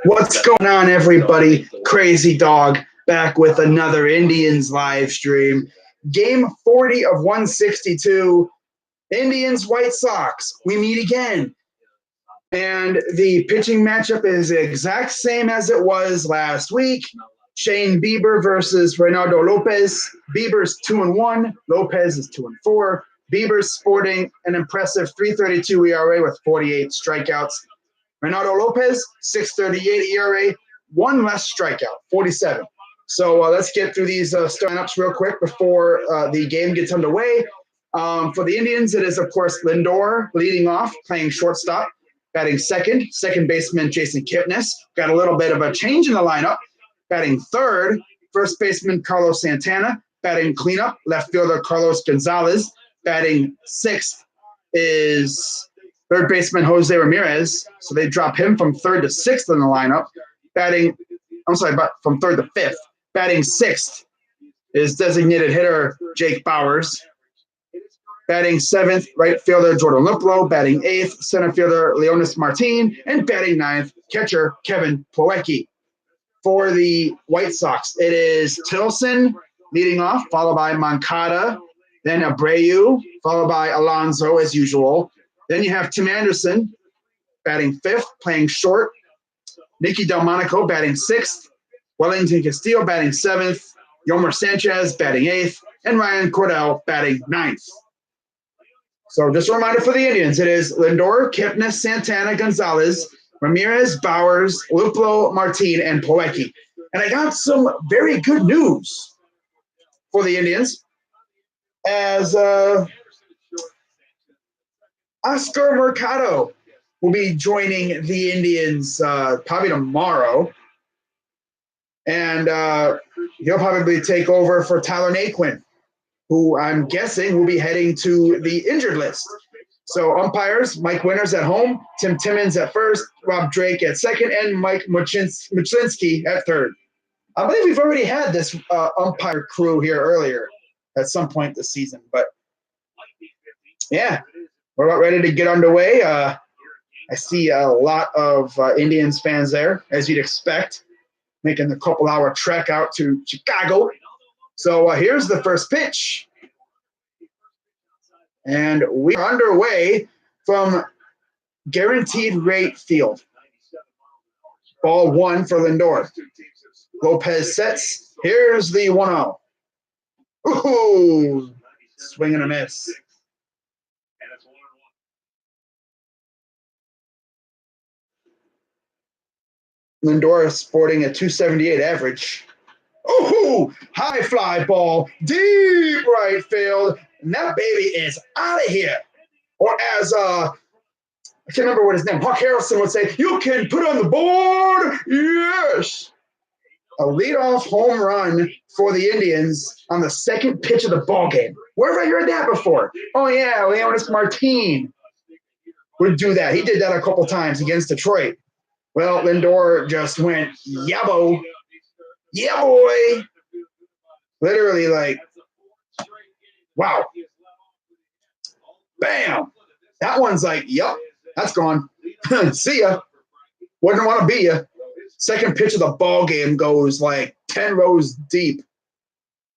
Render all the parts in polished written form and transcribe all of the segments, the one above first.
What's going on, everybody? Crazy Dog back with another Indians live stream. Game 40 of 162. Indians, White Sox. We meet again. And the pitching matchup is the exact same as it was last week. Shane Bieber versus Reynaldo Lopez. Bieber's 2-1. Lopez is 2-4. Bieber's sporting an impressive 3.32 ERA with 48 strikeouts. Reynaldo Lopez, 6.38 ERA, one less strikeout, 47. So let's get through these startups real quick before the game gets underway. For the Indians, it is, of course, Lindor leading off, playing shortstop, batting second baseman Jason Kipnis. Got a little bit of a change in the lineup. Batting third, first baseman Carlos Santana. Batting cleanup, left fielder Carlos Gonzalez. Batting sixth is third baseman Jose Ramirez. So they drop him from third to sixth in the lineup. From third to fifth. Batting sixth is designated hitter Jake Bauers. Batting seventh, right fielder Jordan Luplow. Batting eighth, center fielder Leonis Martin. And batting ninth, catcher Kevin Plawecki. For the White Sox, it is Tilson leading off, followed by Moncada, then Abreu, followed by Alonso as usual. Then you have Tim Anderson batting fifth, playing short. Nicky Delmonico batting sixth. Wellington Castillo batting seventh. Yomer Sanchez batting eighth. And Ryan Cordell batting ninth. So just a reminder for the Indians, it is Lindor, Kipnis, Santana, Gonzalez, Ramirez, Bauers, Luplow, Martin, and Plawecki. And I got some very good news for the Indians as Oscar Mercado will be joining the Indians probably tomorrow. And he'll probably take over for Tyler Naquin, who I'm guessing will be heading to the injured list. So umpires, Mike Winters at home, Tim Timmons at first, Rob Drake at second, and Mike Muchlinski at third. I believe we've already had this umpire crew here earlier at some point this season. But, yeah, we're about ready to get underway. I see a lot of Indians fans there, as you'd expect, making the couple-hour trek out to Chicago. So here's the first pitch. And we are underway from Guaranteed Rate Field. Ball one for Lindor. Lopez sets. Here's the 1-0. Ooh, swing and a miss. Lindor is sporting a 278 average. Ooh, high fly ball, deep right field. And that baby is out of here. Or as I can't remember what his name, Hawk Harrelson would say, you can put on the board. Yes. A leadoff home run for the Indians on the second pitch of the ball game. Where have I heard that before? Oh, yeah, Leonis Martin would do that. He did that a couple times against Detroit. Well, Lindor just went, yabo. Yeah, boy. Literally, like, wow. Bam. That one's like, yep, that's gone. See ya. Wouldn't want to be ya. Second pitch of the ball game goes like 10 rows deep.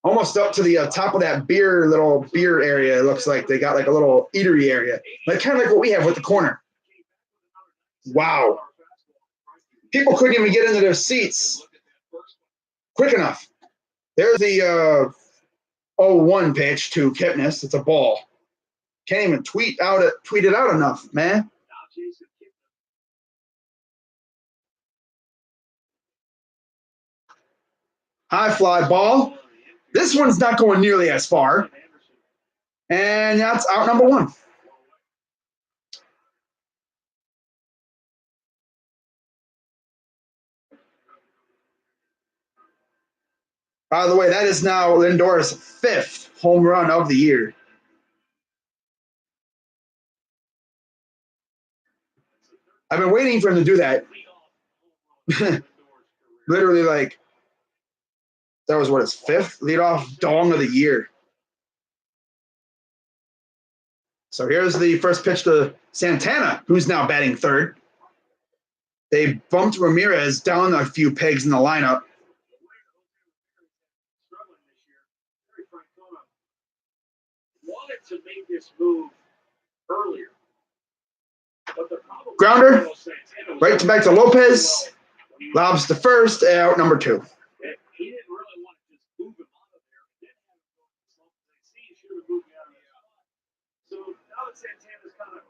Almost up to the top of that little beer area. It looks like they got like a little eatery area. Like kind of like what we have with the corner. Wow. People couldn't even get into their seats quick enough. There's the 0-1 pitch to Kipnis. It's a ball. Can't even tweet it out enough, man. High fly ball. This one's not going nearly as far. And that's out number one. By the way, that is now Lindor's fifth home run of the year. I've been waiting for him to do that. Literally, like, that was his fifth leadoff dong of the year. So here's the first pitch to Santana, who's now batting third. They bumped Ramirez down a few pegs in the lineup. Wanted to make this move earlier. Grounder, right to back to Lopez. Lobs to first, out number 2. He didn't really want to just move him out of there. He should have moved out of there. So now that Santana's kind of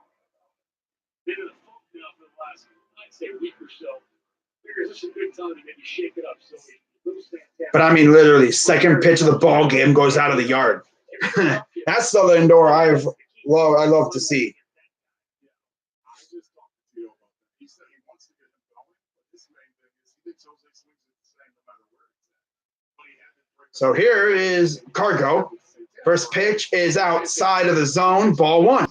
been in the funk now for the last, I'd say, week or so, figures this is a good time to maybe shake it up. So he moves Santana. But I mean, literally, second pitch of the ball game goes out of the yard. That's the Lindor I love to see. So here is Cargo. First pitch is outside of the zone, ball 1.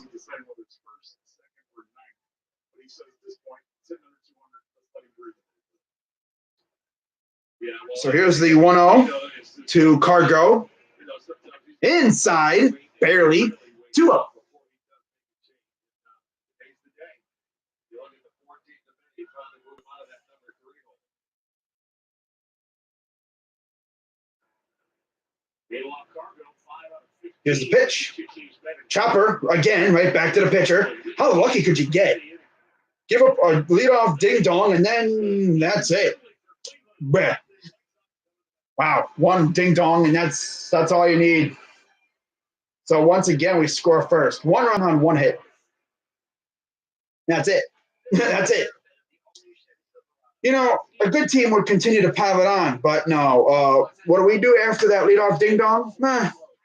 So here's the 1-0 to Cargo. Inside, barely, 2-0. Here's the pitch. Chopper, again, right back to the pitcher. How lucky could you get? Give up a leadoff ding-dong, and then that's it. Bleh. Wow, 1 ding-dong, and that's all you need. So once again, we score first. 1 run on 1 hit. That's it. That's it. You know, a good team would continue to pile it on, but no. What do we do after that leadoff ding-dong?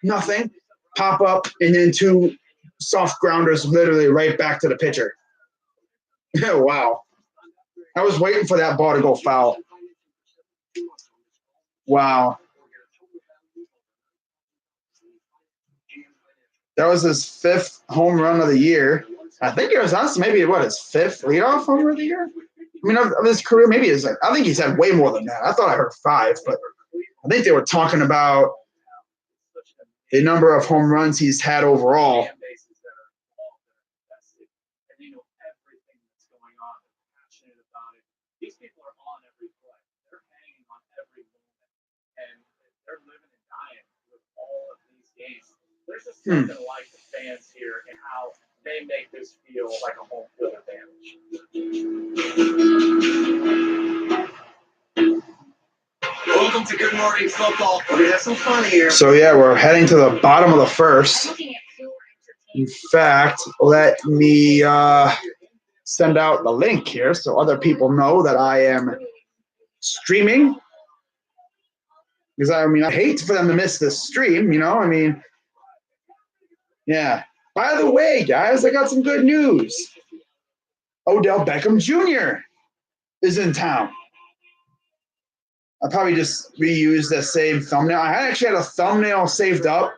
Nothing. Pop up, and then 2 soft grounders literally right back to the pitcher. Wow. I was waiting for that ball to go foul. Wow. That was his 5th home run of the year. I think it was honestly maybe his 5th leadoff home run of the year. I mean, of his career, maybe it's like, I think he's had way more than that. I thought I heard 5, but I think they were talking about the number of home runs he's had overall. These people are on every play. They're hanging on every moment, and they're living and dying with all of these games. There's just something like the fans here and how they make this feel like a home field advantage. Welcome to Good Morning Football. We're gonna have some fun here. So yeah, we're heading to the bottom of the first. In fact, let me send out the link here so other people know that I am streaming. Because I hate for them to miss this stream, you know? Yeah. By the way, guys, I got some good news. Odell Beckham Jr. is in town. I'll probably just reuse the same thumbnail. I actually had a thumbnail saved up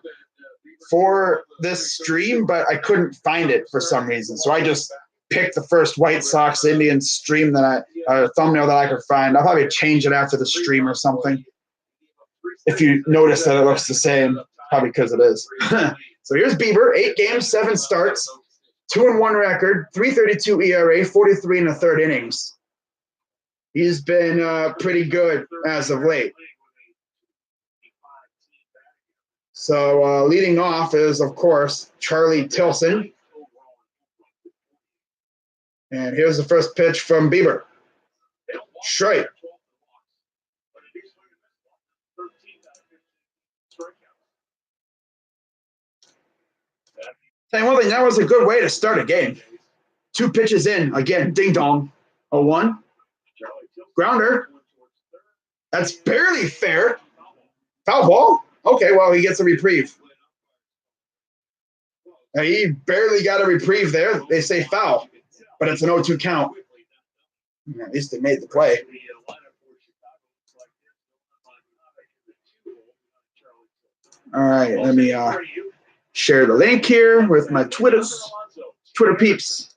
for this stream, but I couldn't find it for some reason. So I just picked the first White Sox Indians stream thumbnail that I could find. I'll probably change it after the stream or something. If you notice that it looks the same, probably because it is. So here's Bieber, 8 games, 7 starts, 2-1 record, 3.32 ERA, 43 1/3 innings. He's been pretty good as of late. So leading off is, of course, Charlie Tilson. And here's the first pitch from Bieber. Straight. Tell you one thing, that was a good way to start a game. 2 pitches in, again, ding dong. 0-1. Grounder. That's barely fair. Foul ball? Okay, well, he gets a reprieve. He barely got a reprieve there. They say foul, but it's an 0-2 count. At least they made the play. All right, let me share the link here with my Twitter peeps.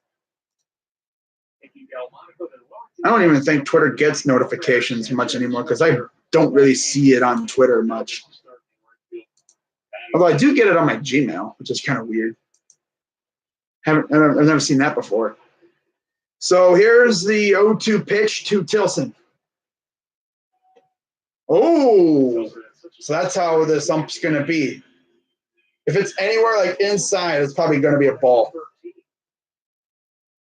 I don't even think Twitter gets notifications much anymore because I don't really see it on Twitter much. Although I do get it on my Gmail, which is kind of weird. I've never seen that before. So here's the 0-2 pitch to Tilson. Oh, so that's how this ump's going to be. If it's anywhere like inside, it's probably going to be a ball.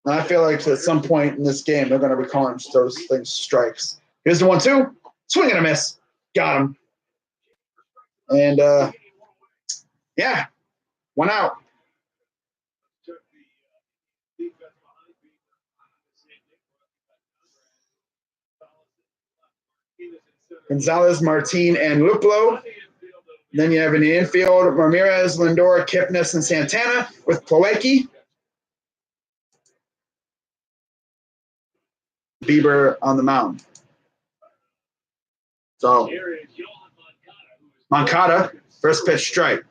And I feel like at some point in this game, they're going to be calling those things strikes. Here's the 1-2. Swing and a miss. Got him. And, yeah, 1 out. Gonzalez, Martin, and Luplo. Then you have in the infield, Ramirez, Lindor, Kipnis, and Santana with Plawecki. Bieber on the mound. So, Moncada, first pitch strike.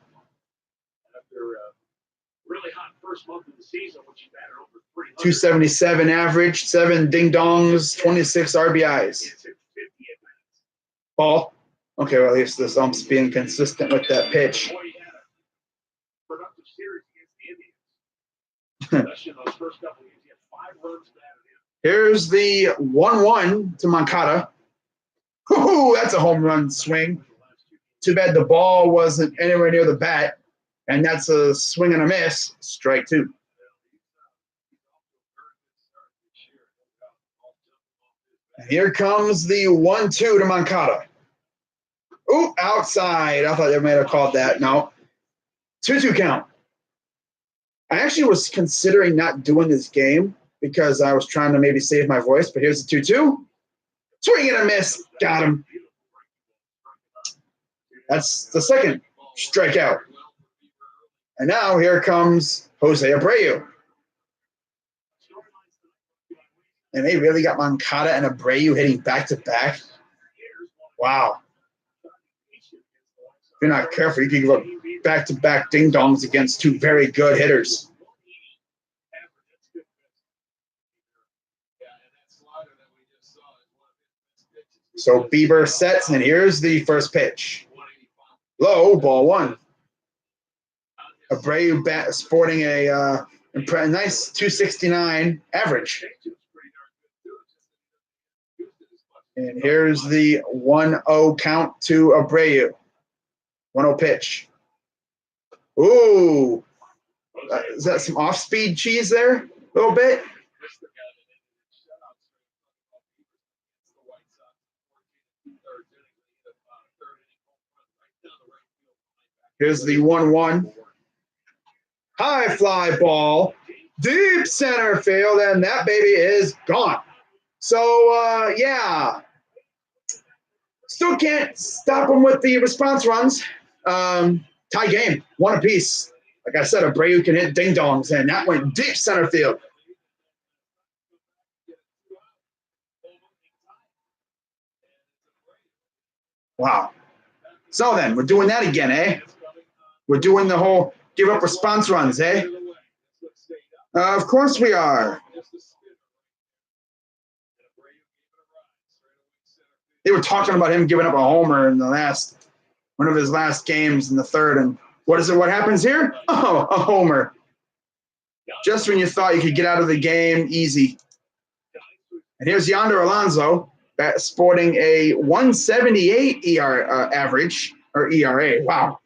Really hot first month of the season, which you batted over 300. 277 average, 7 ding-dongs, 26 RBIs. Ball. Okay, well, at least this ump's being consistent with that pitch. Productive series against the Indians. Especially in those first couple of games, he had 5 runs batted in. Here's the 1-1 to Moncada. Woo-hoo, that's a home run swing. Too bad the ball wasn't anywhere near the bat, and that's a swing and a miss. Strike 2. And here comes the 1-2 to Moncada. Ooh, outside. I thought they might have called that. No. 2-2 count. I actually was considering not doing this game because I was trying to maybe save my voice, but here's the 2-2. Swing and a miss. Got him. That's the second strikeout. And now here comes Jose Abreu. And they really got Moncada and Abreu hitting back-to-back. Wow. If you're not careful, you can give up back-to-back ding-dongs against 2 very good hitters. So Bieber sets, and here's the first pitch. Low, ball 1. Abreu sporting a nice 269 average. And here's the 1-0 count to Abreu. 1-0 pitch. Ooh. Is that some off-speed cheese there? A little bit? Here's the 1-1. High fly ball. Deep center field, and that baby is gone. So, yeah. Still can't stop them with the response runs. Tie game, 1 apiece. Like I said, Abreu can hit ding-dongs, and that went deep center field. Wow. So then, we're doing that again, eh? We're doing the whole give up response runs, eh? Of course we are. They were talking about him giving up a homer in one of his last games in the 3rd, and what is it? What happens here? Oh, a homer. Just when you thought you could get out of the game easy. And here's Yonder Alonso sporting a 178 average, or ERA. Wow.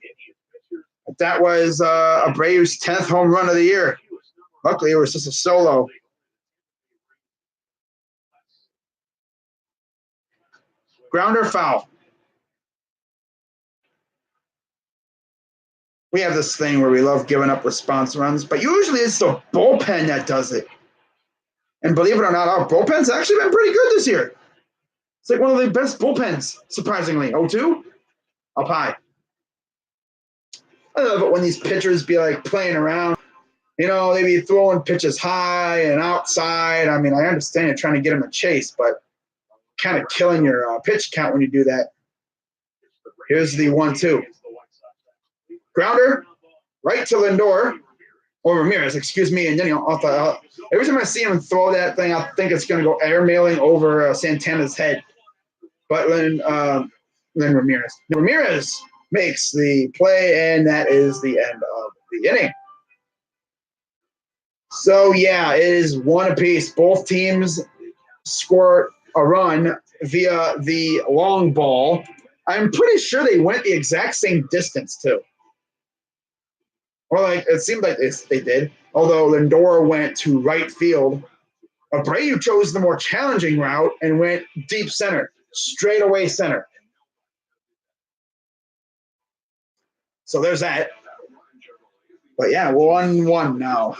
That was Abreu's 10th home run of the year. Luckily, it was just a solo. Grounder foul. We have this thing where we love giving up response runs, but usually it's the bullpen that does it. And believe it or not, our bullpen's actually been pretty good this year. It's like one of the best bullpens, surprisingly. 0-2? Up high. I love it when these pitchers be like playing around. You know, they be throwing pitches high and outside. I mean, I understand you're trying to get them a chase, but kind of killing your pitch count when you do that. Here's the 1-2. Grounder, right to Lindor, or Ramirez, excuse me. And then, every time I see him throw that thing, I think it's going to go airmailing over Santana's head. But then Ramirez. Ramirez makes the play, and that is the end of the inning. So, yeah, it is one apiece. Both teams score a run via the long ball. I'm pretty sure they went the exact same distance, too. Or, like, it seemed like they did. Although Lindor went to right field. Abreu chose the more challenging route and went deep center, straight away center. So there's that. But yeah, 1-1 now.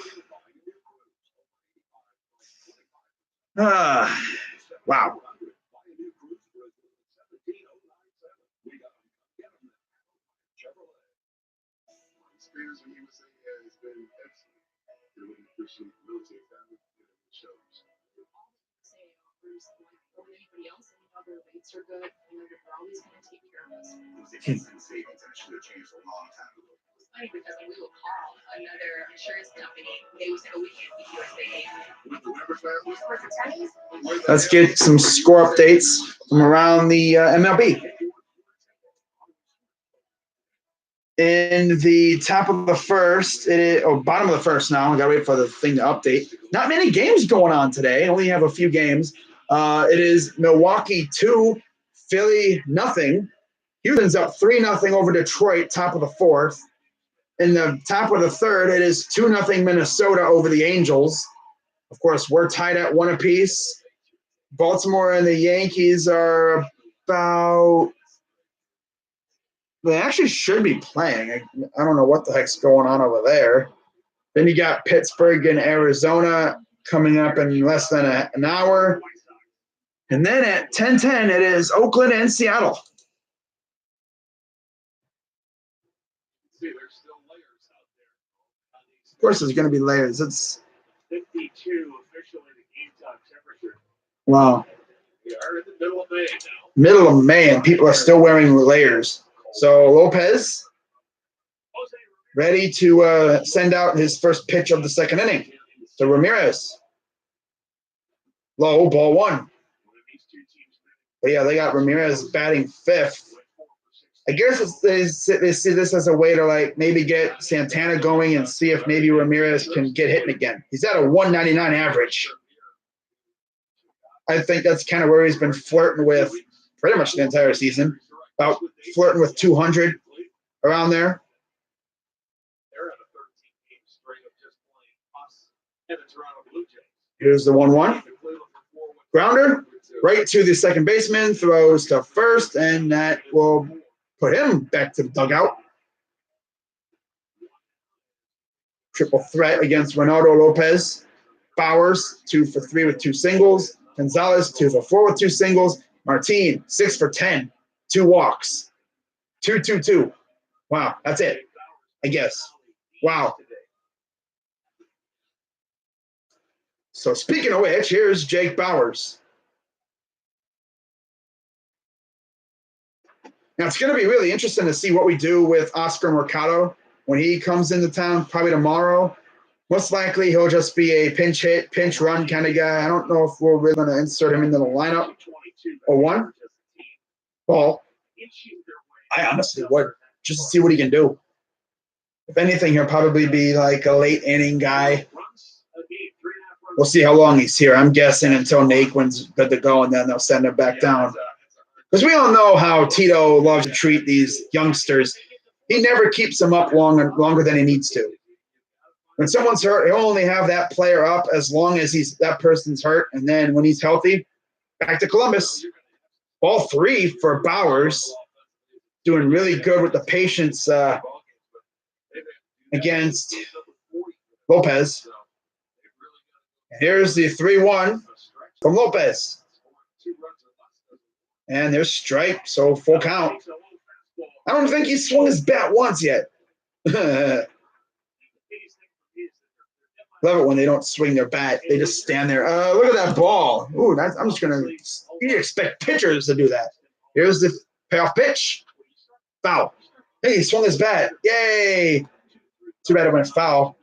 Wow. Are good. They're always going to take care of us. Funny because we will call another insurance company. They would say, "Oh, we can't keep you as Let's get some score updates from around the MLB. In the top of the first, bottom of the first now. I gotta wait for the thing to update. Not many games going on today. Only have a few games. It is Milwaukee 2, Philly nothing. Houston's up 3-0 over Detroit, top of the fourth. In the top of the third, it is 2-0 Minnesota over the Angels. Of course, we're tied at 1 apiece. Baltimore and the Yankees are about. They actually should be playing. I don't know what the heck's going on over there. Then you got Pittsburgh and Arizona coming up in less than an hour. And then at 10:10, it is Oakland and Seattle. Of course, there's going to be layers. It's 52 officially the game time temperature. Wow. We are in the middle of May now. Middle of May, and people are still wearing layers. So Lopez ready to send out his first pitch of the second inning to Ramirez. Low, ball one. But yeah, they got Ramirez batting fifth. I guess they see this as a way to like maybe get Santana going and see if maybe Ramirez can get hitting again. He's at a 199 average. I think that's kind of where he's been flirting with pretty much the entire season. About flirting with 200 around there. Here's the 1-1. Grounder right to the second baseman, throws to first, and that will put him back to the dugout. Triple threat against Reynaldo Lopez. Bowers, 2 for 3 with 2 singles. Gonzalez, 2 for 4 with 2 singles. Martin, 6 for 10, 2 walks. 2-2-2. Wow, that's it, I guess. Wow. So speaking of which, here's Jake Bauers. Now, it's going to be really interesting to see what we do with Oscar Mercado when he comes into town, probably tomorrow. Most likely, he'll just be a pinch hit, pinch run kind of guy. I don't know if we're really going to insert him into the lineup. 0-1. Ball. I honestly would, just to see what he can do. If anything, he'll probably be like a late inning guy. We'll see how long he's here. I'm guessing until Naquin's good to go, and then they'll send him back down. Because we all know how Tito loves to treat these youngsters. He never keeps them up longer than he needs to. When someone's hurt, he'll only have that player up as long as that person's hurt, and then when he's healthy, back to Columbus. Ball 3 for Bowers, doing really good with the patience against Lopez. Here's the 3-1 from Lopez. And there's strike, so full count. I don't think he swung his bat once yet. Love it when they don't swing their bat. They just stand there. Look at that ball. Ooh, I'm just going to – you expect pitchers to do that. Here's the payoff pitch. Foul. Hey, he swung his bat. Yay. Too bad it went foul.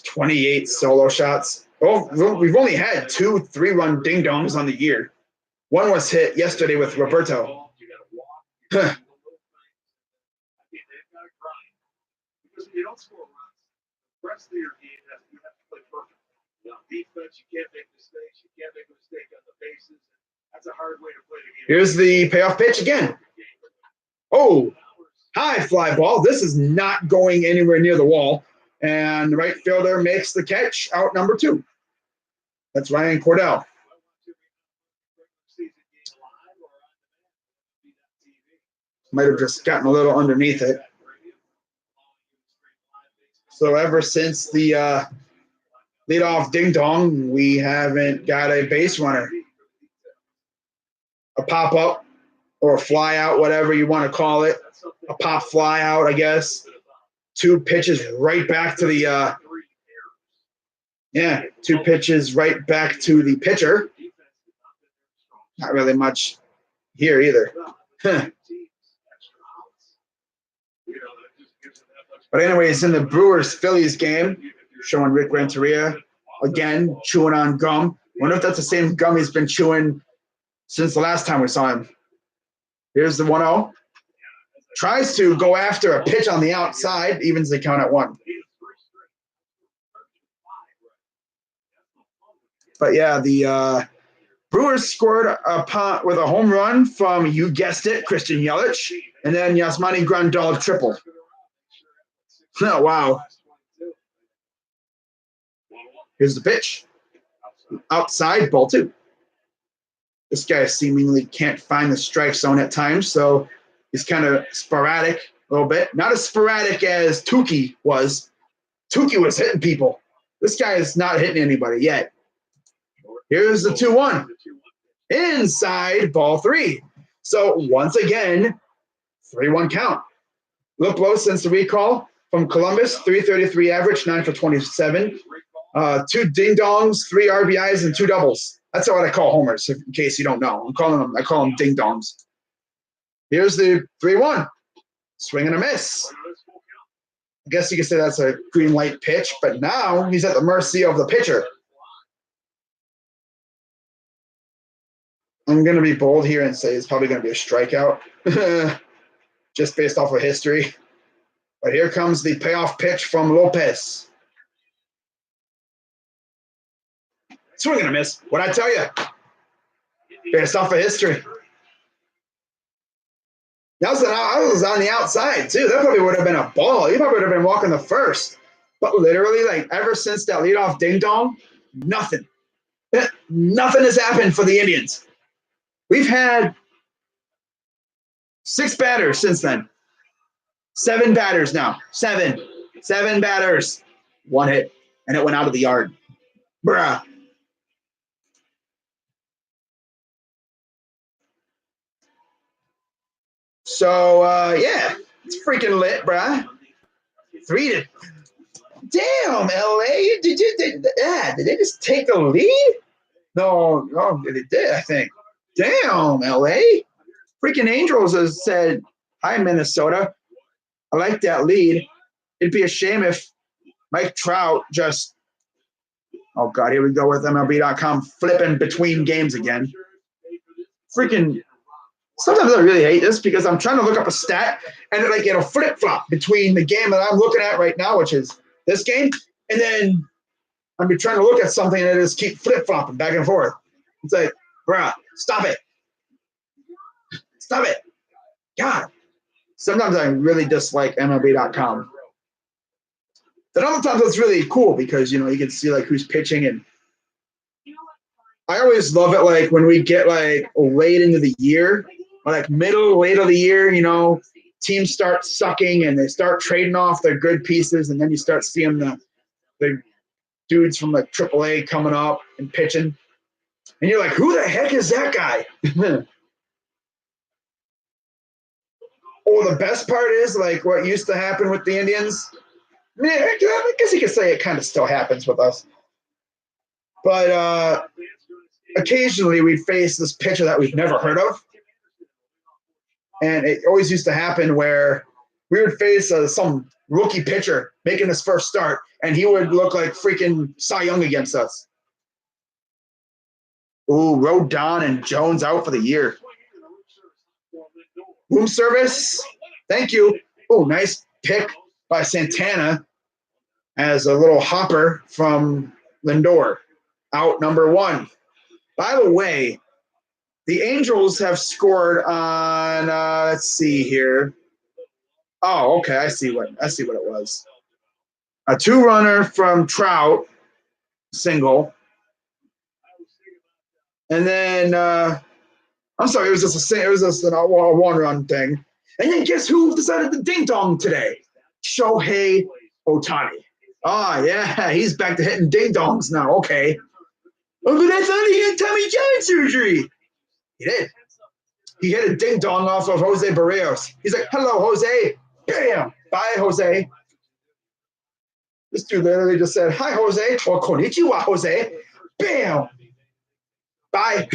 28 solo shots. Oh, we've only had 2 3-run ding-dongs on the year. One was hit yesterday with Roberto. Huh. They've got to grind. Because if you don't score runs, the rest of your game, you have to play perfect. Defense, you can't make mistakes. You can't make a mistake on the bases. That's a hard way to play the game. Here's the payoff pitch again. Oh, high fly ball. This is not going anywhere near the wall. And the right fielder makes the catch, out number 2. That's Ryan Cordell. Might have just gotten a little underneath it. So ever since the leadoff ding dong, we haven't got a base runner. A pop up or a fly out, whatever you want to call it. A pop fly out, I guess. 2 pitches right back to the 2 pitches right back to the pitcher. Not really much here either. Huh. But anyways, in the Brewers-Phillies game, showing Rick Renteria again chewing on gum. Wonder if that's the same gum he's been chewing since the last time we saw him. Here's the 1-0. Tries to go after a pitch on the outside, evens the count at 1. But yeah, the Brewers scored with a home run from, you guessed it, Christian Yelich, and then Yasmani Grandal triple. Oh, wow. Here's the pitch. Outside, ball 2. This guy seemingly can't find the strike zone at times, so he's kind of sporadic a little bit. Not as sporadic as Tukey was. Tukey was hitting people. This guy is not hitting anybody yet. Here's the 2-1. Inside, ball 3. So once again, 3-1 count. Liplo since the recall from Columbus, 333 average, 9 for 27. 2 ding-dongs, 3 RBIs, and 2 doubles. That's what I call homers, in case you don't know. I call them ding-dongs. Here's the 3-1. Swing and a miss. I guess you could say that's a green light pitch, but now he's at the mercy of the pitcher. I'm going to be bold here and say it's probably going to be a strikeout, just based off of history. But here comes the payoff pitch from Lopez. Swing and a miss. What'd I tell you? Based off of history. That was on the outside, too. That probably would have been a ball. You probably would have been walking the first. But literally, like, ever since that leadoff ding-dong, nothing. Nothing has happened for the Indians. We've had 6 batters since then. 7 batters now. 7 batters. 1 hit, and it went out of the yard. Bruh. So, yeah, it's freaking lit, bruh. 3-. Damn, LA. Did they just take the lead? No, they did, I think. Damn, LA. Freaking Angels has said, hi, Minnesota. I like that lead. It'd be a shame if Mike Trout just, oh, God, here we go with MLB.com flipping between games again. Freaking, sometimes I really hate this because I'm trying to look up a stat and it'll flip-flop between the game that I'm looking at right now, which is this game, and then I'm trying to look at something and it just keep flip-flopping back and forth. It's like, bruh, stop it. Stop it. God. Sometimes I really dislike MLB.com. But other times it's really cool because, you can see, who's pitching. And I always love it, when we get, late into the year, or, late of the year, teams start sucking and they start trading off their good pieces, and then you start seeing the dudes from, AAA coming up and pitching. And you're like, who the heck is that guy? Or the best part is, what used to happen with the Indians. I guess you could say it kind of still happens with us. But occasionally we'd face this pitcher that we've never heard of. And it always used to happen where we would face some rookie pitcher making his first start, and he would look like freaking Cy Young against us. Ooh, Rodon and Jones out for the year. Room service. Thank you. Oh, nice pick by Santana as a little hopper from Lindor. Out number 1. By the way, the Angels have scored on. Let's see here. Oh, okay. I see what it was. A 2-runner from Trout, single, and then I'm sorry, it was just a 1-run thing. And then guess who decided to ding dong today? Shohei Ohtani. Oh yeah, he's back to hitting ding dongs now. Okay. Oh, but I thought he had Tommy John surgery. He did. He hit a ding dong off of Jose Barrios. He's like, "Hello, Jose." Bam. Bye, Jose. This dude literally just said, "Hi, Jose," or "Konnichiwa, Jose." Bam. Bye.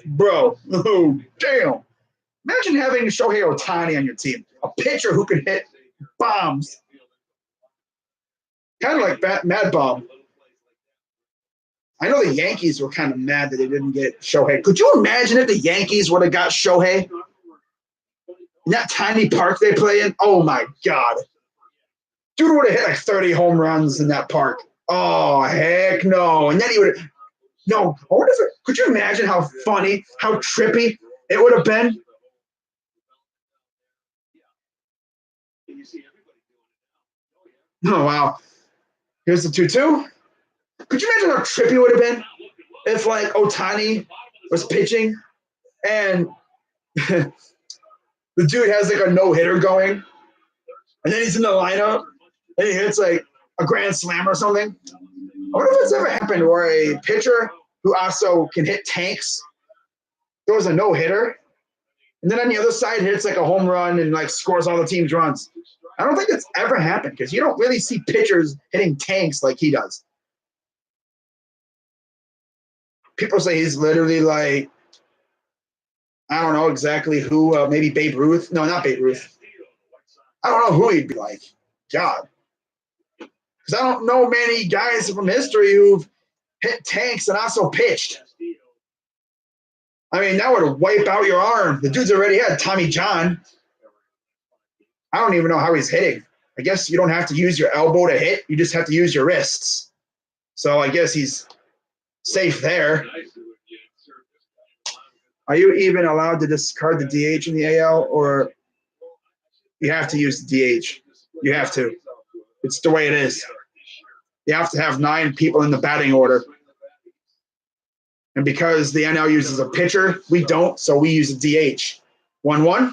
Bro. Oh, damn. Imagine having Shohei Ohtani on your team, a pitcher who can hit bombs. Kind of like Mad Bomb. I know the Yankees were kind of mad that they didn't get Shohei. Could you imagine if the Yankees would have got Shohei? In that tiny park they play in? Oh, my God. Dude would have hit like 30 home runs in that park. Oh, heck no. And then he would have – no. Could you imagine how funny, how trippy it would have been? Oh, wow. Here's the 2-2. Could you imagine how trippy it would have been if, like, Ohtani was pitching and the dude has, like, a no-hitter going, and then he's in the lineup, and he hits, like, a grand slam or something? I wonder if it's ever happened where a pitcher who also can hit tanks throws a no-hitter, and then on the other side hits, like, a home run and, like, scores all the team's runs. I don't think that's ever happened because you don't really see pitchers hitting tanks like he does. People say he's literally like, I don't know exactly who, maybe Babe Ruth. No, not Babe Ruth. I don't know who he'd be like. God. Because I don't know many guys from history who've hit tanks and also pitched. I mean, that would wipe out your arm. The dude's already had Tommy John. I don't even know how he's hitting. I guess you don't have to use your elbow to hit. You just have to use your wrists. So I guess he's safe there. Are you even allowed to discard the DH in the AL, or you have to use the DH? You have to. It's the way it is. You have to have 9 people in the batting order. And because the NL uses a pitcher, we don't, so we use a DH. 1-1.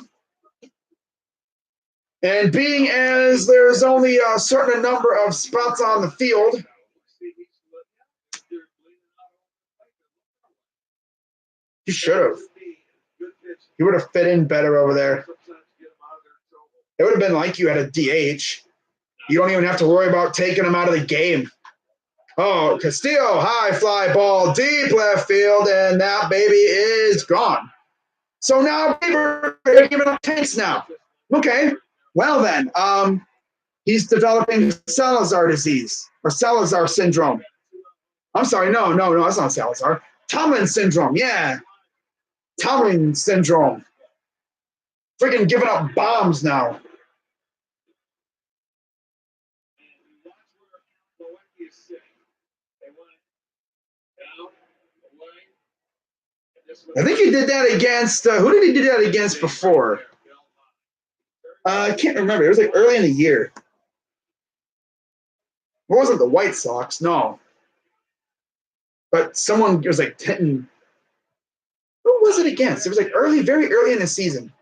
And being as there's only a certain number of spots on the field, he should have. He would have fit in better over there. It would have been like you had a DH. You don't even have to worry about taking him out of the game. Oh, Castillo, high fly ball, deep left field, and that baby is gone. So now we're giving up tanks now. Okay, well then, he's developing Salazar disease or Salazar syndrome. I'm sorry, no, that's not Salazar. Tomlin syndrome, yeah. Tomlin syndrome. Freaking giving up bombs now. I think he did that against who did he do that against before? I can't remember. It was like early in the year. It wasn't the White Sox, no. But someone was like hitting. Who was it against? It was like very early in the season.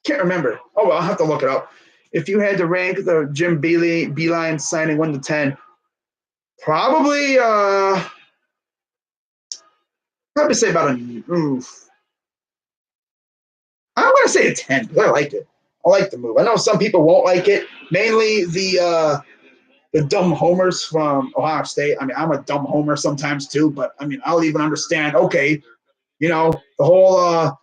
Can't remember. Oh well, I'll have to look it up. If you had to rank the Jim Beeline signing 1 to 10, probably say about I'm gonna say a 10 because I liked it. I like the move. I know some people won't like it, mainly the dumb homers from Ohio State. I mean, I'm a dumb homer sometimes too, but I mean, I'll even understand. Okay, you know, the whole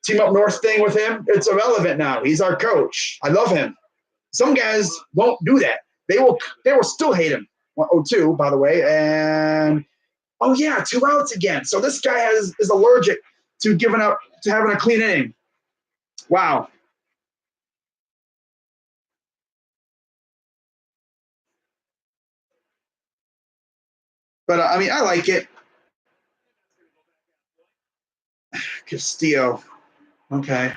team up north thing with him, it's irrelevant now. He's our coach. I love him. Some guys won't do that. They will still hate him. 0-2, by the way, and oh yeah, 2 outs again. So this guy is allergic to having a clean inning. Wow. But I mean, I like it. Castillo. Okay.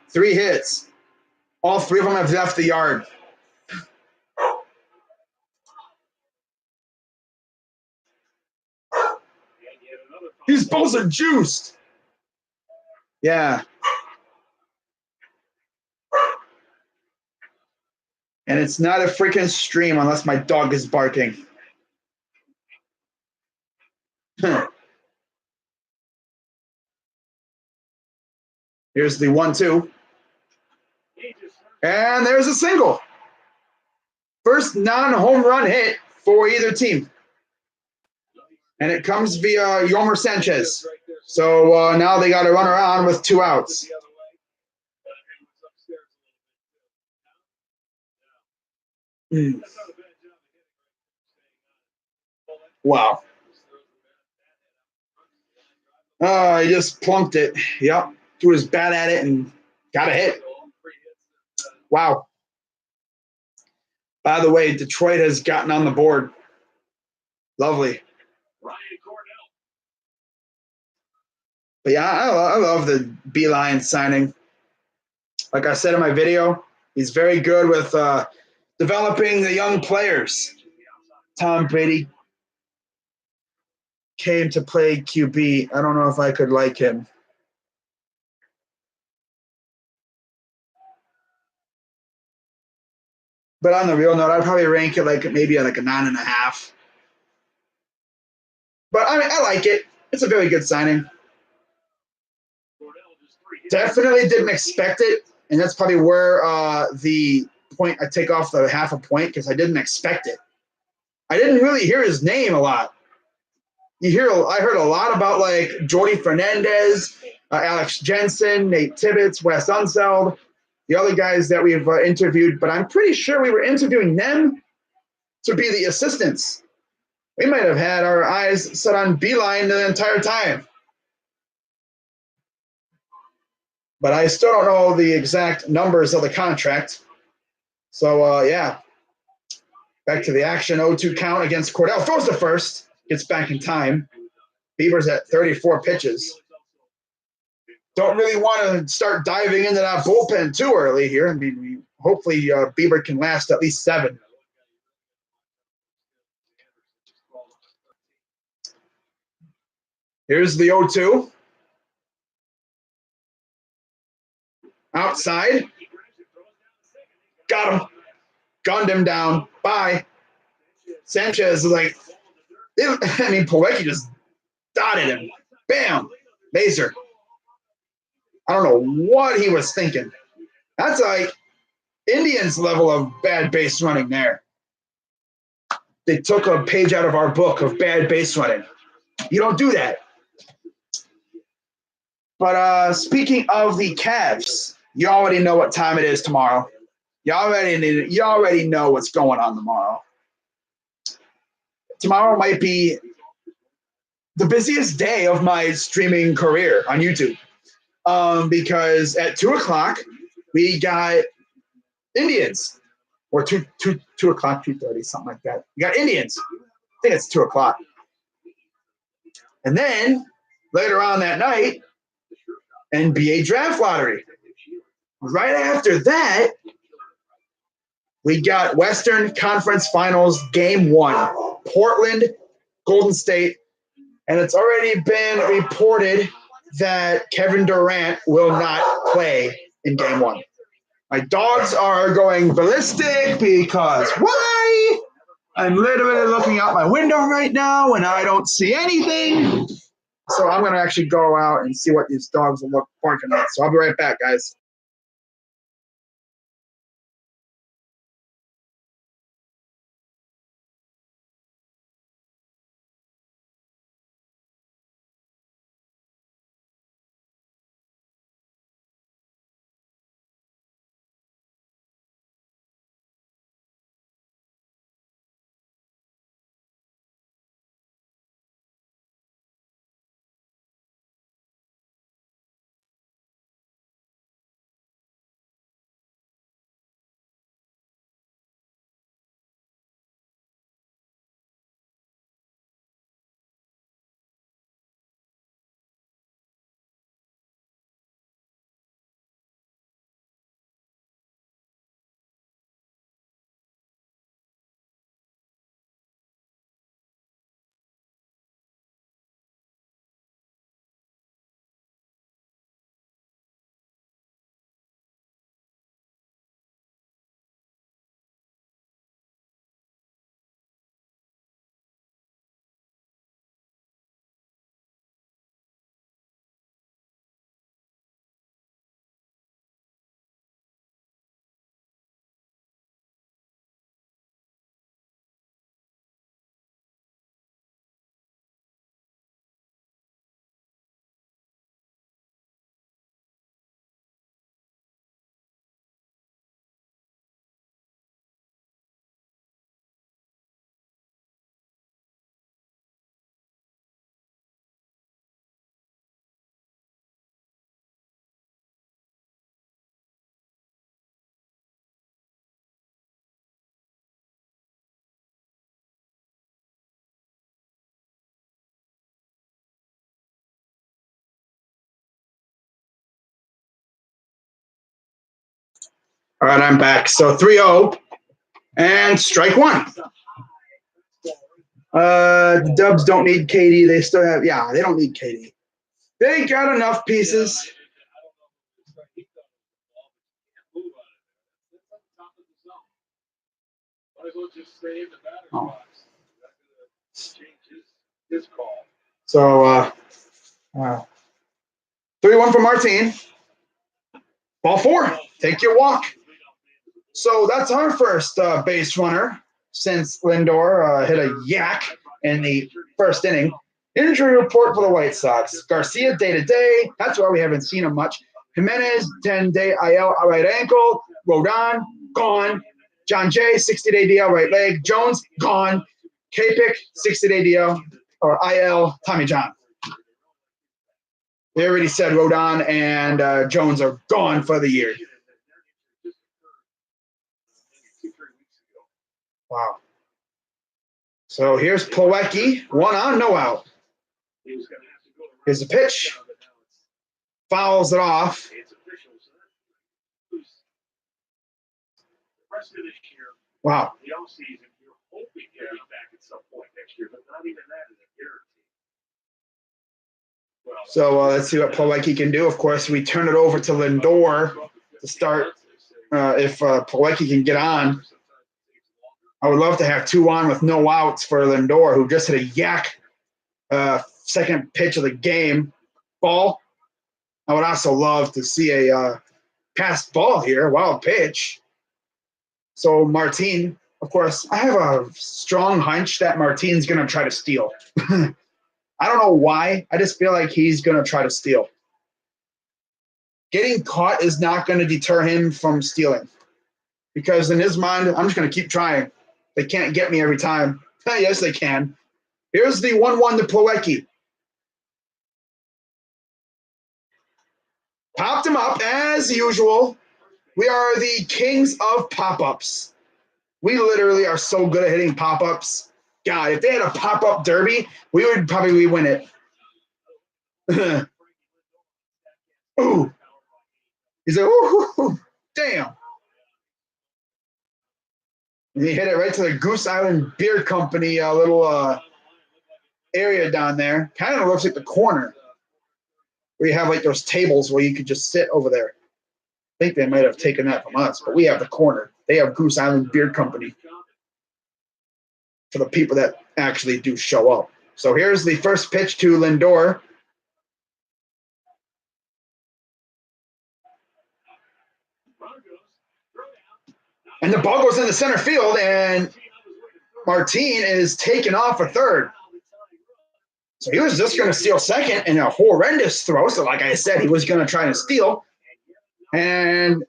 Three hits. All three of them have left the yard. These balls are juiced. Yeah. And it's not a freaking stream unless my dog is barking. Here's the 1-2. And there's a single. First non-home run hit for either team. And it comes via Yomer Sanchez. So now they got to run around with 2 outs. Wow. He just plunked it. Yep. Threw his bat at it and got a hit. Wow. By the way, Detroit has gotten on the board. Lovely. But yeah, I love the Beeline signing. Like I said in my video, he's very good with developing the young players. Tom Brady came to play QB. I don't know if I could like him. But on the real note, I'd probably rank it like maybe like a 9.5. But I mean, I like it. It's a very good signing. Definitely didn't expect it, and that's probably where the point I take off the half a point because I didn't expect it. I didn't really hear his name a lot. I heard a lot about like Jordy Fernandez, Alex Jensen, Nate Tibbetts, Wes Unseld, the other guys that we've interviewed, but I'm pretty sure we were interviewing them to be the assistants. We might have had our eyes set on Beeline the entire time. But I still don't know the exact numbers of the contract. So, yeah. Back to the action. 0-2 count against Cordell. Throws the first. Gets back in time. Bieber's at 34 pitches. Don't really want to start diving into that bullpen too early here. I mean, hopefully Bieber can last at least 7. Here's the 0-2. Outside. Got him. Gunned him down. Bye. Sanchez is like, I mean, Plawecki just dotted him. Bam. Mazer. I don't know what he was thinking. That's like Indians level of bad base running there. They took a page out of our book of bad base running. You don't do that. But speaking of the Cavs, you already know what time it is tomorrow. You already know what's going on tomorrow. Tomorrow might be the busiest day of my streaming career on YouTube. Because at 2:00 we got Indians, or 2 o'clock, 2:30, something like that. We got Indians. I think it's 2:00. And then later on that night, NBA draft lottery. Right after that, we got Western Conference Finals Game 1, Portland, Golden State, and it's already been reported that Kevin Durant will not play in Game 1. My dogs are going ballistic because why? I'm literally looking out my window right now and I don't see anything. So I'm going to actually go out and see what these dogs are barking at. So I'll be right back, guys. All right, I'm back. So 3-0 and strike one. The Dubs don't need KD. They still have, yeah, they don't need KD. They got enough pieces. Oh. So 3-1 for Martin. Ball four. Take your walk. So that's our first base runner since Lindor hit a yak in the first inning. Injury report for the White Sox. Garcia day-to-day. That's why we haven't seen him much. Jimenez, 10-day IL right ankle. Rodon, gone. John Jay, 60-day DL right leg. Jones, gone. K-Pick, 60-day DL or IL, Tommy John. They already said Rodon and Jones are gone for the year. Wow. So here's Plawecki, 1 on, no out. Here's the pitch. Fouls it off. Wow. So let's see what Plawecki can do. Of course, we turn it over to Lindor to start. If Plawecki can get on, I would love to have 2 on with no outs for Lindor, who just hit a yak second pitch of the game. Ball. I would also love to see a passed ball here, wild pitch. So Martin, of course, I have a strong hunch that Martin's going to try to steal. I don't know why. I just feel like he's going to try to steal. Getting caught is not going to deter him from stealing. Because in his mind, I'm just going to keep trying. They can't get me every time. Yes, they can. Here's the 1-1 to Plawecki. Popped him up as usual. We are the kings of pop-ups. We literally are so good at hitting pop-ups. God, if they had a pop-up derby, we would probably win it. Ooh. He's like, ooh, damn. And he hit it right to the Goose Island Beer Company little area down there. Kind of looks like the corner where you have like those tables where you could just sit over there. I think they might have taken that from us, but we have the corner. They have Goose Island Beer Company for the people that actually do show up. So here's the first pitch to Lindor. And the ball goes into center field, and Martin is taken off for third. So he was just going to steal second in a horrendous throw. So like I said, he was going to try to steal. And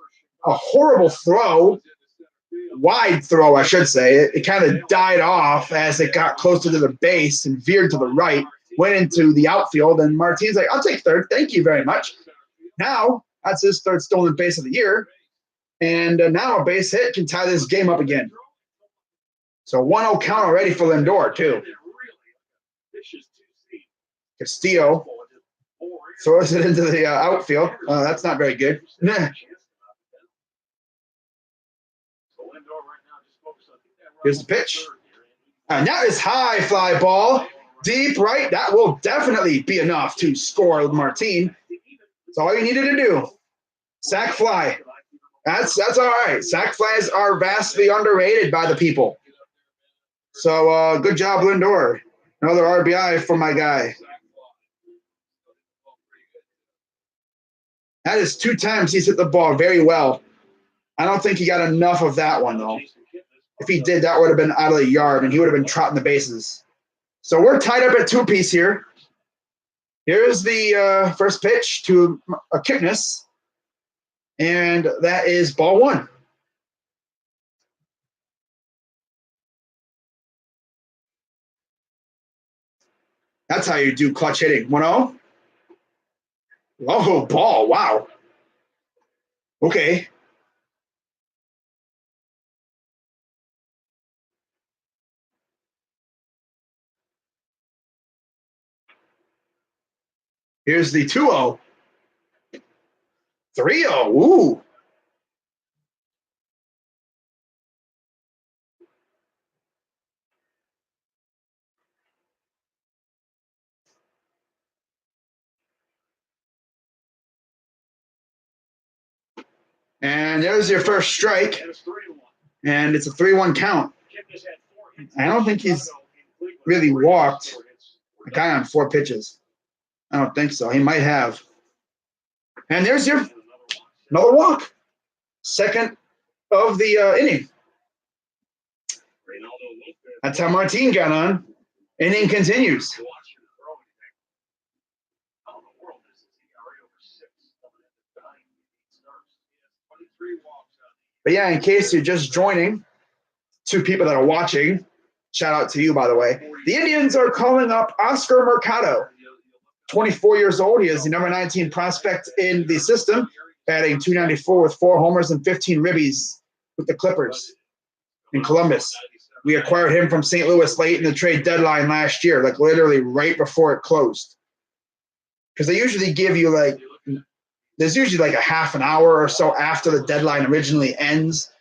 a horrible throw, wide throw, I should say. It kind of died off as it got closer to the base and veered to the right, went into the outfield, and Martin's like, I'll take third. Thank you very much. Now, that's his third stolen base of the year. And now a base hit can tie this game up again. So 1-0 count already for Lindor, too. Castillo throws it into the outfield. That's not very good. Here's the pitch. And that is high fly ball. Deep right. That will definitely be enough to score Martin. That's all you needed to do. Sac fly. That's all right. Sac flies are vastly underrated by the people. So good job, Lindor. Another RBI for my guy. That is 2 times he's hit the ball very well. I don't think he got enough of that one, though. If he did, that would have been out of the yard, and he would have been trotting the bases. So we're tied up at 2-piece here. Here's the first pitch to Kipnis, and that is ball 1. That's how you do clutch hitting. 1-0. Oh, ball. Wow. Okay. Here's the 2-0. 3-0. Ooh. And there's your first strike, And it's 3-1. and it's a 3-1 count. Kipnis had 4 hits. I don't think he's really walked a guy on 4 pitches. I don't think so. He might have. And there's your another walk. Second of the inning. That's how Martin got on. Inning continues. But yeah, in case you're just joining, 2 people that are watching, shout out to you, by the way. The Indians are calling up Oscar Mercado, 24 years old. He is the number 19 prospect in the system, batting .294 with 4 homers and 15 ribbies with the Clippers in Columbus. We acquired him from St. Louis late in the trade deadline last year, like literally right before it closed. Because they usually give you there's usually like a half an hour or so after the deadline originally ends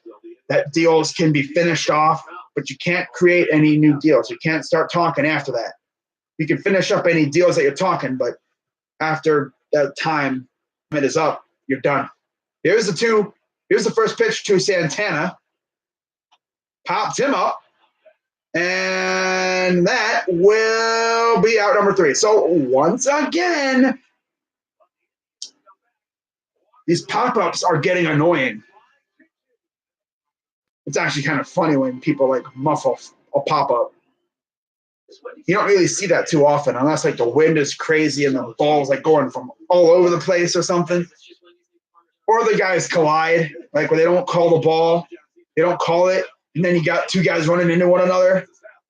that deals can be finished off, but you can't create any new deals. You can't start talking after that. You can finish up any deals that you're talking, but after that time it is up, you're done. Here's the first pitch to Santana. Popped him up. And that will be out number 3. So once again, these pop-ups are getting annoying. It's actually kind of funny when people like muffle a pop-up. You don't really see that too often unless like the wind is crazy and the ball's like going from all over the place or something. Or the guys collide, like when they don't call the ball, they don't call it, and then you got 2 guys running into one another,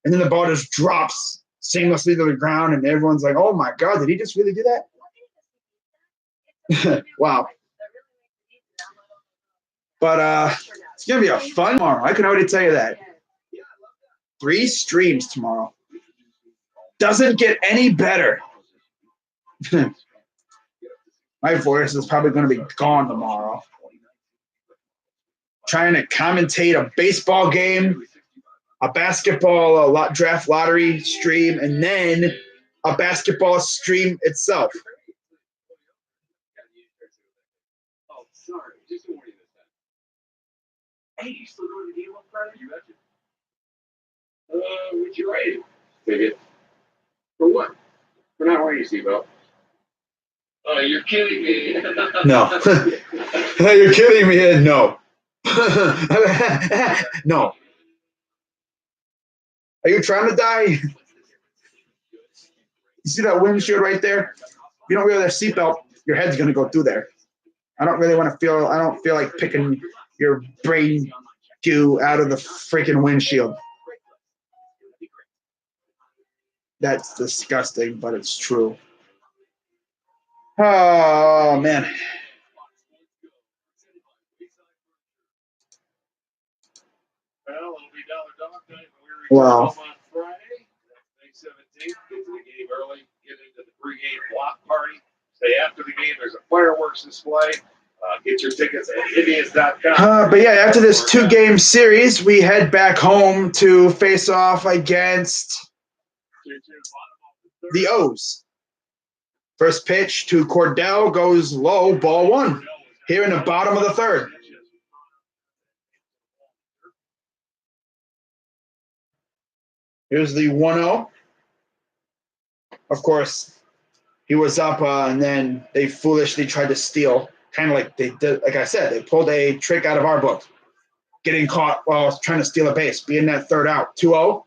and then the ball just drops seamlessly to the ground, and everyone's like, oh my God, did he just really do that? Wow. But it's going to be a fun tomorrow. I can already tell you that. 3 streams tomorrow. Doesn't get any better. My voice is probably going to be gone tomorrow. Trying to commentate a baseball game, a basketball draft lottery stream, and then a basketball stream itself. Oh, sorry. Just to warn you this time. Hey, you still going to the game on Friday? You betcha. Would you rate it? Ticket. For what? For not wearing your seatbelt. Oh, you're kidding me. No. You're kidding me, Ed? No. No. Are you trying to die? You see that windshield right there? If you don't wear that seatbelt, your head's going to go through there. I don't feel like picking your brain goo out of the freaking windshield. That's disgusting, but it's true. Oh, man. Well, it'll be $1 dog night when we Wow. return home on Friday, May 17th. Get to the game early, get into the pregame block party. Stay after the game. There's a fireworks display. Get your tickets at Indians.com. But yeah, after this 2-game series, we head back home to face off against the O's. First pitch to Cordell goes low, ball 1. Here in the bottom of the 3rd. Here's the 1-0. Of course, he was up, and then they foolishly tried to steal. Kind of like they did, like I said, they pulled a trick out of our book. Getting caught while trying to steal a base, being that 3rd out. 2-0.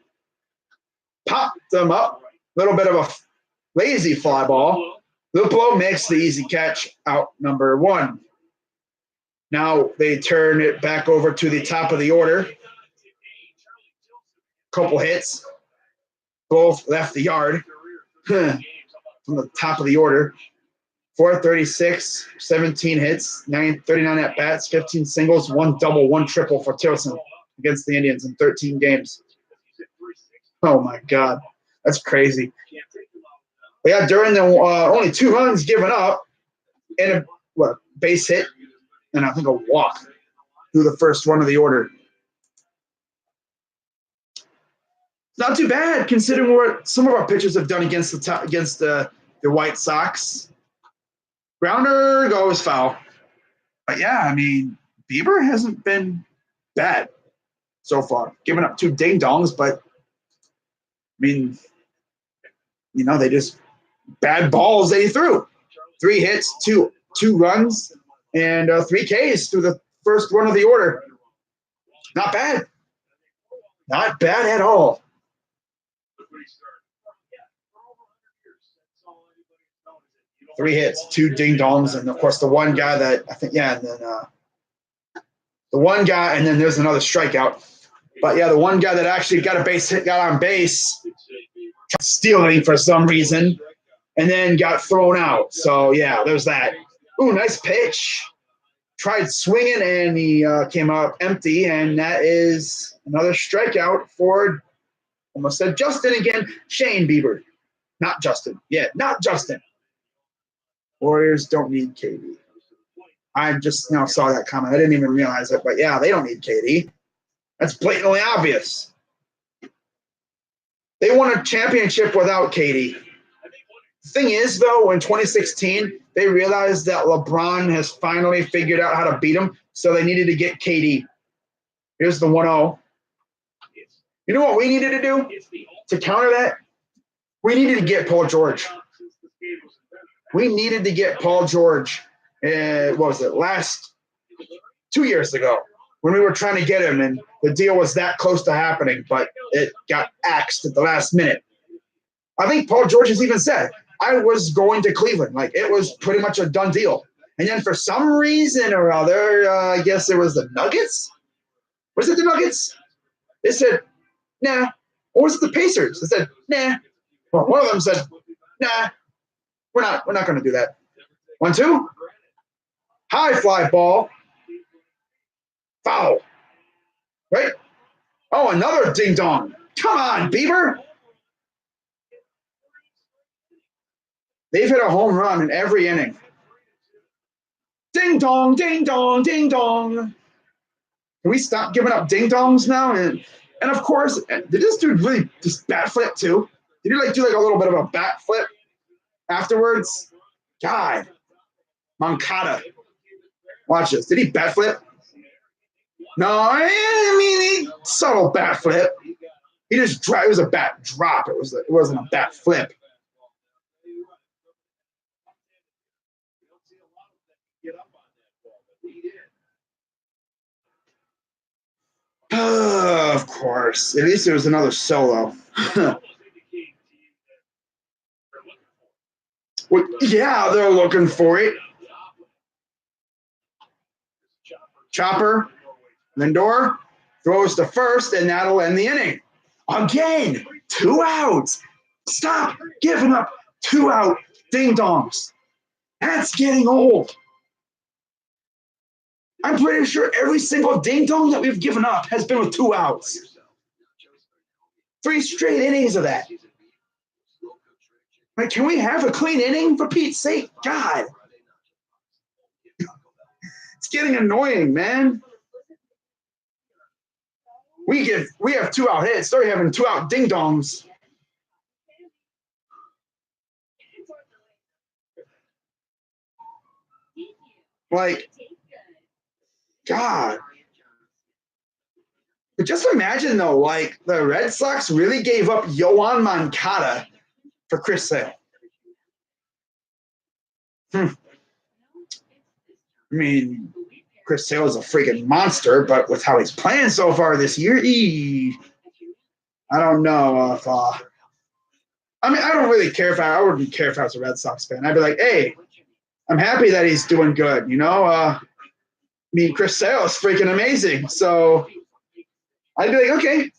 Popped them up. Little bit of a lazy fly ball. Luplo makes the easy catch, out number 1. Now they turn it back over to the top of the order. Couple hits. Both left the yard from the top of the order. 436, 17 hits, 39 at-bats, 15 singles, 1 double, 1 triple for Tilson against the Indians in 13 games. Oh, my God. That's crazy. But yeah, during the only 2 runs given up and a base hit and I think a walk through the first run of the order. Not too bad considering what some of our pitchers have done against the White Sox. Grounder goes foul. But yeah, I mean, Bieber hasn't been bad so far. Giving up 2 ding dongs, but I mean, they just bad balls that he threw. 3 hits, two runs, and 3 Ks through the first run of the order. Not bad. Not bad at all. 3 hits, 2 ding dongs, and of course the one guy that I think, and then the one guy, and then there's another strikeout. But yeah, the one guy that actually got a base hit, got on base, stealing for some reason, and then got thrown out. So yeah, there's that. Ooh, nice pitch. Tried swinging, and he came out empty, and that is another strikeout for, almost said Justin again, Shane Bieber. Not Justin. Yeah, not Justin. Warriors don't need KD. I just now saw that comment. I didn't even realize it, but yeah, they don't need KD. That's blatantly obvious. They won a championship without KD. The thing is, though, in 2016, they realized that LeBron has finally figured out how to beat him, so they needed to get KD. Here's the 1-0. You know what we needed to do to counter that? We needed to get Paul George. We needed to get Paul George, what was it, last 2 years ago when we were trying to get him, and the deal was that close to happening, but it got axed at the last minute. I think Paul George has even said, I was going to Cleveland. Like, it was pretty much a done deal. And then for some reason or other, I guess it was the Nuggets? Was it the Nuggets? They said, nah. Or was it the Pacers? They said, nah. Well, one of them said, nah. We're not going to do that. 1-2. High fly ball. Foul. Right? Oh, another ding dong. Come on, Bieber. They've hit a home run in every inning. Ding dong, ding dong, ding dong. Can we stop giving up ding dongs now? And of course, did this dude really just bat flip too? Did he do a little bit of a bat flip afterwards? God. Moncada. Watch this. Did he bat flip? No, I mean, subtle bat flip. He just it was a bat drop. It wasn't a bat flip. Of course. At least there was another solo. Well, yeah, they're looking for it. Chopper, Lindor throws to first, and that'll end the inning. Again, 2 outs. Stop giving up 2 out ding-dongs. That's getting old. I'm pretty sure every single ding-dong that we've given up has been with 2 outs. 3 straight innings of that. Like, can we have a clean inning, for Pete's sake? God. It's getting annoying, man. We have 2 out hits. They're having 2 out ding-dongs. Like, God. But just imagine, though, like, the Red Sox really gave up Yoan Moncada for Chris Sale. I mean, Chris Sale is a freaking monster, but with how he's playing so far this year, I don't know if I mean, I don't really care if I wouldn't care if I was a Red Sox fan. I'd be like, hey, I'm happy that he's doing good, you know? I mean, Chris Sale is freaking amazing. So I'd be like, okay,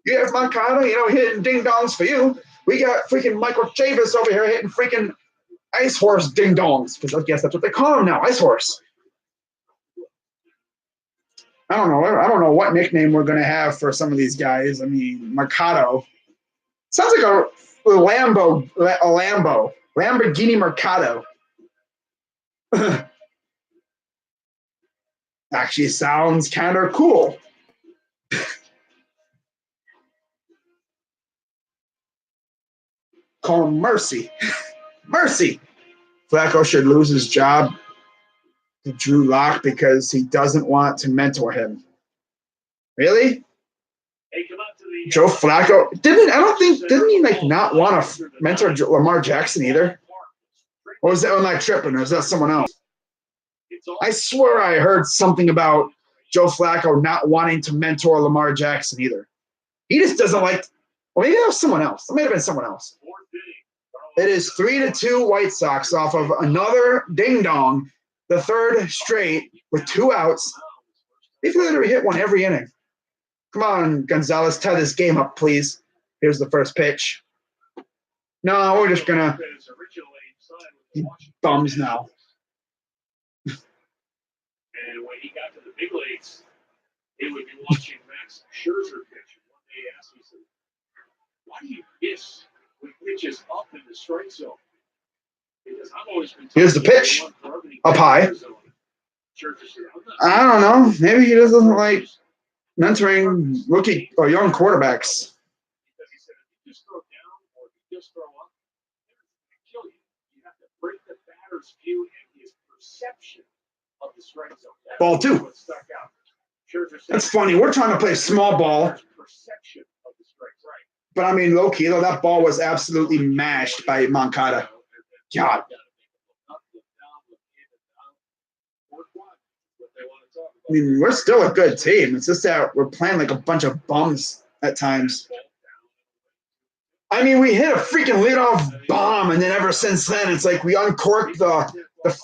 you have Moncada, hitting ding-dongs for you. We got freaking Michael Chavis over here hitting freaking Ice Horse ding-dongs, because I guess that's what they call him now, Ice Horse. I don't know what nickname we're going to have for some of these guys. I mean, Mercado. Sounds like a Lamborghini Mercado. Actually sounds kind of cool. Call him Mercy. Mercy. Flacco should lose his job. to Drew Lock because he doesn't want to mentor him. Really? Joe Flacco didn't he like not want to mentor Lamar Jackson either? Or was that am I tripping? Or is that someone else? I swear I heard something about Joe Flacco not wanting to mentor Lamar Jackson either. He just doesn't like. Well, maybe that was someone else. It may have been someone else. It is 3-2 White Sox off of another ding dong, the third straight with 2 outs. They've literally hit one every inning. Come on, Gonzalez, tie this game up, please. Here's the first pitch. No, we're just gonna bums now. And when he got to the big leagues, he would be watching Max Scherzer pitch. And one day he asked me, he said, "Why do you miss when pitches up in the strike zone?" Because I've always been. Here's the pitch, up high. I don't know. Maybe he doesn't like mentoring rookie or young quarterbacks. Because he said, if you just throw down or if you just throw up, it's going to kill you. You have to break the batter's view and his perception of the strike zone. Ball 2. That's funny. We're trying to play small ball. But I mean, low key, though, that ball was absolutely mashed by Moncada. God. I mean, we're still a good team. It's just that we're playing like a bunch of bums at times. I mean, we hit a freaking leadoff bomb, and then ever since then, it's like we uncorked the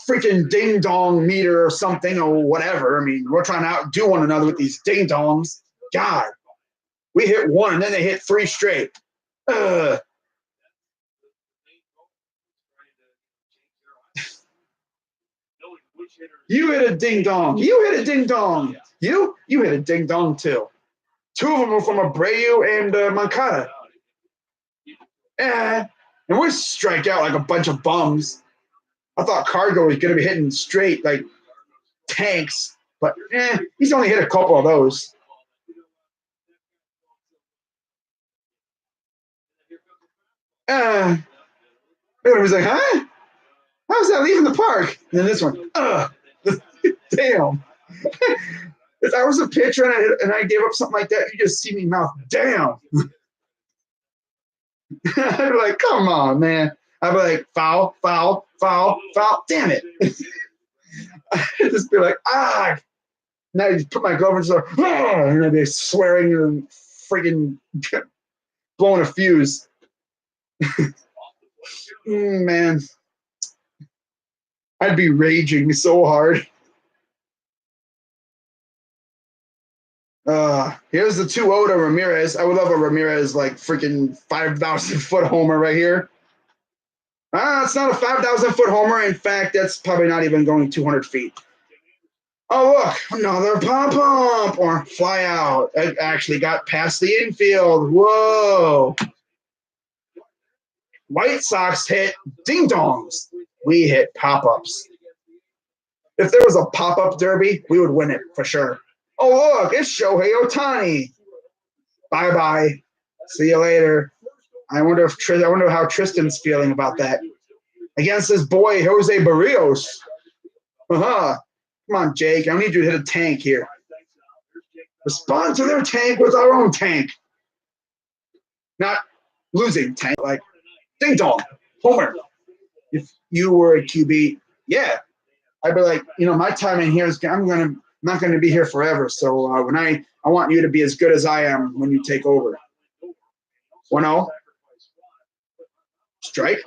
freaking ding-dong meter or something or whatever. I mean, we're trying to outdo one another with these ding-dongs. God. We hit one, and then they hit 3 straight. You hit a ding-dong. You hit a ding-dong. You hit a ding-dong, too. 2 of them were from Abreu and Moncada. And we strike out like a bunch of bums. I thought Cargo was going to be hitting straight like tanks, but he's only hit a couple of those. Everybody's like, huh? How's that leaving the park? And then this one, damn. If I was a pitcher and I gave up something like that, you just see me mouth, damn. I'd be like, come on, man. I'd be like, foul, foul, foul, foul. Damn it. I'd just be like, Now you put my glove in the and I'd be swearing and freaking blowing a fuse. Man. I'd be raging so hard. Here's the 2-0 to Ramirez. I would love a Ramirez like freaking 5,000-foot homer right here. It's not a 5,000-foot homer. In fact, that's probably not even going 200 feet. Oh, look, another pop-up or fly out. It actually got past the infield. Whoa. White Sox hit ding-dongs. We hit pop-ups. If there was a pop-up derby, we would win it for sure. Oh, look, it's Shohei Ohtani. Bye-bye. See you later. I wonder how Tristan's feeling about that. Against his boy, Jose Barrios. Come on, Jake. I need you to hit a tank here. Respond to their tank with our own tank. Not losing tank, like ding-dong, homer. If you were a QB, yeah. I'd be like, my time in here is I'm not going to be here forever. So when I want you to be as good as I am when you take over. 1-0. Strike.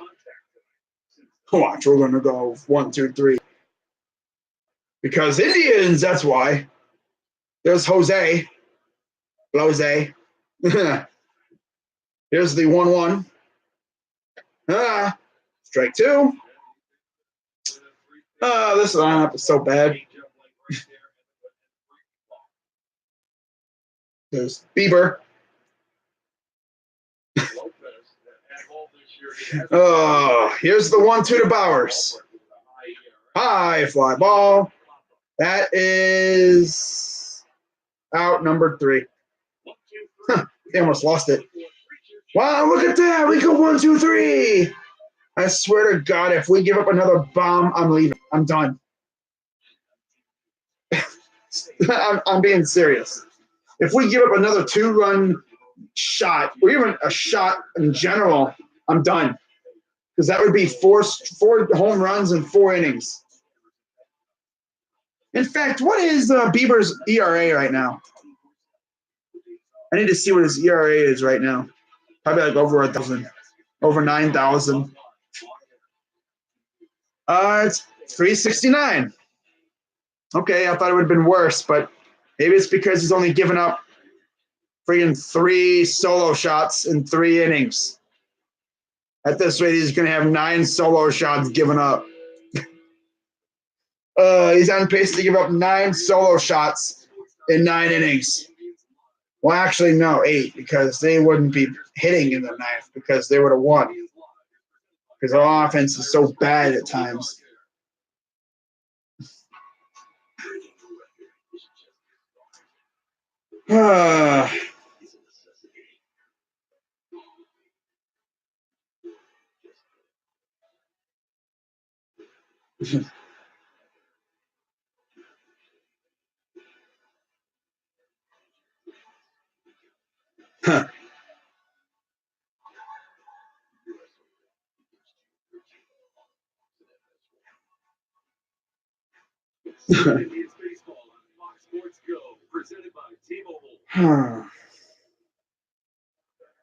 Watch, we're going to go 1, 2, 3. Because Indians, that's why. There's Jose. Jose. Here's the 1-1. Strike 2. This lineup is so bad. There's Bieber. Here's the 1-2 to Bowers. High fly ball. That is out number 3. They almost lost it. Wow, look at that. We go 1, 2, 3. I swear to God, if we give up another bomb, I'm leaving. I'm done. I'm being serious. If we give up another 2-run shot, or even a shot in general, I'm done. Because that would be four home runs in 4 innings. In fact, what is Bieber's ERA right now? I need to see what his ERA is right now. Probably like over 1,000, over 9,000. It's 369. Okay, I thought it would have been worse, but maybe it's because he's only given up freaking 3 solo shots in 3 innings. At this rate, he's going to have 9 solo shots given up. He's on pace to give up 9 solo shots in 9 innings. Well, actually, no, 8, because they wouldn't be hitting in the 9th because they would have won. Because our offense is so bad at times. Huh.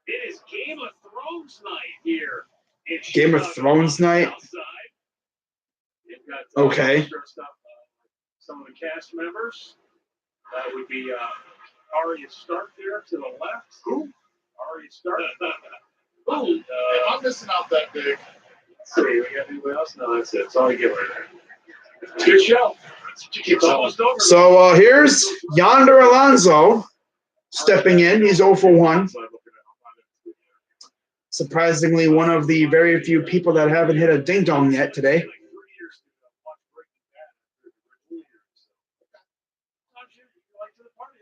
It is Game of Thrones night here. Game of Thrones night? Okay. Some of the cast members. That would be Arya Stark there to the left. Who? Arya Stark. Am I missing out that big? Let's see, we got anybody else? No, that's it. That's all I get right there. Good show. It's almost over. So here's Yonder Alonso stepping in. He's 0 for 1. Surprisingly, one of the very few people that haven't hit a ding dong yet today.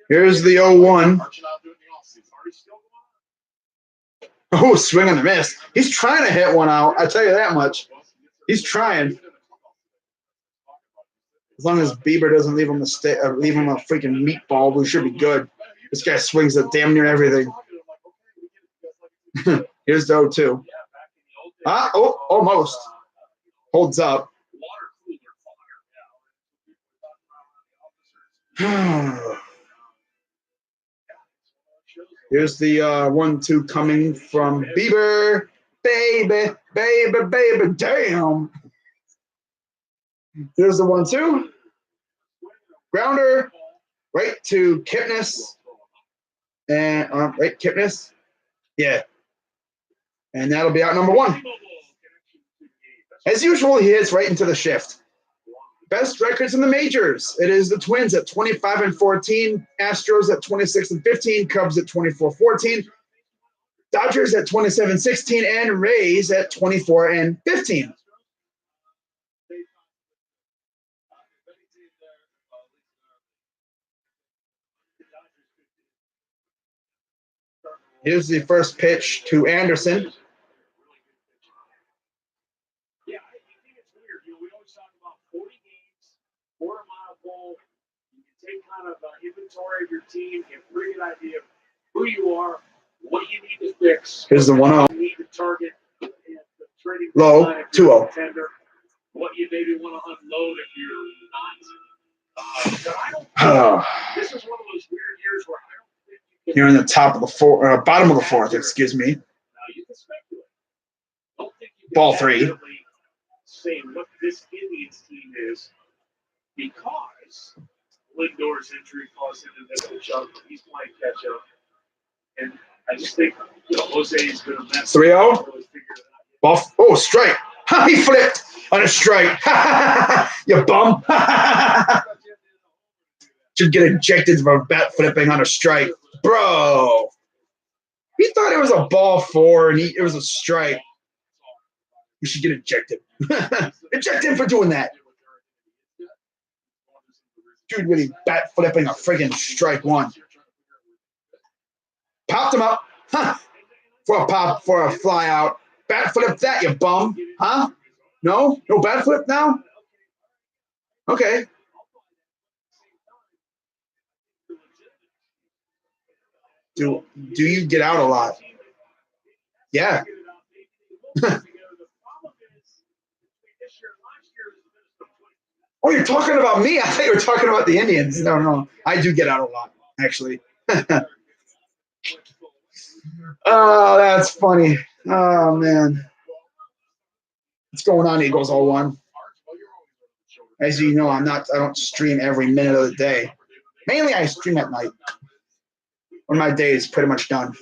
Here's the 0-1. Oh, swing and a miss. He's trying to hit one out. I tell you that much. He's trying. As long as Bieber doesn't leave him a freaking meatball, we should be good. This guy swings at damn near everything. Here's the 0-2. Almost. Holds up. Here's the 1-2 coming from Bieber. Baby, baby, baby, damn. Here's the 1-2. Grounder. Right to Kipnis. And right, Kipnis. Yeah. And that'll be out number 1. As usual, he hits right into the shift. Best records in the majors. It is the Twins at 25-14, Astros at 26-15, Cubs at 24-14, Dodgers at 27-16, and Rays at 24-15. Here's the first pitch to Anderson. Yeah, I think it's weird. We always talk about 40 games, quarter-mile bowl. You can take kind of inventory of your team, get a pretty good idea of who you are, what you need to fix. Here's the 1-0. You need to target the trading low, 2-0. What you maybe want to unload if you're not. But I don't think this is one of those weird years where I don't think you can. Here in the bottom of the fourth, excuse me. Now you can speculate. Don't think you can Ball 3. Say what this Indians team is because Lindor's injury caused him to miss a He's playing catch up. And I just think Jose is going to mess 3-0. Ball. Oh, strike. He flipped on a strike. You bum. Should get ejected for bat flipping on a strike. Bro. He thought it was a ball 4 and it was a strike. You should get ejected. Eject him for doing that. Dude really bat flipping a friggin' strike 1. Popped him up. Huh. For a fly out. Bat flip that, you bum. Huh? No? No bat flip now? Okay. Do you get out a lot? Yeah. Oh, you're talking about me? I thought you were talking about the Indians. No. I do get out a lot, actually. Oh, that's funny. Oh, man. What's going on, Eagles 01? As you know, I don't stream every minute of the day. Mainly I stream at night when my day is pretty much done.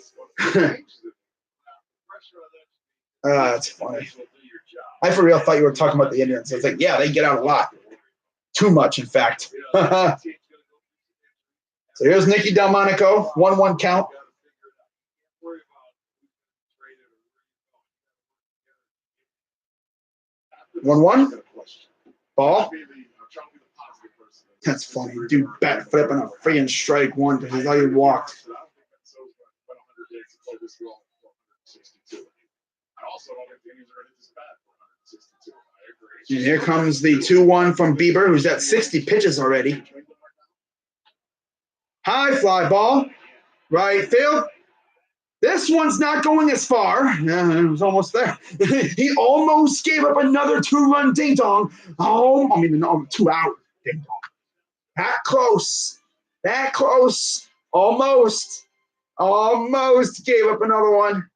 That's funny. I for real thought you were talking about the Indians. I was like, yeah, they get out a lot. Too much, in fact. So here's Nicky Delmonico, 1-1 count. 1-1. Ball. That's funny. Dude, bat flip on a freaking strike one because he's how you walked. And here comes the 2-1 from Bieber, who's at 60 pitches already. High fly ball. Right field. This one's not going as far. Yeah, it was almost there. He almost gave up another 2-run ding dong. Oh, I mean, no, 2 out ding dong. That close. That close. Almost gave up another one.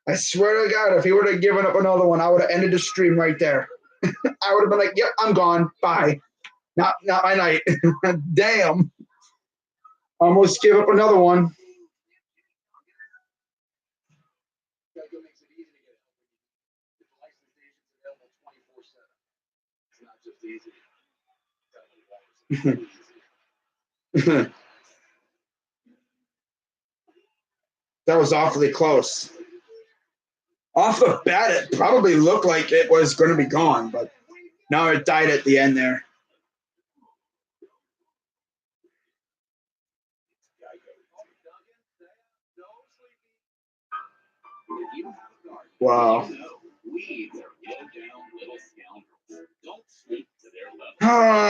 I swear to God, if he would have given up another one, I would have ended the stream right there. I would have been like, yep, I'm gone. Bye. Not my night. Damn. Almost gave up another one. That was awfully close. Off the bat, it probably looked like it was going to be gone, but now it died at the end there. Wow. Oh.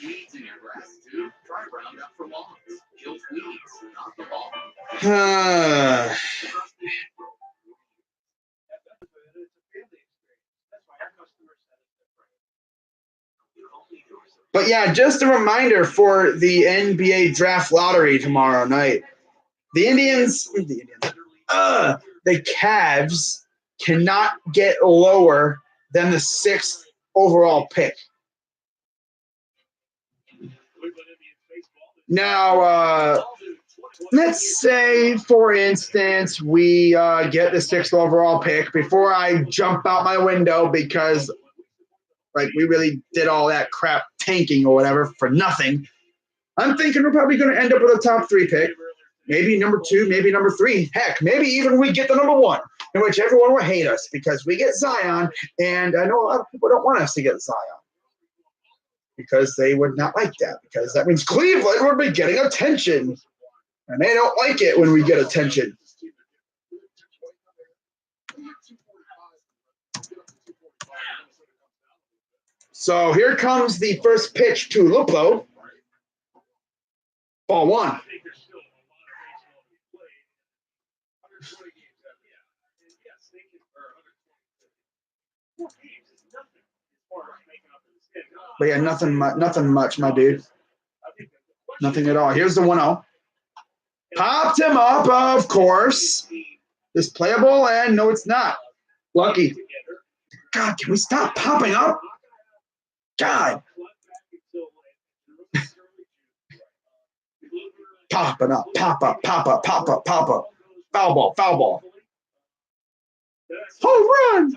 Weeds in your grass too. Try Roundup for lawns. Kills weeds, not the lawn. But yeah, just a reminder for the NBA draft lottery tomorrow night. The Cavs cannot get lower than the 6th overall pick. Now, let's say, for instance, we get the 6th overall pick before I jump out my window because, like, we really did all that crap tanking or whatever for nothing. I'm thinking we're probably going to end up with a top 3 pick. Maybe number 2, maybe number 3. Heck, maybe even we get the number 1, in which everyone will hate us because we get Zion, and I know a lot of people don't want us to get Zion because they would not like that because that means Cleveland would be getting attention, and they don't like it when we get attention. So here comes the first pitch to Luplow. Ball 1. But yeah, nothing much, my dude. Nothing at all. Here's the 1-0. Popped him up, of course. It's playable, and no, it's not. Lucky. God, can we stop popping up? God. Popping up, pop up. Foul ball. Home run.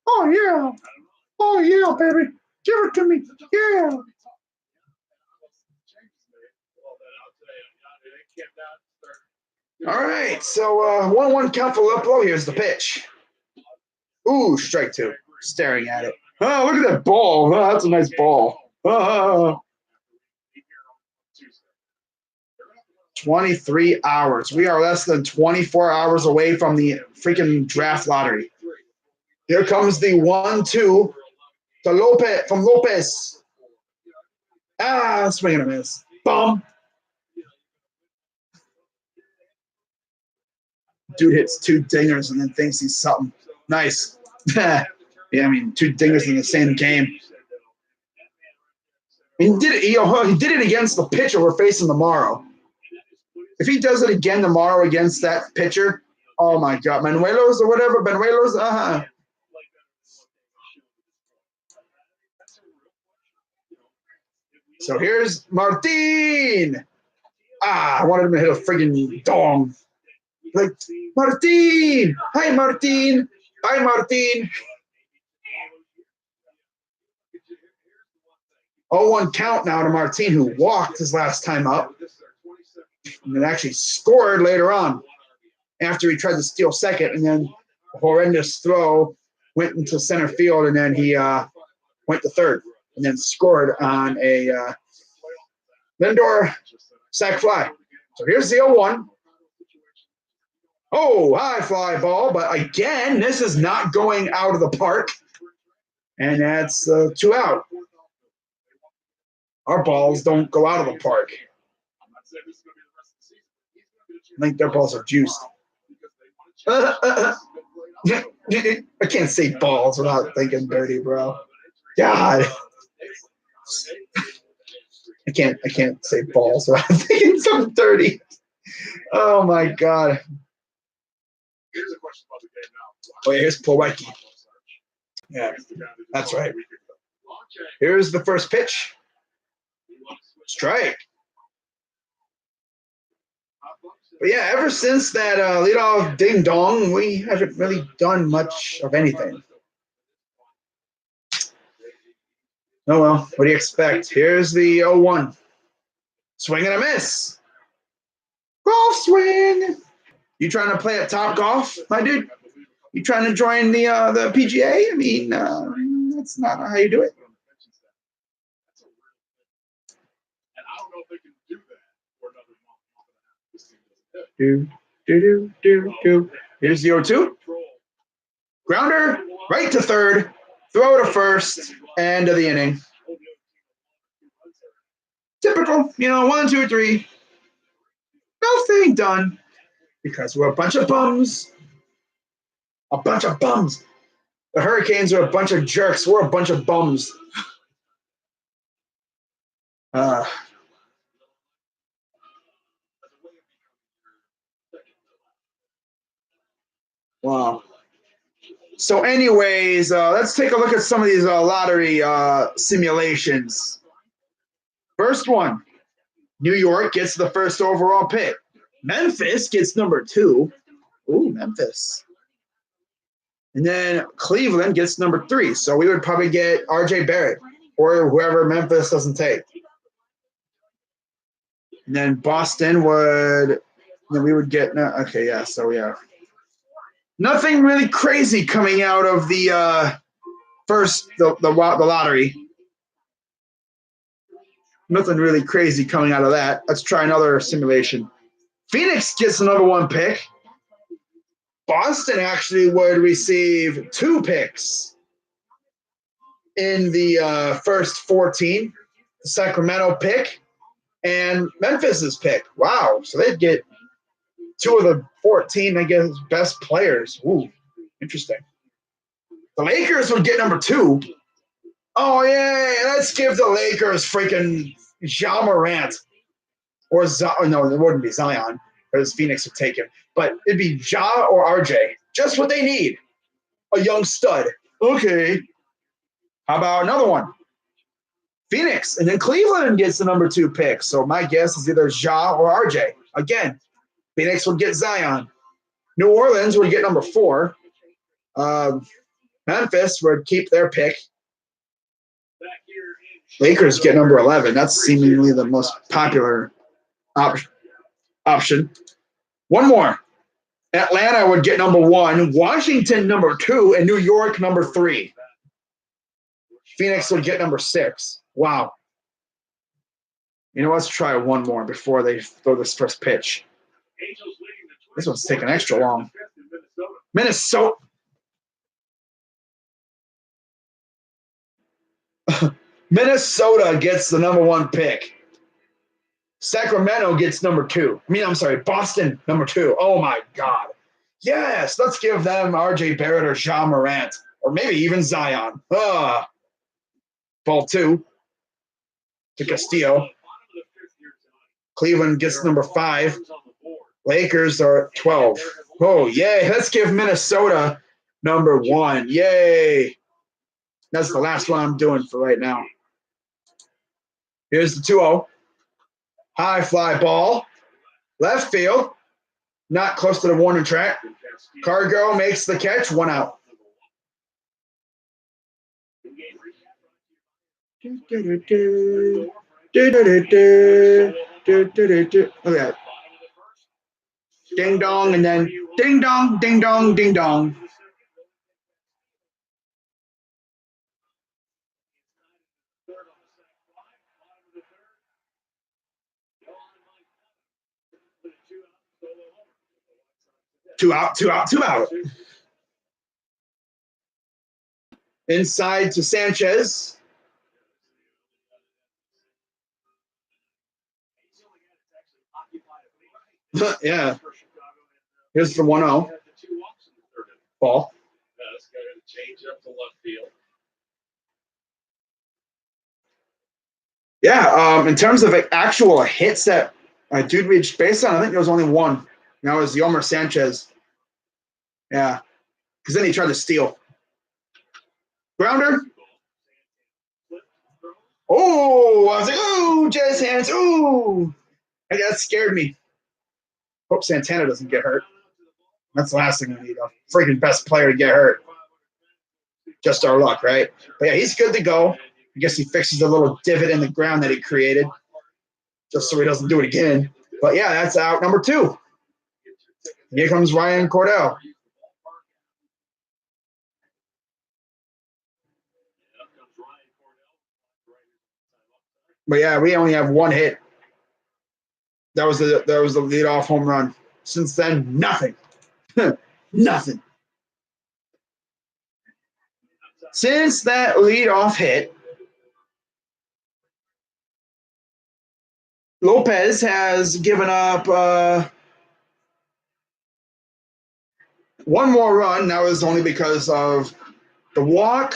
Oh, yeah. Oh, yeah, baby. Give it to me. Yeah. All right, so 1-1 count for Luplow. Here's the pitch. Ooh, strike 2. Staring at it. Oh, look at that ball. Oh, that's a nice ball. Oh. 23 hours. We are less than 24 hours away from the freaking draft lottery. Here comes the 1-2 to Lopez from Lopez. Swing and a miss. Bum. Dude hits 2 dingers and then thinks he's something. Nice. Yeah, I mean, 2 dingers in the same game. He did it. He did it against the pitcher we're facing tomorrow. If he does it again tomorrow against that pitcher, oh my God, Manuelos or whatever, Benuelos. So here's Martin. I wanted him to hit a friggin' dong. Like, Martin. Hi, Martin. Bye, Martin. 0-1 count now to Martin, who walked his last time up and then actually scored later on after he tried to steal second, and then a horrendous throw went into center field, and then he went to third and then scored on a Lindor sac fly. So here's the 0-1. Oh, high fly ball, but again, this is not going out of the park, and that's 2 out. Our balls don't go out of the park. I think their balls are juiced. I can't say balls without thinking dirty, bro. God. I can't say balls without thinking something dirty. Oh my God. Oh yeah, here's Plawecki. Yeah, that's right. Here's the first pitch. Strike. But yeah, ever since that leadoff ding dong, we haven't really done much of anything. Oh well, what do you expect? Here's the 0-1. Swing and a miss. Golf swing. You trying to play at Top Golf, my dude? You trying to join the PGA? I mean, that's not how you do it. Do. Here's the 0-2. Grounder, right to third, throw to first, end of the inning. Typical, 1, 2, 3. Nothing done because we're a bunch of bums. A bunch of bums. The Hurricanes are a bunch of jerks. We're a bunch of bums. Wow. So anyways, let's take a look at some of these lottery simulations. First one, New York gets the first overall pick. Memphis gets number 2. Ooh, Memphis. And then Cleveland gets number 3. So we would probably get R.J. Barrett or whoever Memphis doesn't take. And then Boston would – then we would get – okay, yeah, so yeah. Nothing really crazy coming out of the the lottery. Nothing really crazy coming out of that. Let's try another simulation. Phoenix gets the number 1 pick. Boston actually would receive 2 picks in the first 14. The Sacramento pick and Memphis's pick. Wow. So they'd get 2 of the 14, I guess, best players. Ooh, interesting. The Lakers would get number 2. Oh, yeah, let's give the Lakers freaking Ja Morant. Or no, it wouldn't be Zion, because Phoenix would take him. But it'd be Ja or RJ. Just what they need. A young stud. Okay. How about another one? Phoenix. And then Cleveland gets the number 2 pick. So my guess is either Ja or RJ. Again, Phoenix would get Zion. New Orleans would get number 4. Memphis would keep their pick. Lakers get number 11. That's seemingly the most popular option. One more. Atlanta would get number 1. Washington number 2. And New York number 3. Phoenix would get number 6. Wow. You know, let's try one more before they throw this first pitch. Angels leading the This one's taking extra long. 25th in Minnesota. Minnesota gets the number 1 pick. Sacramento gets number 2. Boston number 2. Oh my God. Yes, let's give them RJ Barrett or Ja Morant, or maybe even Zion. Ball 2 to Castillo. Bottom of the 5th here tonight. Cleveland gets number 5. Runs on the board. Lakers are at 12. Oh, yay. Let's give Minnesota number 1. Yay. That's the last one I'm doing for right now. Here's the 2-0. High fly ball. Left field. Not close to the warning track. Cargo makes the catch. 1 out. Look at that. Ding dong, and then ding dong, ding dong, ding dong. Two out. Inside to Sanchez. Yeah. Here's the 1-0. Ball. This guy had to change up to left field. Yeah, in terms of actual hits that dude reached base on, I think there was only one. That was Yomar Sanchez. Yeah, because then he tried to steal. Grounder. Oh, I was like, ooh, jazz hands, ooh. That scared me. Hope Santana doesn't get hurt. That's the last thing we need. A freaking best player to get hurt. Just our luck, right? But yeah, he's good to go. I guess he fixes a little divot in the ground that he created, just so he doesn't do it again. But yeah, that's out number 2. Here comes Ryan Cordell. But yeah, we only have 1 hit. That was the leadoff home run. Since then, nothing. Nothing. Since that leadoff hit, Lopez has given up 1 more run. That was only because of the walk.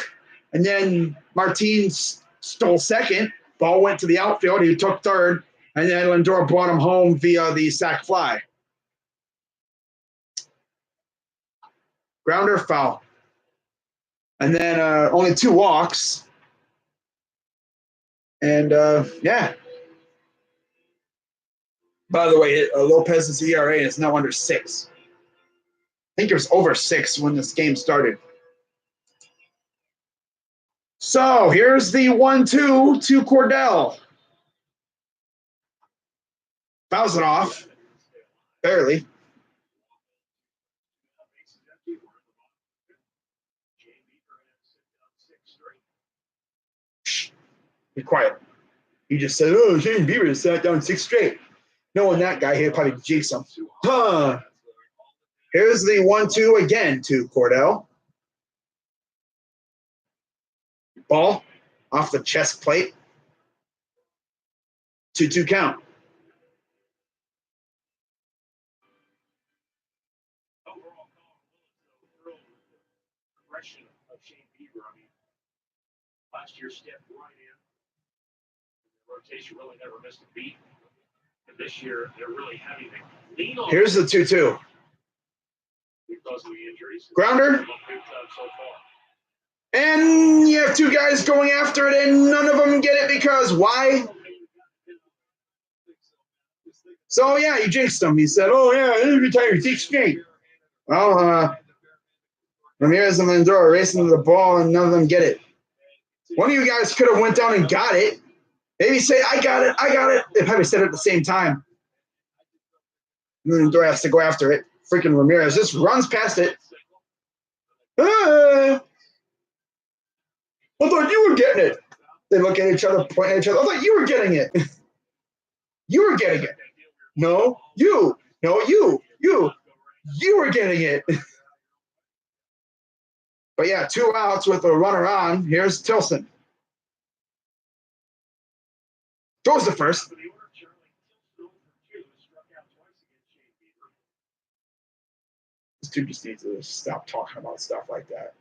And then Martin stole second. Ball went to the outfield. He took third. And then Lindor brought him home via the sac fly. Grounder, foul. And then only 2 walks. And, yeah. By the way, Lopez's ERA is now under 6. I think it was over 6 when this game started. So here's the 1-2 to Cordell. Fouls it off. Barely. Shh. Be quiet. He just said, oh, Shane Bieber sat down 6 straight. Knowing that guy, he'd probably jinx him. Huh. Here's the 1-2 again to Cordell. Ball off the chest plate. 2-2 count. Overall, progression of Shane Bieber. I mean, last year stepped right in. The rotation really never missed a beat. And this year, they're really having to lean on. Here's the 2-2. Because of the injuries. Grounder. So far. And you have 2 guys going after it, and none of them get it because why? So, yeah, you jinxed him. He said, oh, yeah, every time you take straight. Well, Ramirez and Lindor are racing to the ball, and none of them get it. One of you guys could have went down and got it. Maybe say, I got it. They probably said it at the same time. And then Lindor has to go after it. Freaking Ramirez just runs past it. I thought you were getting it. They look at each other, point at each other. I thought you were getting it. You were getting it. No, you. No, you. You were getting it. But yeah, 2 outs with a runner on. Here's Tilson. Throws the first. This dude just needs to stop talking about stuff like that.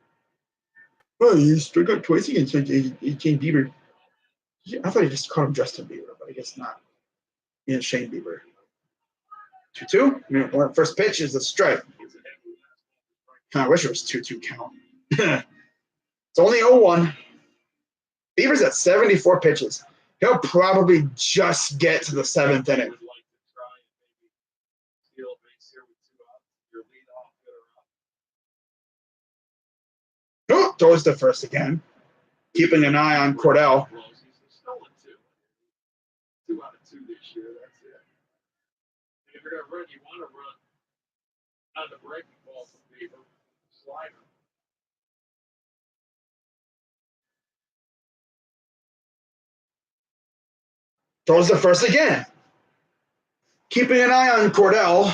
Oh, you struck out twice against Shane Bieber. I thought he just called him Justin Bieber, but I guess not. Yeah, Shane Bieber. 2-2. First pitch is a strike. I wish it was 2-2 count. It's only 0-1. Bieber's at 74 pitches. He'll probably just get to the 7th inning. Oh, throws the first again. Keeping an eye on Cordell. 2 out of 2 this year. That's it. If you're going to run, you want to run on the breaking ball from Bieber. Slider. Throws the first again. Keeping an eye on Cordell.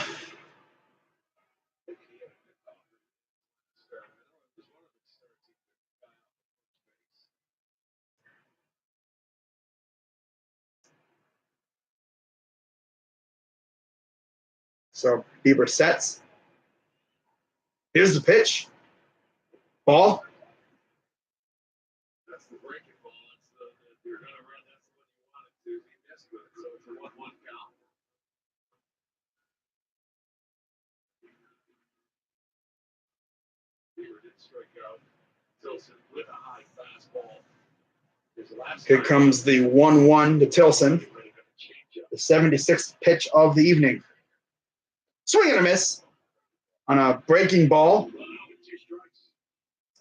So Bieber sets. Here's the pitch. Ball. That's the breaking ball. That's if you're going to run, that's what you want it to. He missed it. So it's a 1-1 count. Bieber did strike out Tilson with a high fastball. Here comes the 1-1 to Tilson. The 76th pitch of the evening. Swing and a miss on a breaking ball.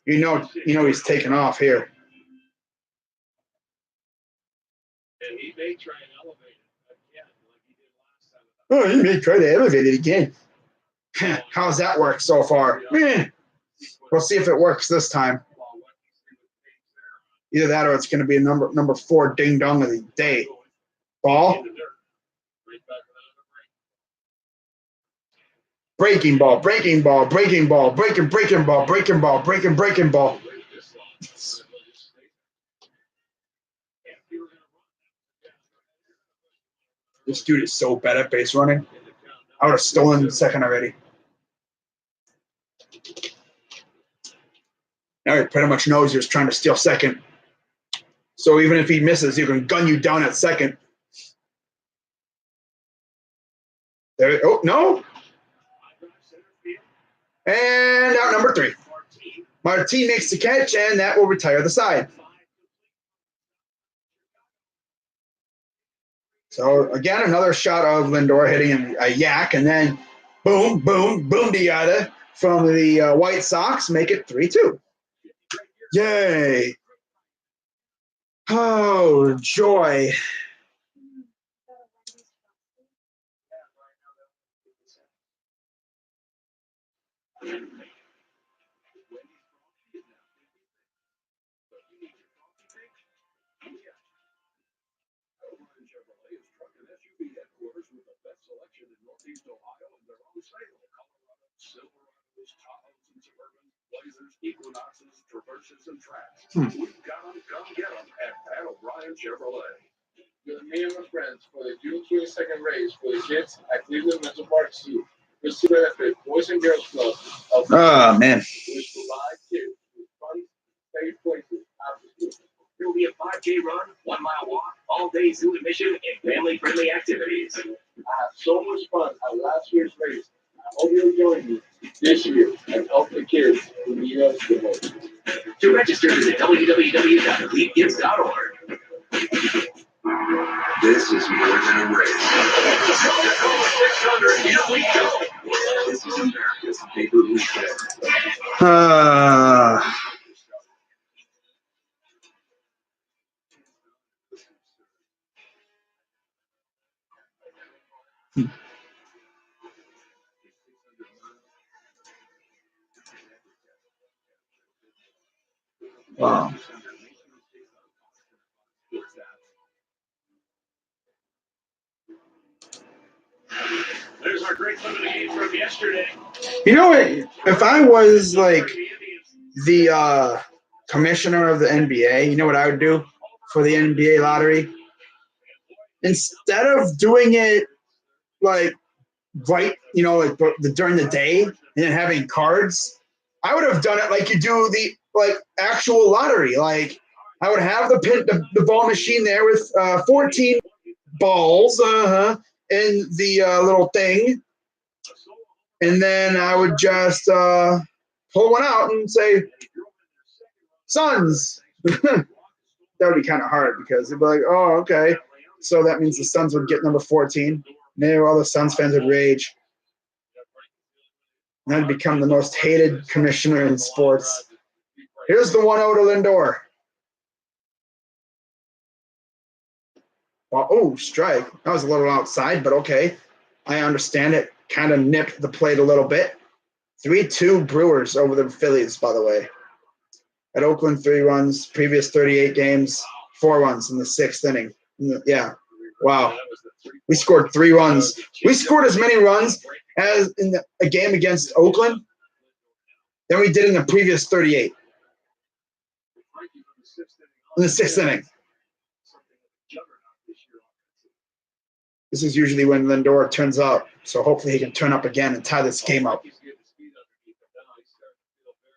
You know he's taking off here. And he may try and elevate it again like he did last time. Oh, he may try to elevate it again. How's that work so far? We'll see if it works this time. Either that or it's going to be a number 4 ding dong of the day. Ball. Breaking ball, breaking ball, breaking ball, breaking ball, breaking ball, breaking ball. This dude is so bad at base running. I would have stolen second already. Now he pretty much knows he was trying to steal second. So even if he misses, he can gun you down at second. There. Oh, no. And out number 3. Martin makes the catch, and that will retire the side. So, again, another shot of Lindor hitting a yak, and then boom, boom, boom, diada from the White Sox make it 3-2. Yay. Oh, joy. Equinoxes, Traverses, and Tracks. We've got them. Come get them at Pat O'Brien Chevrolet. With me and my friends for the June 22nd race for the kids at Cleveland Mental Park Zoo. This to benefit Boys and Girls Club. Oh, man. Which provide kids with fun, safe places after school. There will be a 5K run, 1 mile walk, all-day zoo admission, and family-friendly activities. I had so much fun at last year's race. I hope you'll join me this year and help the kids who need us the most. To register, visit www.elitekids.org. This is more than a race. 600, here we go. This is America's pay-per-view show. Wow. a great clip of the game from yesterday. You know what? If I was like the commissioner of the NBA, you know what I would do for the NBA lottery? Instead of doing it like right, like during the day and then having cards, I would have done it like you do the like actual lottery. Like I would have the ball machine there with 14 balls, and the little thing, and then I would just pull one out and say Suns. That would be kind of hard because it'd be like, oh, okay. So that means the Suns would get number 14. Maybe all the Suns fans would rage. And I'd become the most hated commissioner in sports. Here's the 1-0 to Lindor. Oh, strike. That was a little outside, but okay. I understand it. Kind of nipped the plate a little bit. 3-2 Brewers over the Phillies, by the way. At Oakland, 3 runs. Previous 38 games, 4 runs in the 6th inning. Yeah. Wow. We scored 3 runs. We scored as many runs as in a game against Oakland than we did in the previous 38. In the 6th inning. This is usually when Lindor turns up, so hopefully he can turn up again and tie this game up.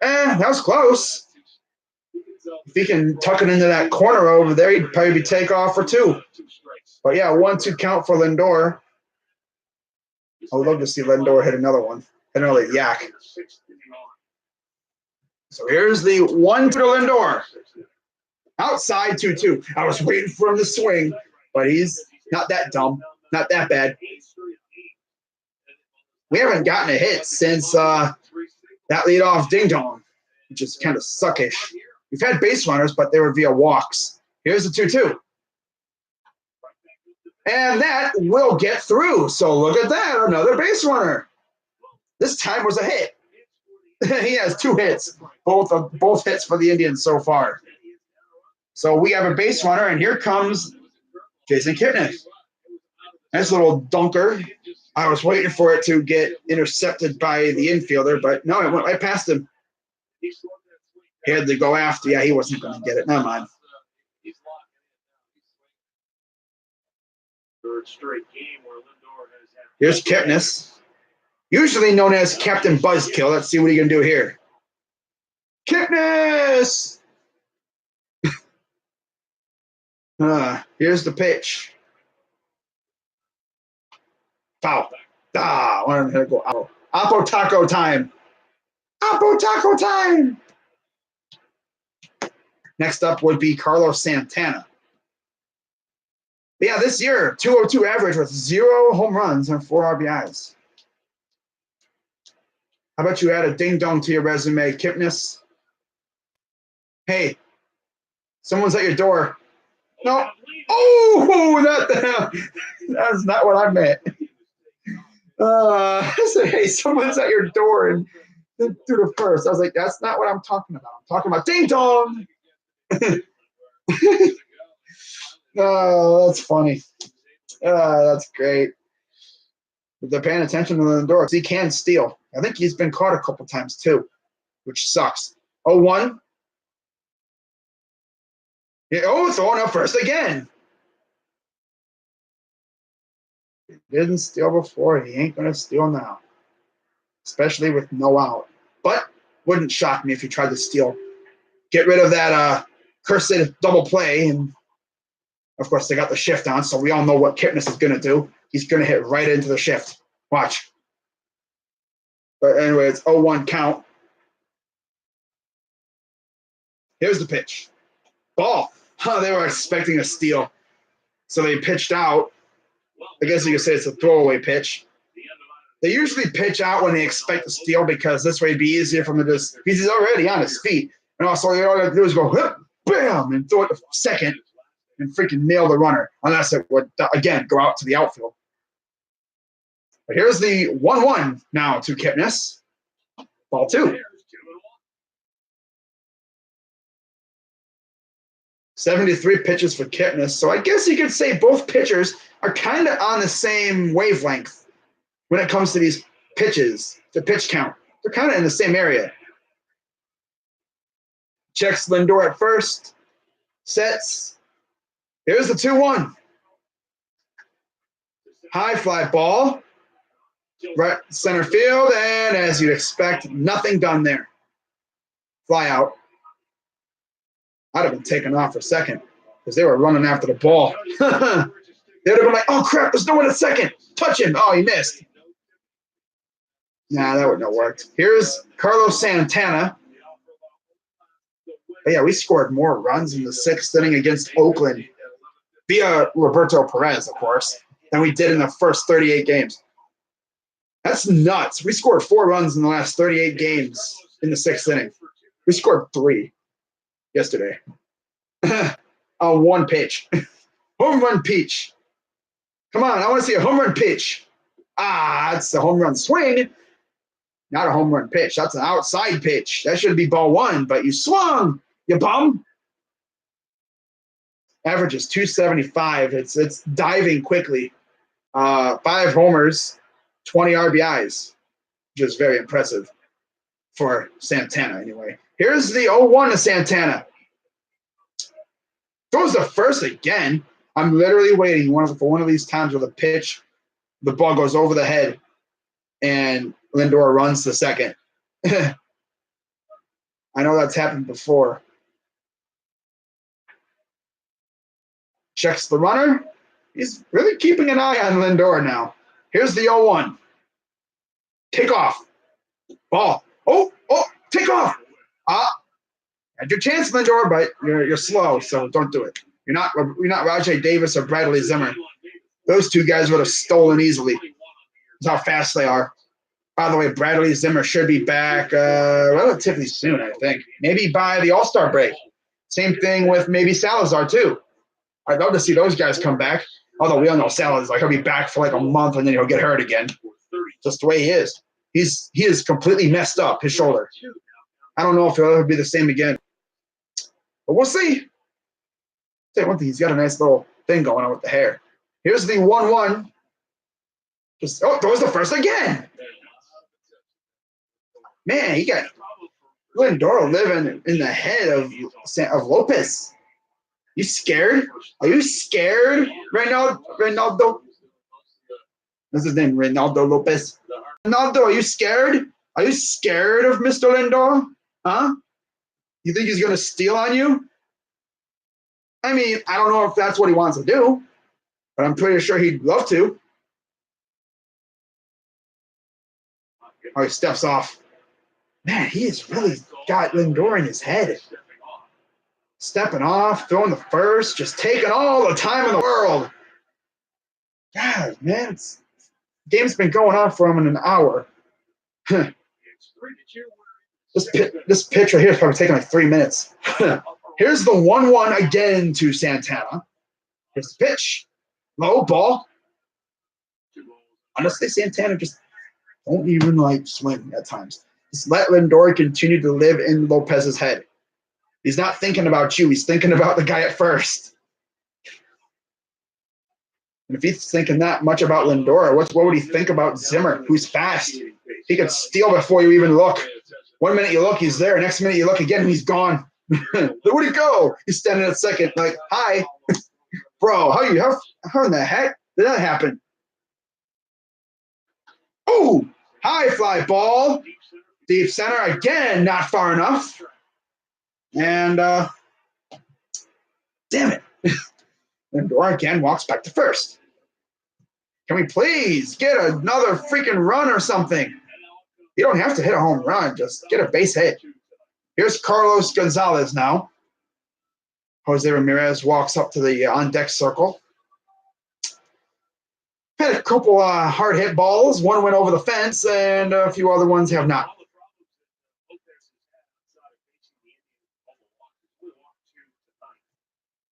That was close. If he can tuck it into that corner over there, he'd probably be takeoff for 2. But yeah, 1-2 count for Lindor. I would love to see Lindor hit another one. Hit another yak. So here's the 1-2 to Lindor. Outside 2-2. I was waiting for him to swing, but he's not that dumb. Not that bad. We haven't gotten a hit since that leadoff ding-dong, which is kind of suckish. We've had base runners, but they were via walks. Here's the 2-2. And that will get through. So look at that, another base runner. This time was a hit. He has 2 hits, both hits for the Indians so far. So we have a base runner, and here comes Jason Kipnis. Nice little dunker. I was waiting for it to get intercepted by the infielder, but no, it went right past him. He had to go after. Yeah, he wasn't going to get it. Never mind. Here's Kipnis, usually known as Captain Buzzkill. Let's see what he can do here. Kipnis! Here's the pitch. Foul. I wanted to go Oppo. Oppo taco time. Oppo taco time. Next up would be Carlos Santana. But yeah, this year, 202 average with 0 home runs and 4 RBIs. How about you add a ding-dong to your resume, Kipnis? Hey, someone's at your door. No. Oh, that's not what I meant. I said, hey, someone's at your door and through the first. I was like, that's not what I'm talking about. I'm talking about ding-dong. Oh, that's funny. That's great. But they're paying attention to the door. He can steal. I think he's been caught a couple times too, which sucks. 0-1. Yeah, throwing up first again. He didn't steal before. He ain't going to steal now, especially with no out. But wouldn't shock me if he tried to steal. Get rid of that cursed double play. And, of course, they got the shift on, so we all know what Kipnis is going to do. He's going to hit right into the shift. Watch. But anyway, it's 0-1 count. Here's the pitch. Ball. They were expecting a steal. So they pitched out. I guess you could say it's a throwaway pitch. They usually pitch out when they expect a steal because this way it'd be easier for him to just, he's already on his feet. And also, all they have to do is go, bam, and throw it to second and freaking nail the runner, unless it would, again, go out to the outfield. But here's the 1-1 now to Kipnis. Ball 2. 73 pitches for Kipnis. So I guess you could say both pitchers are kind of on the same wavelength. when it comes to these pitches, the pitch count. They're kind of in the same area. Checks Lindor at first. Sets. Here's the 2-1. High fly ball. Right center field. And as you'd expect, nothing done there. Fly out. I'd have been taken off for a second because they were running after the ball. They would have been like, oh, crap, there's no one at second. Touch him. Oh, he missed. Nah, that wouldn't have worked. Here's Carlos Santana. But yeah, we scored more runs in the 6th inning against Oakland via Roberto Perez, of course, than we did in the first 38 games. That's nuts. We scored 4 runs in the last 38 games in the 6th inning. We scored 3 yesterday. On 1 pitch. Home run pitch. Come on, I want to see a home run pitch. That's a home run swing. Not a home run pitch. That's an outside pitch. That should be ball 1, but you swung, you bum. Average is 275. It's diving quickly. 5 homers, 20 RBIs, which is very impressive for Santana anyway. Here's the 0-1 to Santana. Throws the first again. I'm literally waiting for one of these times where the pitch, the ball goes over the head, and Lindor runs the second. I know that's happened before. Checks the runner. He's really keeping an eye on Lindor now. Here's the 0-1. Take off. Ball. Oh, take off. Had your chance, Lindor, but you're slow, so don't do it. You're not Rajai Davis or Bradley Zimmer. Those 2 guys would have stolen easily. That's how fast they are. By the way, Bradley Zimmer should be back relatively soon, I think. Maybe by the All-Star break. Same thing with maybe Salazar, too. I'd love to see those guys come back. Although we all know Salazar, he'll be back for like a month and then he'll get hurt again. Just the way he is. He is completely messed up, his shoulder. I don't know if he'll ever be the same again. But we'll see. Say one thing, he's got a nice little thing going on with the hair. Here's the 1-1. Throws the first again. Man, he got Lindor living in the head of Lopez. You scared? Are you scared, Reynaldo? What's his name? Reynaldo Lopez. Reynaldo, are you scared? Are you scared of Mr. Lindor? Huh? You think he's going to steal on you? I mean, I don't know if that's what he wants to do, but I'm pretty sure he'd love to. Oh, he steps off. Man, he has really got Lindor in his head. Stepping off, throwing the first, just taking all the time in the world. God, man, game's been going on for him in an hour. This pitch right here is probably taking like 3 minutes. Here's the 1-1 again to Santana. Here's the pitch. Low ball. Honestly, Santana just don't even like swing at times. Just let Lindor continue to live in Lopez's head. He's not thinking about you. He's thinking about the guy at first. And if he's thinking that much about Lindor, what would he think about Zimmer, who's fast? He could steal before you even look. 1 minute you look, he's there. Next minute you look again, he's gone. Where'd he go? He's standing at second, like, hi. Bro, how in the heck did that happen? Oh, high fly ball. Deep center again, not far enough. And damn it. Lindor again walks back to first. Can we please get another freaking run or something? You don't have to hit a home run. Just get a base hit. Here's Carlos Gonzalez now. Jose Ramirez walks up to the on-deck circle. Had a couple hard hit balls. One went over the fence, and a few other ones have not.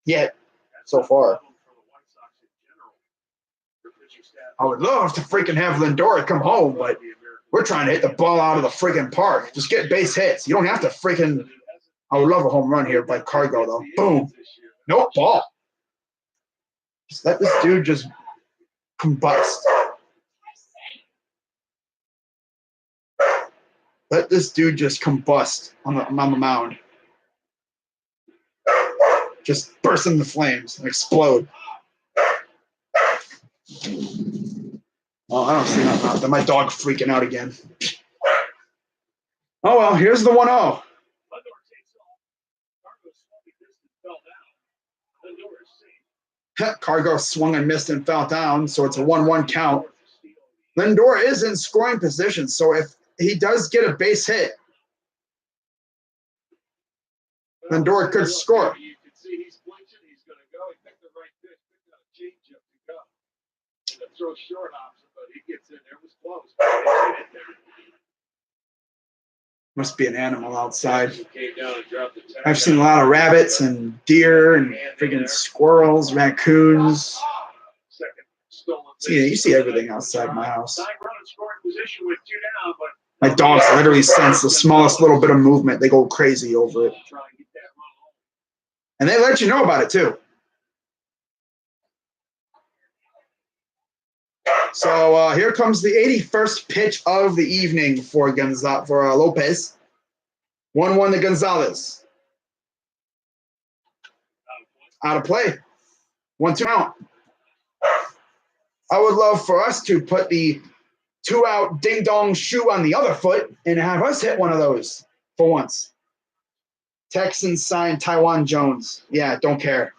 Yet, so far. I would love to freaking have Lindor come home, but we're trying to hit the ball out of the freaking park. Just get base hits. You don't have to freaking. I would love a home run here by Cargo, though. Boom. Nope, ball. Just let this dude just combust. Let this dude just combust on the mound. Just burst into flames and explode. Oh, I don't see nothing out there. My dog freaking out again. Oh, well, here's the 1-0. Lindor takes off. Cargo swung and missed and fell down. Lindor is safe. Cargo swung and missed and fell down, so it's a 1-1 count. Lindor is in scoring position, so if he does get a base hit, Lindor could score. You can see he's flinching. He's going to go. He picked the right pitch. Picked out a changeup to go. And to throw short option, but he gets in there. It was close. But he hit it there. Must be an animal outside. He came down and dropped the tag. I've seen a lot of rabbits and deer and friggin' squirrels, raccoons. Second stolen See, you see everything outside my house. Tying run in scoring position with 2 down, but My dogs literally sense the smallest little bit of movement. They go crazy over it. try and get that run home. And they let you know about it, too. So here comes the 81st pitch of the evening for Lopez. 1-1 to Gonzalez. Out of play. 1-2 out. I would love for us to put the 2-out ding-dong shoe on the other foot and have us hit one of those for once. Texans signed Taiwan Jones. Yeah, don't care.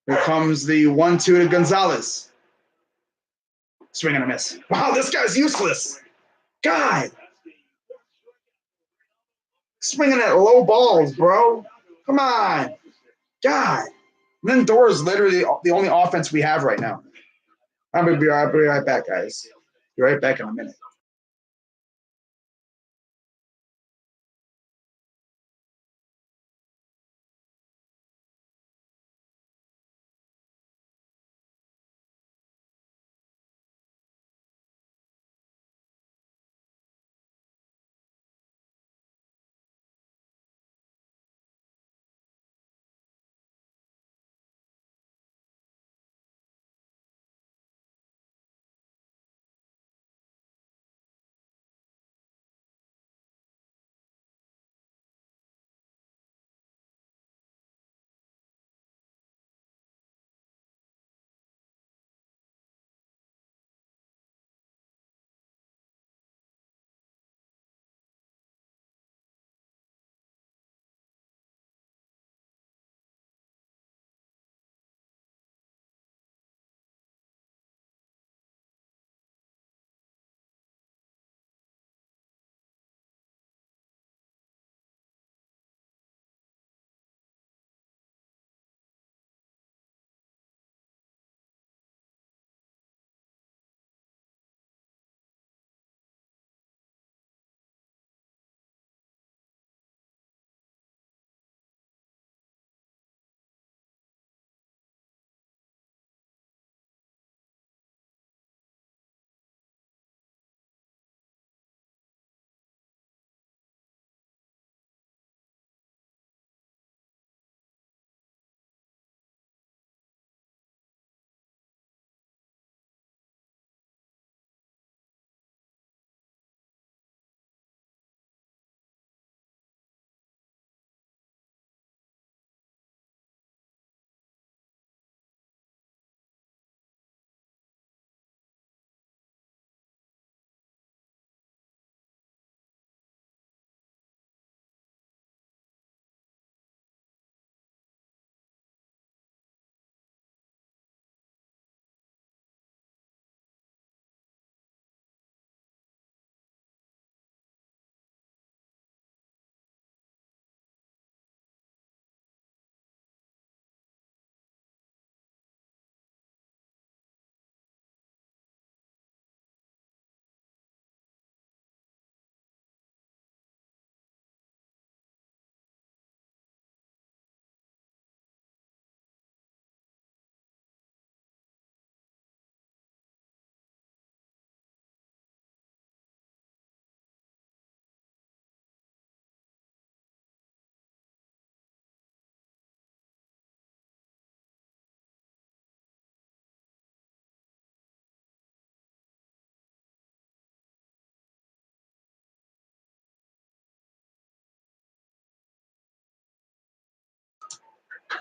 Here comes the 1-2 to Gonzalez. Swing and a miss. Wow, this guy's useless. God. Swinging at low balls, bro. Come on. God. Lindor is literally the only offense we have right now. I'll be right back, guys. Be right back in a minute.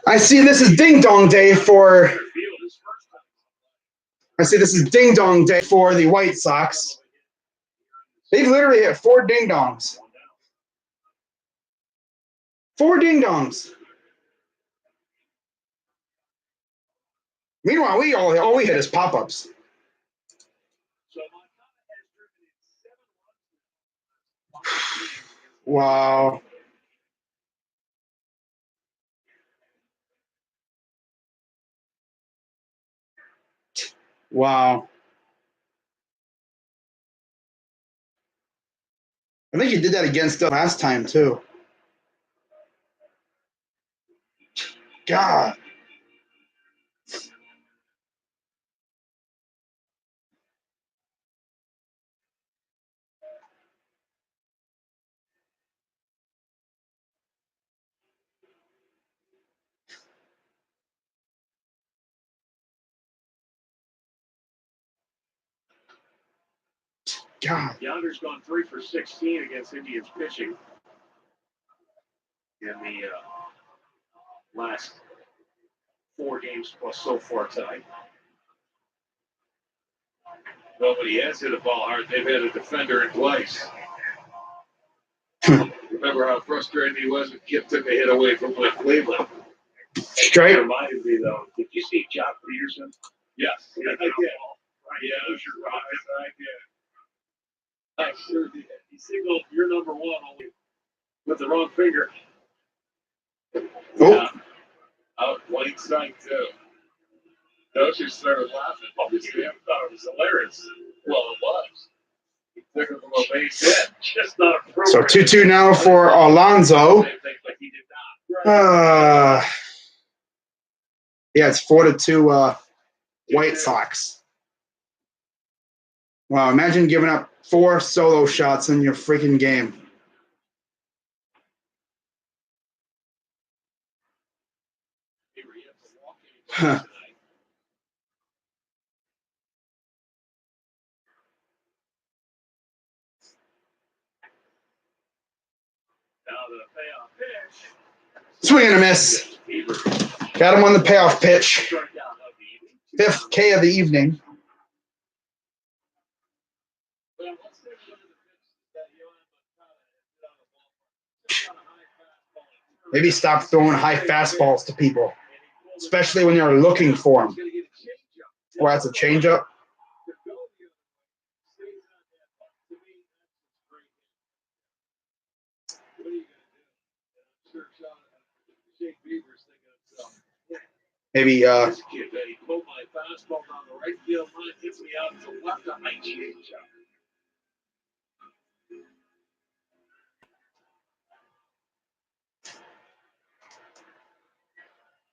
I see this is Ding Dong Day for. I see this is Ding Dong Day for the White Sox. They've literally hit 4 ding dongs. 4 ding dongs. Meanwhile, all we hit is pop ups. Wow. Wow. I think he did that against us last time, too. God. God. Younger's gone 3 for 16 against Indians pitching in the last 4 games plus so far tonight. Nobody has hit a ball hard. They've had a defender in place. Remember how frustrated he was when Kip took a hit away from Cleveland? Straight. Reminded me, though, did you see Jock Peterson? Yes. I did. Yeah, sure. I did. I sure did. He signaled you're number 1 only with the wrong finger. Oh. Yeah. Out blank sight, too. Dozier started laughing. Obviously, I thought it was hilarious. Well, it was. He took it from a base hit. Just not appropriate. So 2-2 now for Alonso. Yeah, it's 4-2 White Sox. Wow, imagine giving up 4 solo shots in your freaking game. Huh. Swing and a miss. Got him on the payoff pitch. 5th K of the evening. Maybe stop throwing high fastballs to people, especially when you're looking for them. Or that's a changeup. Maybe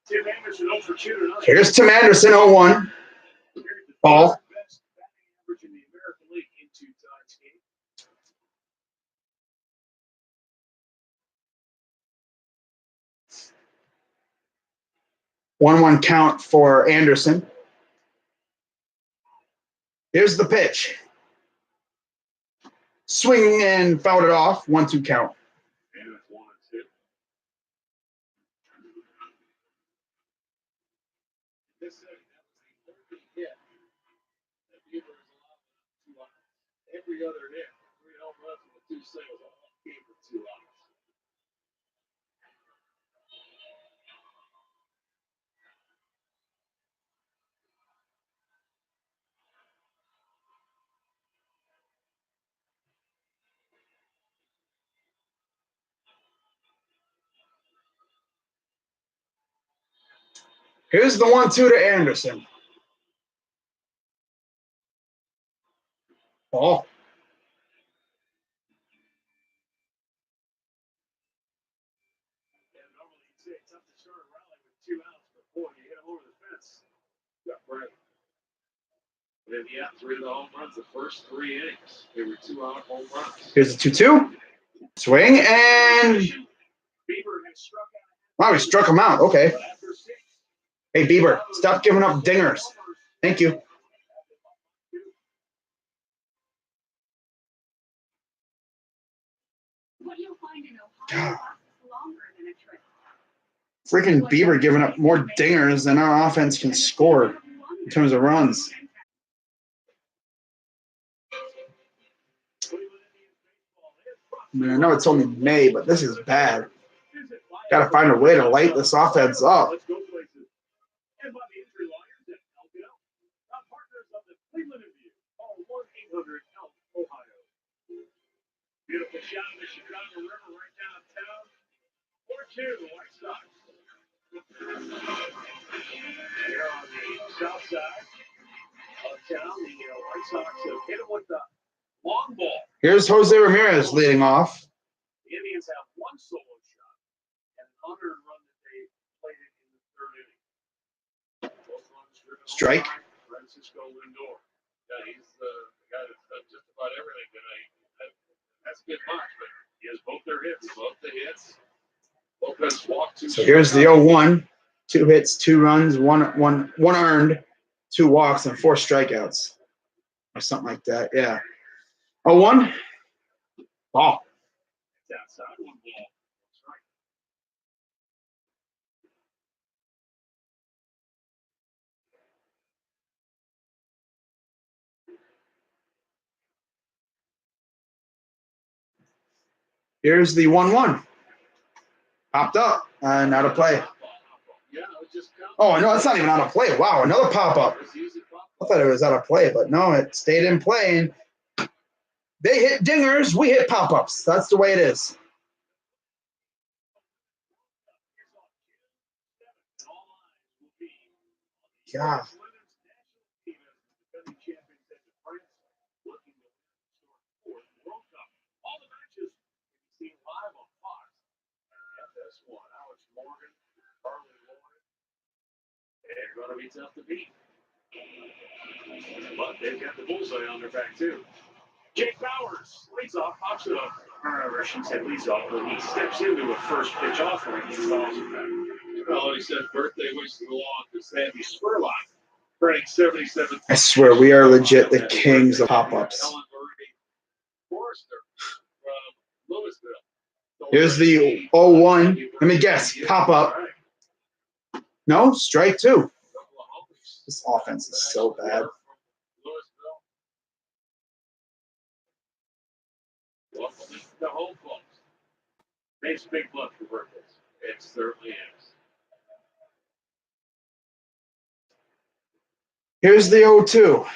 Tim Anderson 0 for 2 tonight. here's Tim Anderson 0-1. Ball. 1-1 count for Anderson. Here's the pitch. Swing and fouled it off. 1-2 count. And it's 1-2. This that was the only hit that Bieber has allowed 2 outs. Every other hit, 3 home runs and 2 singles, all came with 2 outs. Here's the 1-2 to Anderson. Ball. Yeah, normally you'd say it's tough to start a rally with 2 outs, but boy, you hit him over the fence. Got right. But then, yeah, 3 of the home runs the first 3 innings. They were 2-out home runs. Here's the 2-2. Swing and Bieber has struck out. wow, he struck him out. Okay. Hey Bieber, stop giving up dingers. Thank you. What you'll find in Ohio lasts longer than a trip. Freaking Bieber giving up more dingers than our offense can score in terms of runs. I mean, I know it's only May, but this is bad. Got to find a way to light this offense up. Beautiful shot of the Chicago River right downtown. 4-2, White Sox. Here on the south side of town, the White Sox have hit it with the long ball. Here's Jose Ramirez leading off. The Indians have one solo shot and an unearned run that they played it in the third inning. Both runs driven Strike. by Francisco Lindor. Yeah, he's the guy that's done just about everything tonight. That's a good punch, but he has both their hits. Both the hits. Lopez walked two. So here's the 0-1. 2 hits, 2 runs, one earned, 2 walks, and 4 strikeouts. Or something like that. Yeah. 0-1. Ball. It's outside one ball. That's right. Here's the 1-1. Popped up and out of play. Yeah, it was just Oh, no, it's not even out of play. Wow, another pop-up. I thought it was out of play, but no, it stayed in play. And they hit dingers, we hit pop-ups. That's the way it is. Yeah. They're going to be tough to beat. But they've got the bullseye on their back, too. Jake Bowers leads off, pops it up. Or I shouldn't say leads off, but he steps into a first pitch offering. He calls it back. Well, he said birthday wishes along to Sandy Spurlock, turning 77. I swear, we are legit the kings of pop-ups. Ellen Marie Forrester from Louisville. Here's the 0-1. Let me guess. Pop-up. No, strike 2. This offense is so bad. Welcome to home, folks. Makes a big month for birthdays. It certainly is. Here's the 0-2. 0-2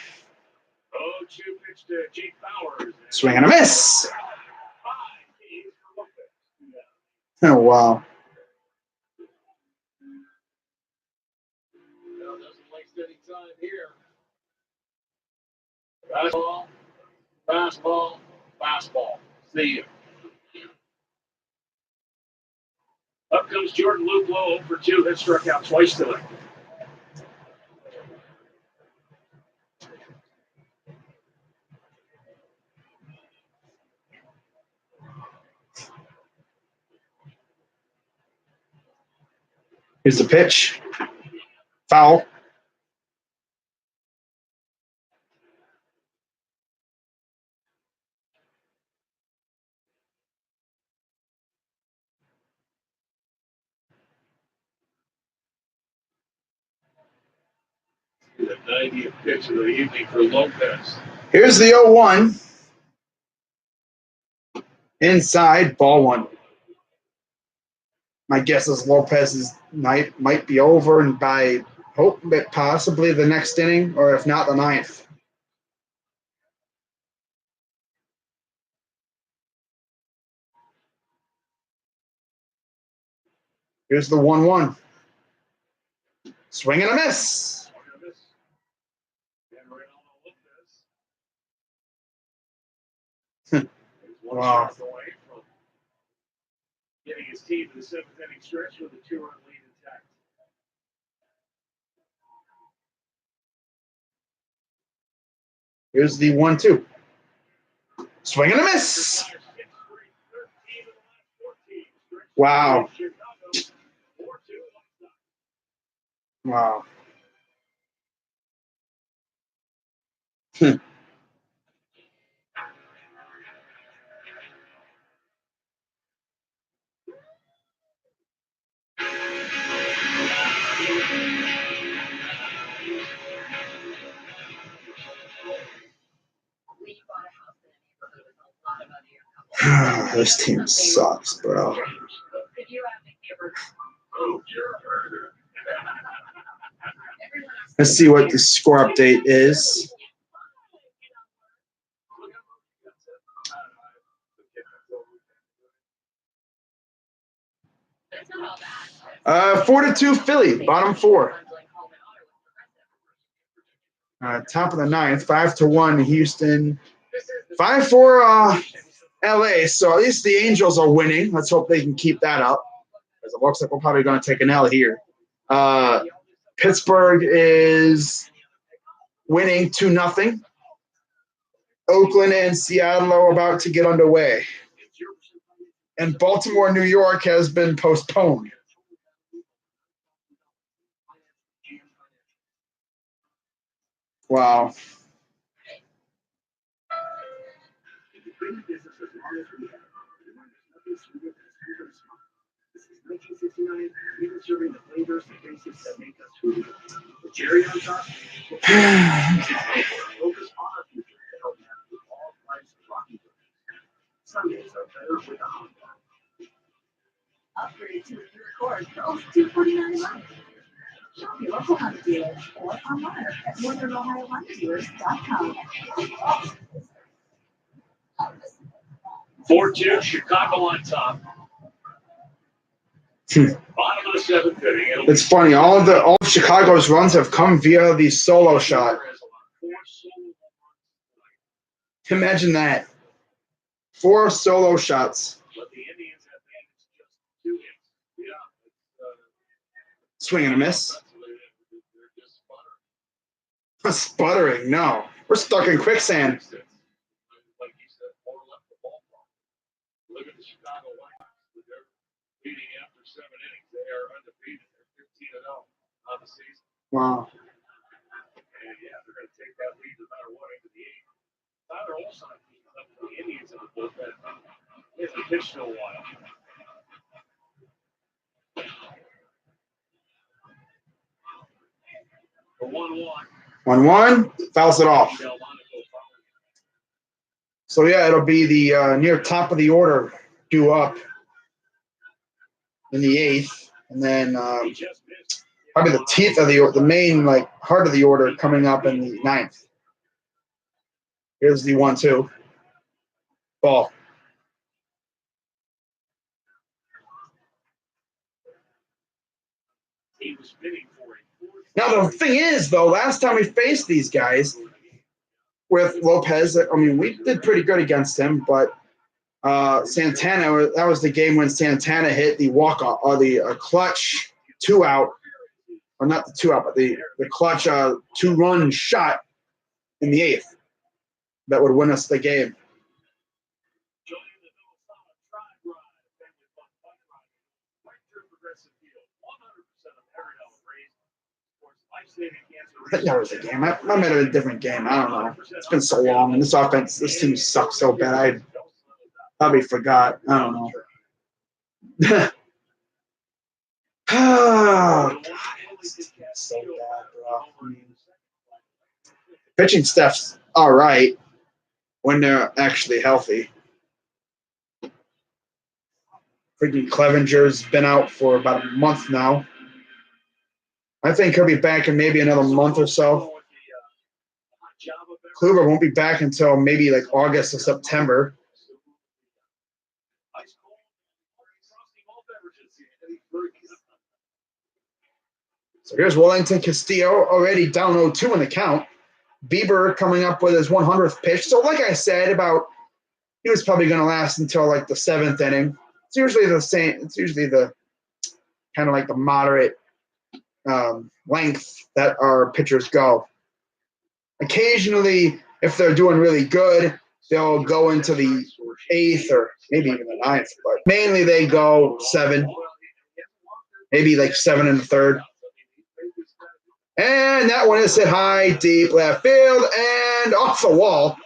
pitch to Jake Bowers. Swing and a miss. Oh, wow. Well, doesn't waste any time here. Fastball, fastball, fastball. See you. Up comes Jordan Luplow, 0 for 2, hit struck out twice tonight. Here's the pitch. Foul. The 90th pitch of the evening for Lopez. Here's the 0-1. Inside, ball 1. My guess is Lopez's night might be over, and by possibly the next inning, or if not the 9th. Here's the 1-1. Swing and a miss. Wow. Getting his team to the 7th inning stretch with a 2-run lead intact. Here's the 1-2. Swing and a miss. Wow. Wow. This team sucks, bro. Let's see what the score update is. It's not all bad. 4-2 Philly, bottom four. Top of the ninth, 5-1 Houston, 5-4 LA. So at least the Angels are winning. Let's hope they can keep that up, because it looks like we're probably going to take an L here. Pittsburgh is winning 2-0. Oakland and Seattle are about to get underway. And Baltimore, New York has been postponed. Wow. Jerry on top. Focus on our future to help navigate all life's rocky roads. Sundays are better with a Honda. Upgrade to a new Accord for only $249 a month. Shop your local Honda dealer or online at northernohiohondadealers.com. 4-2, Chicago on top. Bottom of the seventh inning. It's funny. All of Chicago's runs have come via the solo shot. Imagine that. 4 solo shots. But the Indians have managed just 2 hits. Yeah. Swing and a miss. They're just sputtering. Sputtering. No. We're stuck in quicksand. Like you said, more left the ballpark. Look at the Chicago White Sox. They're leading after 7 innings. They are undefeated. They're 15-0 on the season. Wow. And yeah, they're going to take that lead no matter what into the 8th. Tyler Olson up for the Indians in the bullpen. He hasn't pitched in a while. For 1-1. 1-1. Fouls it off. Delmonico. So, yeah, it'll be the near top of the order due up in the 8th. And then He just missed. probably the teeth of the main, like, heart of the order coming up in the 9th. Here's the 1-2. Ball. He was spinning for a fourth. Now, the thing is, though, last time we faced these guys with Lopez, I mean, we did pretty good against him, but Santana, that was the game when Santana hit the walk-off, or the clutch 2-out, or not the 2-out, but the clutch 2-run shot in the 8th that would win us the game. Joining the Minnesota Tribe Ride, family fun bike ride, right through Progressive Field, 100% of every dollar raised towards life-saving cancer. I think that was a game. That might have been a different game. I don't know. It's been so long, and this team sucks so bad. I probably forgot. I don't know. Oh, God, it's so bad, bro. I mean, pitching staff's all right when they're actually healthy. Freaking Clevenger's been out for about a month now. I think he'll be back in maybe another month or so. Kluber won't be back until maybe like August or September. So here's Wellington Castillo already down 0-2 in the count. Bieber coming up with his 100th pitch. So like I said, he was probably going to last until like the 7th inning. It's usually the same. It's usually the kind of like the moderate length that our pitchers go. Occasionally, if they're doing really good, they'll go into the 8th or maybe even the 9th. But mainly they go 7, maybe like 7 1/3. And that one is hit high, deep left field, and off the wall.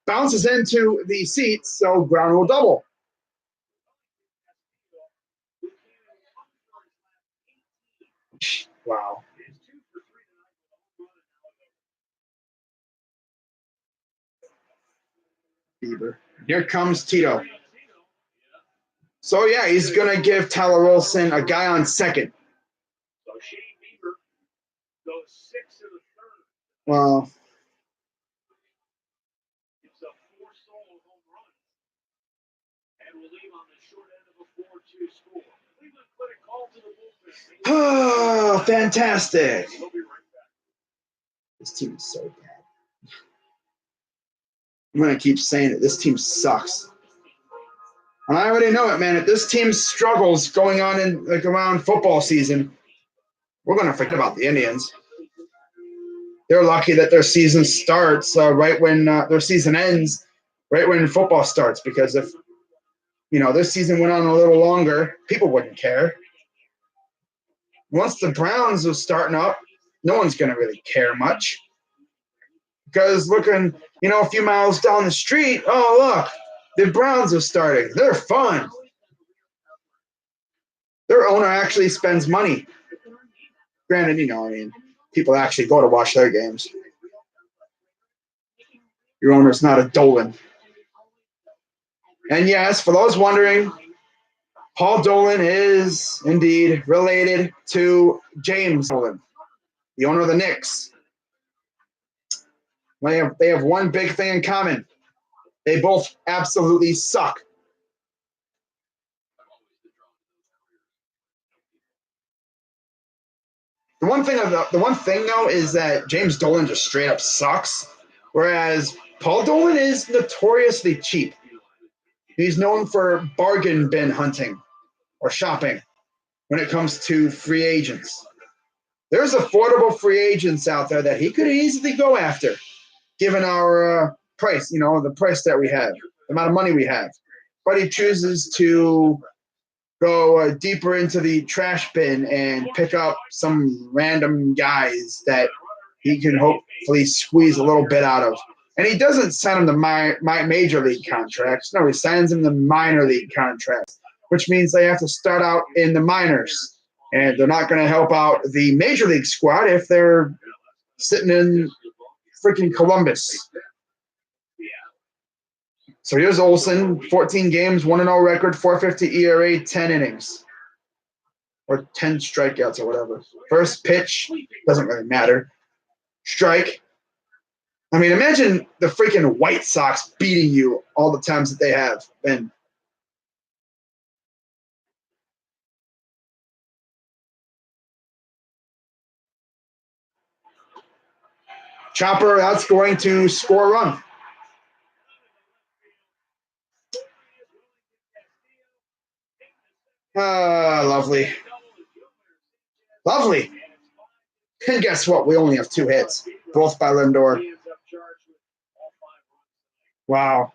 Bounces into the seats, so ground rule double. Wow. Bieber. Here comes Tito. So, yeah, he's going to give Tyler Olson a guy on second. So Shane Bieber goes 6 in the third. Well, Gives up 4 solo home runs. And will leave on the short end of a 4-2 score. Cleveland Clinic called to the bullpen. oh, fantastic. He'll be right back. This team is so bad. I'm going to keep saying it. This team sucks. And I already know it, man. If this team struggles going on in like around football season, we're going to forget about the Indians. They're lucky that their season starts right when their season ends, right when football starts. Because if this season went on a little longer, people wouldn't care. Once the Browns are starting up, no one's going to really care much. Because looking, a few miles down the street, oh, look, the Browns are starting. They're fun. Their owner actually spends money. Granted, people actually go to watch their games. Your owner's not a Dolan. And yes, for those wondering, Paul Dolan is indeed related to James Dolan, the owner of the Knicks. They have one big thing in common. They both absolutely suck. The one thing though is that James Dolan just straight up sucks, whereas Paul Dolan is notoriously cheap. He's known for bargain bin hunting or shopping when it comes to free agents. There's affordable free agents out there that he could easily go after, given our price, the price that we have, the amount of money we have. But he chooses to go deeper into the trash bin and pick up some random guys that he can hopefully squeeze a little bit out of. And he doesn't send them the major league contracts. No, he signs them the minor league contracts, which means they have to start out in the minors. And they're not going to help out the major league squad if they're sitting in freaking Columbus. So here's Olson, 14 games, 1-0 record, 4.50 ERA, 10 innings. Or 10 strikeouts or whatever. First pitch, doesn't really matter. Strike. I mean, imagine the freaking White Sox beating you all the times that they have been. Chopper, that's going to score a run. Lovely. Lovely. And guess what? We only have 2 hits, both by Lindor. Wow.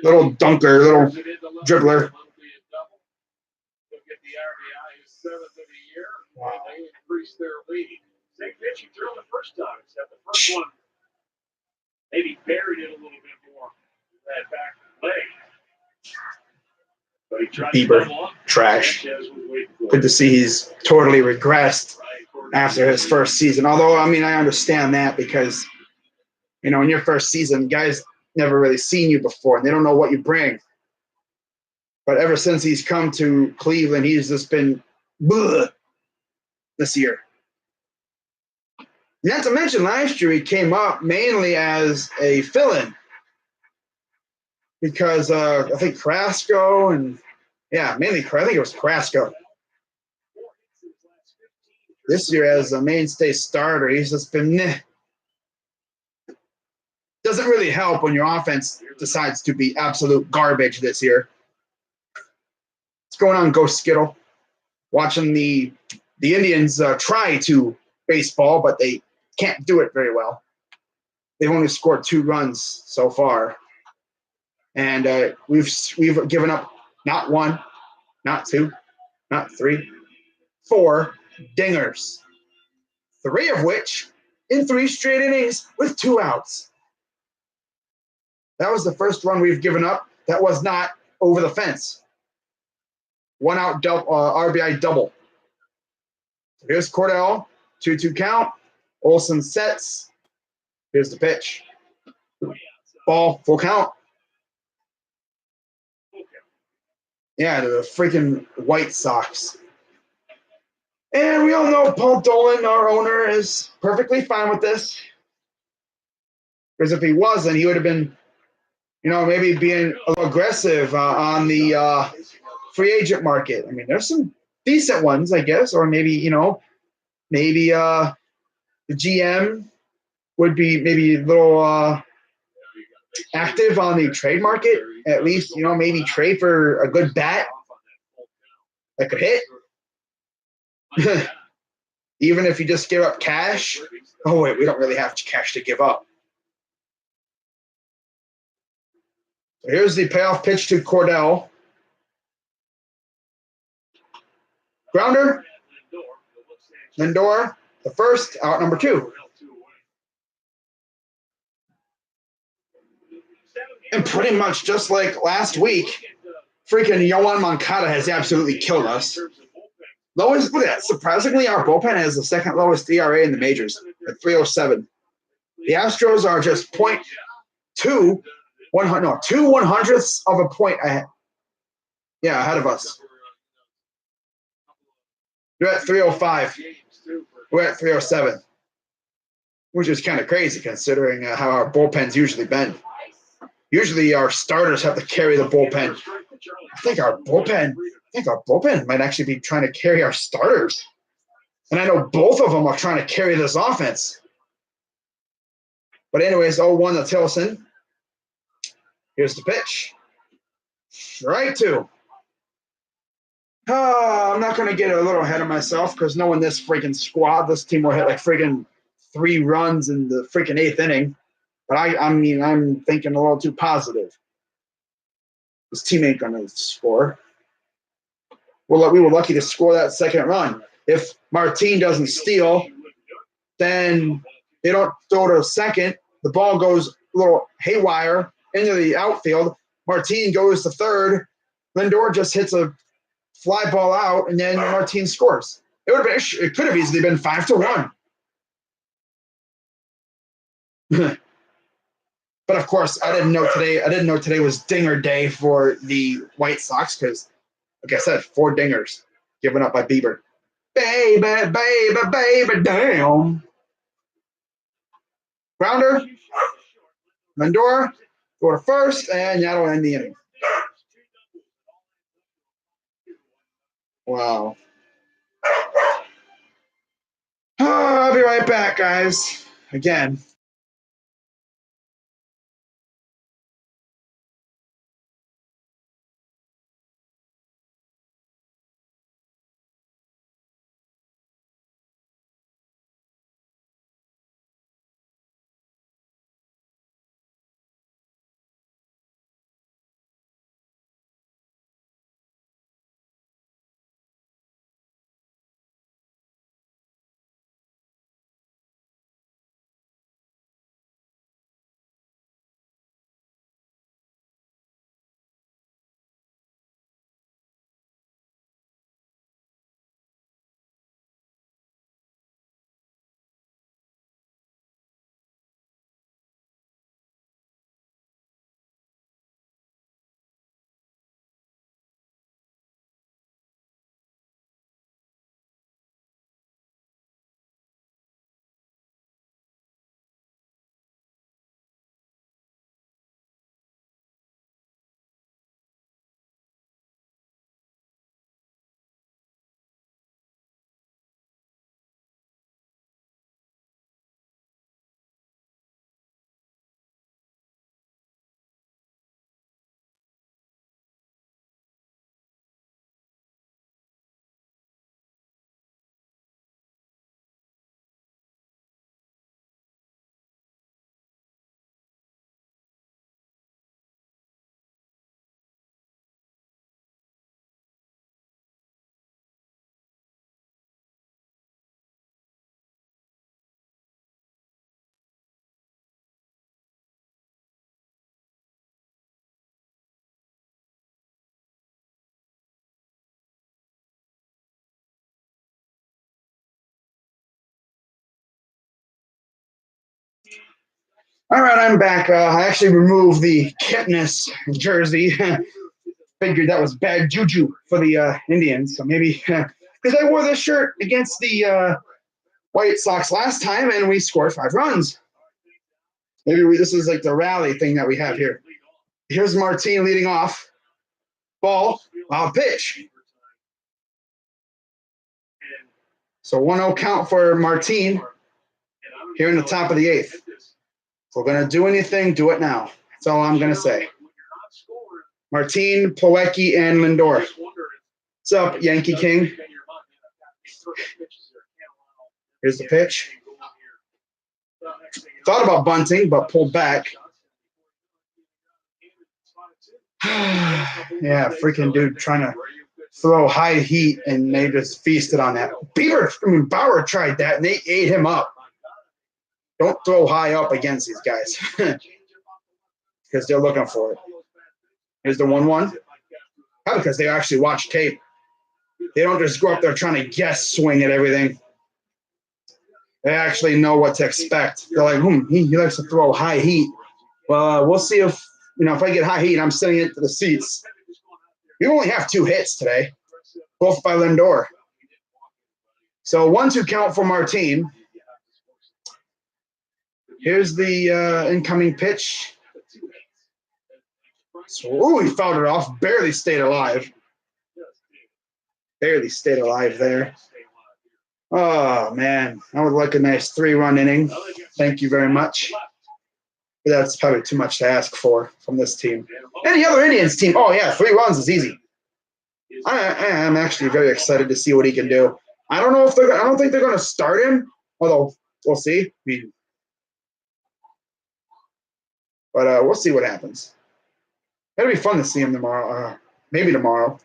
Little dunker, little dribbler. Wow. They increased their lead. Same pitch he threw the first time, except the first one maybe buried it a little bit more. That back leg. But he tried Bieber, trash. Good to see he's totally regressed after his first season. Although, I mean, I understand that because, in your first season, guys never really seen you before, and they don't know what you bring. But ever since he's come to Cleveland, he's just been this year. Not to mention, last year he came up mainly as a fill-in because I think Carrasco and mainly I think it was Carrasco. This year as a mainstay starter, he's just been doesn't really help when your offense decides to be absolute garbage this year. What's going on, Ghost Skittle? Watching the Indians try to baseball, but they can't do it very well. They've only scored 2 runs so far. And we've given up not 1, not 2, not 3, 4 dingers. 3 of which in 3 straight innings with 2 outs. That was the first run we've given up. That was not over the fence. 1 out RBI double. Here's Cordell, 2-2 count. Olson sets. Here's the pitch. Ball, full count. Yeah, the freaking White Sox. And we all know Paul Dolan, our owner, is perfectly fine with this. Because if he wasn't, he would have been, maybe being a little aggressive on the free agent market. I mean, there's some decent ones, I guess, or maybe, maybe the GM would be maybe a little active on the trade market. At least, maybe trade for a good bat that could hit. Even if you just give up cash. Oh, wait, we don't really have cash to give up. So here's the payoff pitch to Cordell. Grounder. Lindor, the first, out number 2. And pretty much just like last week, freaking Yoan Moncada has absolutely killed us. Lowest, look at that. Surprisingly, our bullpen has the second lowest ERA in the majors at 3.07. The Astros are just 0.2 100ths of a point ahead. Yeah, ahead of us. You're at 3.05. We're at 3.07, which is kind of crazy considering how our bullpen's usually been. Usually, our starters have to carry the bullpen. I think our bullpen might actually be trying to carry our starters. And I know both of them are trying to carry this offense. But anyways, 0-1 to Tilson. Here's the pitch. Strike 2. I'm not going to get a little ahead of myself because knowing this freaking squad, this team will hit like freaking 3 runs in the freaking 8th inning. But I'm thinking a little too positive. This team ain't going to score. Well, we were lucky to score that second run. If Martin doesn't steal, then they don't throw to second. The ball goes a little haywire into the outfield. Martin goes to third. Lindor just hits a fly ball out, and then Martin scores. It could have easily been 5-1. But of course, I didn't know today was dinger day for the White Sox because, like I said, 4 dingers given up by Bieber. Baby, baby, baby, damn. Grounder, Lindor, go to first, and that'll end the inning. Wow. I'll be right back, guys. Again. All right, I'm back. I actually removed the Kipnis jersey. Figured that was bad juju for the Indians. So maybe because I wore this shirt against the White Sox last time and we scored 5 runs. Maybe this is like the rally thing that we have here. Here's Martin leading off. Ball, pitch. So 1-0 count for Martin here in the top of the 8th. If we're going to do anything, do it now. That's all I'm going to say. Martin, Plawecki, and Lindor. What's up, Yankee King? Here's the pitch. Thought about bunting, but pulled back. Yeah, freaking dude trying to throw high heat, and they just feasted on that. Bauer tried that, and they ate him up. Don't throw high up against these guys because they're looking for it. Here's the 1-1. Probably because they actually watch tape. They don't just go up there trying to guess swing at everything. They actually know what to expect. They're like, he likes to throw high heat. Well, we'll see if I get high heat, I'm sending it to the seats. We only have 2 hits today, both by Lindor. So 1-2 count for Martin. Here's the incoming pitch. So, he fouled it off. Barely stayed alive. Barely stayed alive there. Oh, man. I would like a nice 3-run inning. Thank you very much. But that's probably too much to ask for from this team. Any other Indians team? Oh, yeah, 3 runs is easy. I'm actually very excited to see what he can do. I don't think they're going to start him, although we'll see. But we'll see what happens. It'll be fun to see him tomorrow. Maybe tomorrow.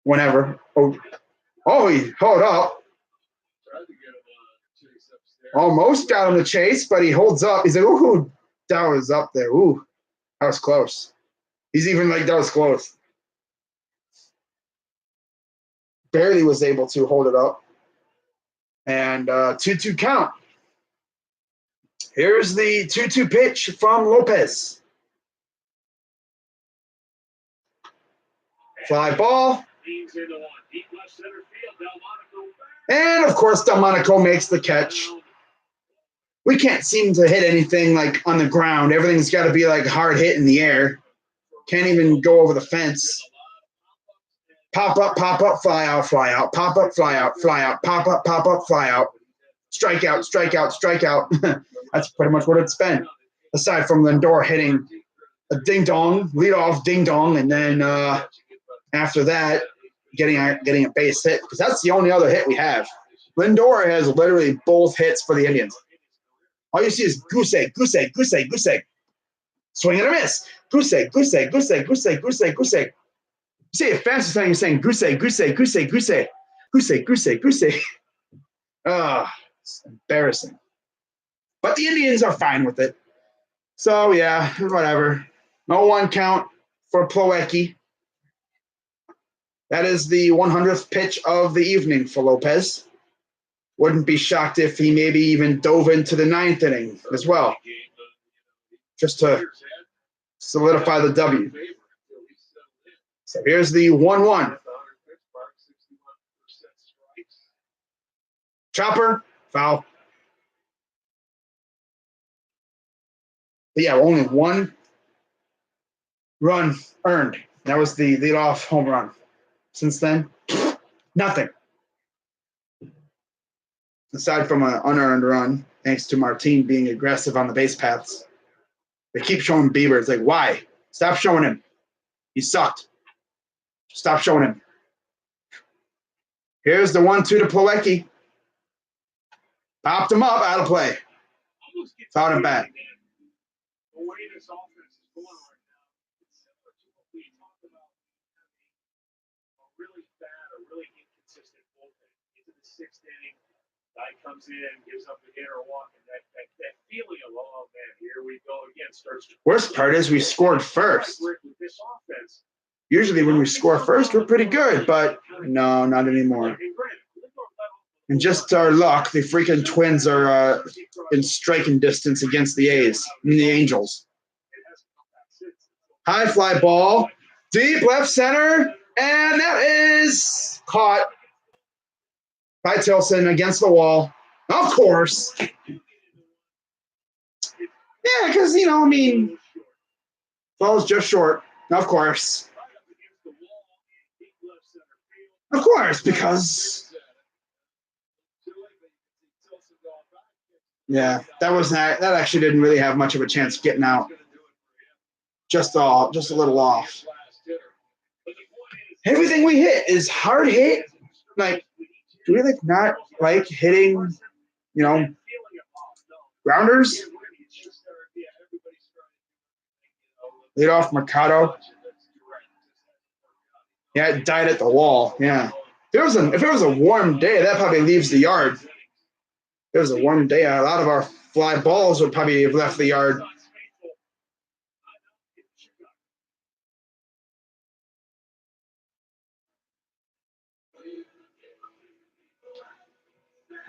Whenever. Oh, he hold up. Almost got him to chase, but he holds up. He's like, ooh, that was up there. Ooh, that was close. He's even like, that was close. Barely was able to hold it up. And 2-2 count. Here's the 2-2 pitch from Lopez. Fly ball. And, of course, Delmonico makes the catch. We can't seem to hit anything, like, on the ground. Everything's got to be, like, hard hit in the air. Can't even go over the fence. Pop up, fly out, fly out. Pop up, fly out, fly out. Pop up, fly out. Strike out, strike out, strike out. That's pretty much what it's been. Aside from Lindor hitting a ding-dong, lead-off ding-dong, and then after that, getting a base hit, because that's the only other hit we have. Lindor has literally both hits for the Indians. All you see is goose egg, goose egg, goose egg, goose egg. Swing and a miss. Goose egg, goose egg, goose egg, goose egg, goose egg, goose egg. See, if fans are saying, you're saying goose egg, goose egg, goose egg, goose egg, goose egg, goose egg, goose egg. It's embarrassing. But the Indians are fine with it. So, yeah, whatever. 0-1 count for Plawecki. That is the 100th pitch of the evening for Lopez. Wouldn't be shocked if he maybe even dove into the 9th inning as well, just to solidify the W. So here's the 1-1. Chopper, foul. But yeah, only 1 run earned. That was the leadoff home run. Since then, nothing. Aside from an unearned run, thanks to Martin being aggressive on the base paths. They keep showing Bieber. It's like, why? Stop showing him. He sucked. Stop showing him. Here's the 1-2 to Plawecki. Popped him up, out of play. Fouled him back. The way this offense is going right now, it's similar to what we talked about a really bad or really inconsistent bullpen. Into the 6th inning, guy comes in, gives up the hit or walk, and that feeling of, oh man, here we go again starts. Worst part is we scored first. With this offense, Usually when we score first, we're pretty good, but no, not anymore. And just our luck, the freaking Twins are in striking distance against the A's, the Angels. High fly ball, deep left center, and that is caught by Tilson against the wall. Of course. Yeah, because, I mean, ball's just short. Of course. Of course, because... Yeah, that actually didn't really have much of a chance getting out. Just a little off. Everything we hit is hard hit. Like, do we not like hitting, grounders? Lead off Mercado. Yeah, it died at the wall. Yeah. If it was a warm day, that probably leaves the yard. If it was a warm day, a lot of our fly balls would probably have left the yard.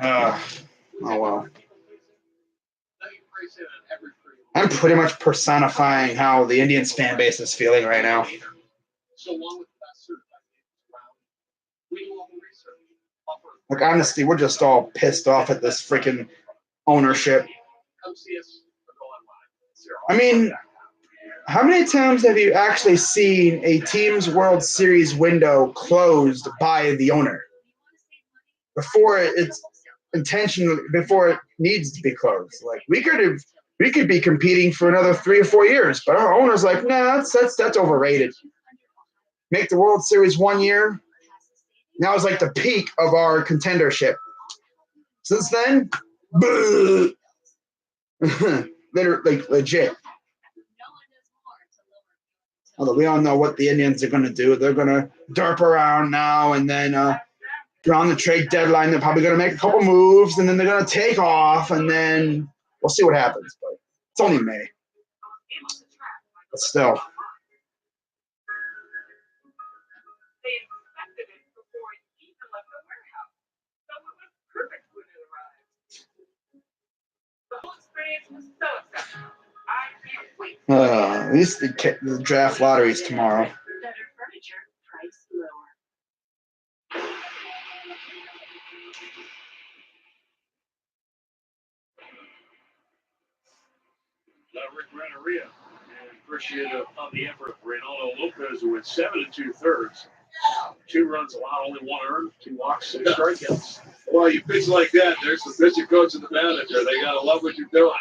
Oh, well. I'm pretty much personifying how the Indians fan base is feeling right now. Like, honestly, we're just all pissed off at this freaking ownership. I mean, how many times have you actually seen a team's World Series window closed by the owner before it's intentionally, before it needs to be closed? Like, we could be competing for another 3 or 4 years, but our owner's like, nah, that's overrated. Make the World Series 1 year. Now it's like the peak of our contendership. Since then, literally, legit. Although we don't know what the Indians are going to do. They're going to derp around now, and then around the trade deadline, they're probably going to make a couple moves, and then they're going to take off, and then we'll see what happens. But it's only May. But still. At least the draft lottery is tomorrow. Rick Renneria, and appreciative of the effort of Reynaldo Lopez, who went 7 2/3. 2 runs allowed, only 1 earned, 2 walks, 6 strikeouts. Well, you pitch like that, there's the pitching coach and the manager. They got to love what you're doing.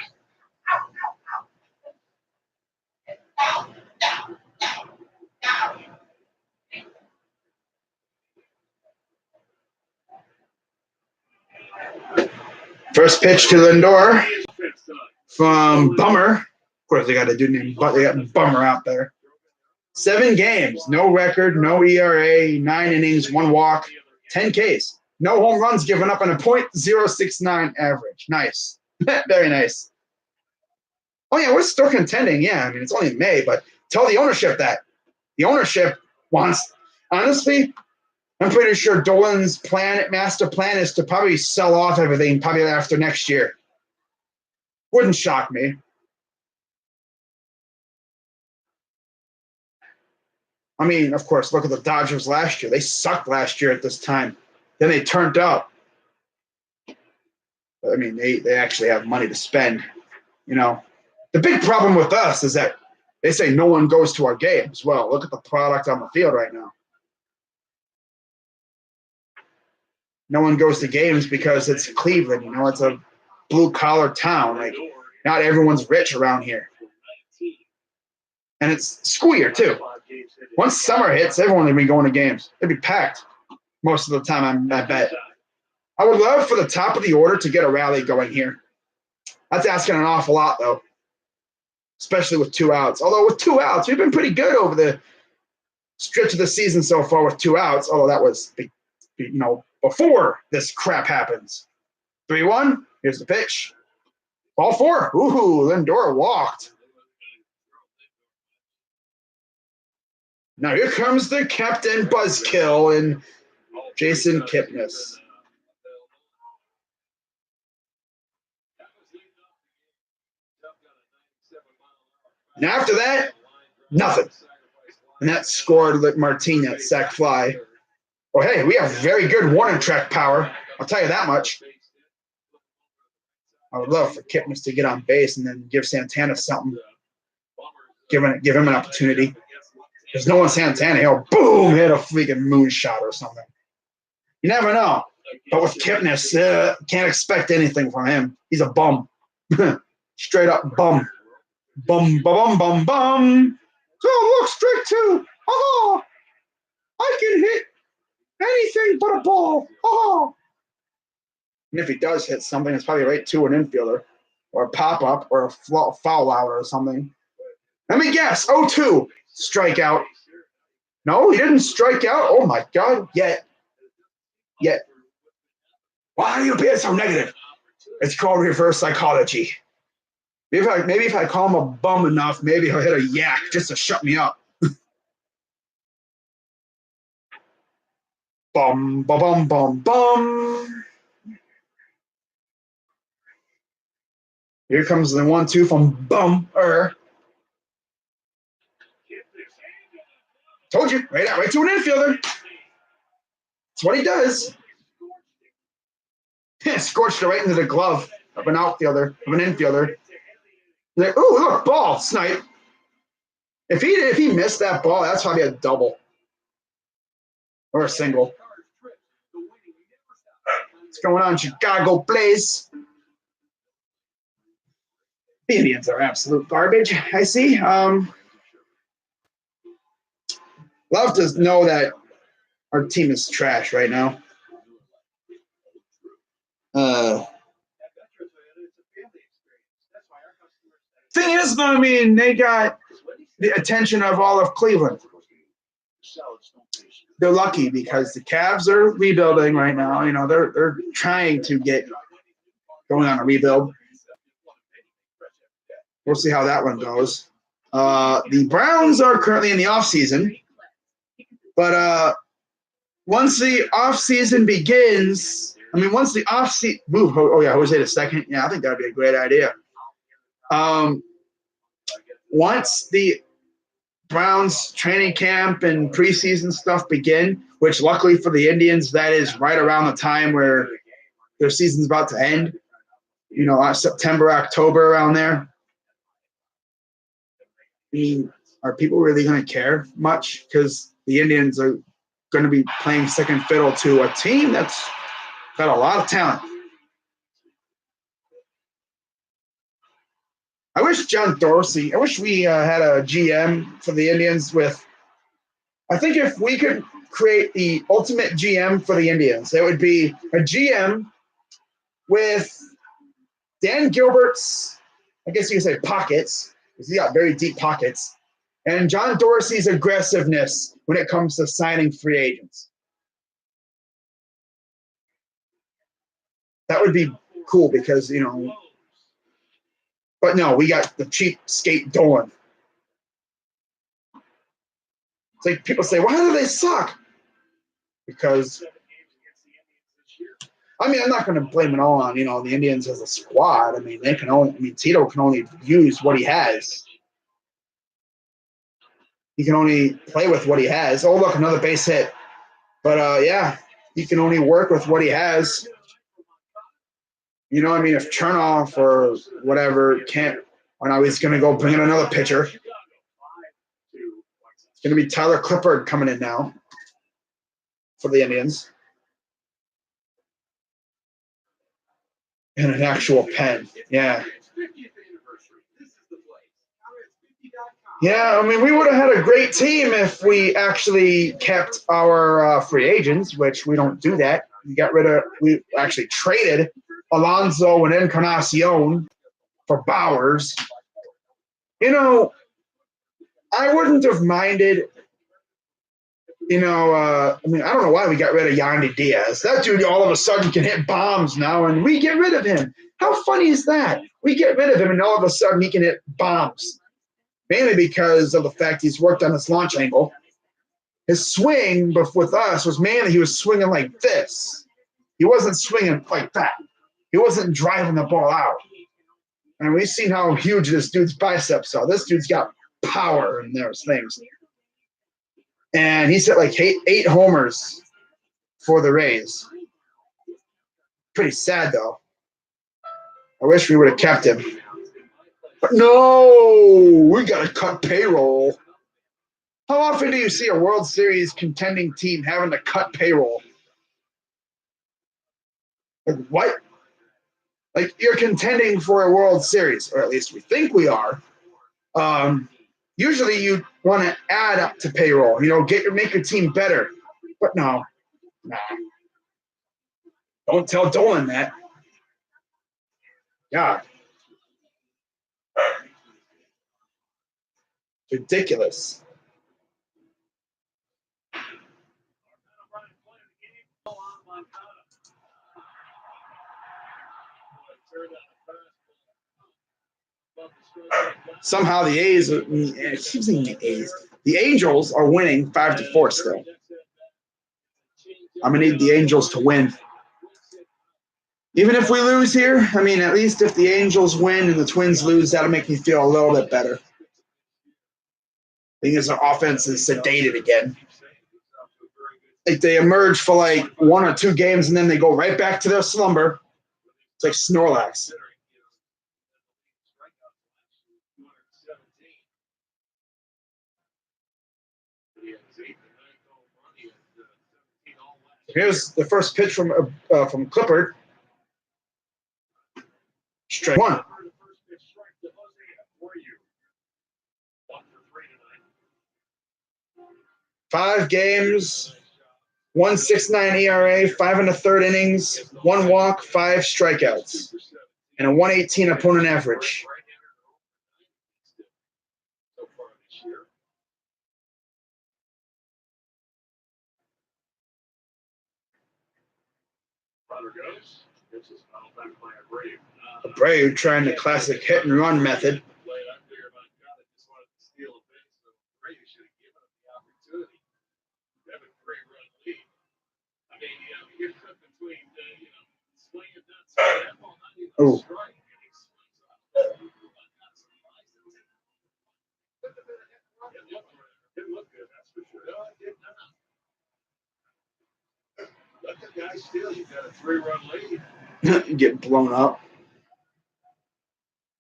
First pitch to Lindor from Bummer. Of course, they got a dude named But they got Bummer out there. 7 games, no record, no ERA, 9 innings, 1 walk, 10 Ks. No home runs given up, and a .069 average. Nice. Very nice. Oh, yeah, we're still contending. Yeah, I mean, it's only May, but tell the ownership that. The ownership wants, honestly, I'm pretty sure Dolan's master plan is to probably sell off everything probably after next year. Wouldn't shock me. I mean, of course, look at the Dodgers last year. They sucked last year at this time. Then they turned up. I mean, they actually have money to spend. The big problem with us is that they say no one goes to our games. Well, look at the product on the field right now. No one goes to games because it's Cleveland. It's a blue-collar town. Like, not everyone's rich around here. And it's school year, too. Once summer hits, everyone will be going to games. They'll be packed most of the time, I bet. I would love for the top of the order to get a rally going here. That's asking an awful lot, though, especially with 2 outs. Although with 2 outs, we've been pretty good over the stretch of the season so far with 2 outs, although that was, before this crap happens. 3-1, here's the pitch. Ball 4. Ooh, Lindor walked. Now here comes the captain buzzkill and Jason Kipnis. And after that, nothing. And that scored Martinez, sac fly. Well, hey, we have very good warning track power. I'll tell you that much. I would love for Kipnis to get on base and then give Santana something. Give him an opportunity. There's no one Santana. He'll boom, hit a freaking moonshot or something. You never know. But with Kipnis, can't expect anything from him. He's a bum. Straight up bum. Bum, bum, bum, bum. Oh, look, strike two. Oh, I can hit anything but a ball. Oh. And if he does hit something, it's probably right to an infielder or a pop-up or a foul out or something. Let me guess. 0-2. Strikeout. No, he didn't strike out. Oh, my God. Yet. Why are you being so negative? It's called reverse psychology. Maybe if I call him a bum enough, maybe he'll hit a yak just to shut me up. Bum, ba bum, bum, bum. Here comes the 1-2 from Bummer. Told you, right to an infielder. That's what he does. Scorched it right into the glove of an outfielder, of an infielder. Like, oh, look, ball, snipe. If he missed that ball, that's probably a double. Or a single. What's going on, Chicago Blaze? The Indians are absolute garbage, I see. Love to know that our team is trash right now. Thing is, though, I mean, they got the attention of all of Cleveland. They're lucky because the Cavs are rebuilding right now. You know, they're trying to get going on a rebuild. We'll see how that one goes. The Browns are currently in the offseason. But once the offseason begins, once the offseason – Jose the second. Yeah, I think that would be a great idea. Once the Browns training camp and preseason stuff begin, which luckily for the Indians, that is right around the time where their season's about to end, you know, September, October, around there. I mean, are people really going to care much? Because the Indians are going to be playing second fiddle to a team that's got a lot of talent. I wish I wish we had a GM for the Indians with – I think if we could create the ultimate GM for the Indians, it would be a GM with Dan Gilbert's, I guess you could say, pockets, because he got very deep pockets, and John Dorsey's aggressiveness when it comes to signing free agents. That would be cool because, you know – but no, we got the cheapskate Dolan. It's like people say, why do they suck? Because, I'm not going to blame it all on, you know, the Indians as a squad. Tito can only use what he has. He can only play with what he has. Oh, look, another base hit. But, yeah, he can only work with what he has. You know, if Chernoff or whatever can't, now he's going to go bring in another pitcher. It's going to be Tyler Clippard coming in now for the Indians. And an actual pen. Yeah. Yeah, we would have had a great team if we actually kept our free agents, which we don't do that. We actually traded Alonso and Encarnacion for Bowers. You know, I wouldn't have minded, I don't know why we got rid of Yandy Diaz. That dude all of a sudden can hit bombs now, and we get rid of him. How funny is that? We get rid of him, and all of a sudden he can hit bombs. Mainly because of the fact he's worked on his launch angle. His swing with us was mainly he was swinging like this. He wasn't swinging like that. He wasn't driving the ball out. And we've seen how huge this dude's biceps are. This dude's got power in those things. And he's hit like eight homers for the Rays. Pretty sad, though. I wish we would have kept him. But no, we got to cut payroll. How often do you see a World Series contending team having to cut payroll? Like, what? Like, you're contending for a World Series, or at least we think we are. Usually you want to add up to payroll, make your team better. But no. Nah. Don't tell Dolan that. God. Ridiculous. Somehow the A's, the Angels are winning 5-4 still. I'm going to need the Angels to win. Even if we lose here, I mean, at least if the Angels win and the Twins lose, that'll make me feel a little bit better. I think as our offense is sedated again. Like they emerge for like 1 or 2 games and then they go right back to their slumber. It's like Snorlax. Here's the first pitch from Clippard. Strike 1. 5 games, 1.69 ERA, 5 1/3 innings, 1 walk, 5 strikeouts, and a 118 opponent average. A Brave trying the classic hit and run method. Oh. Get blown up.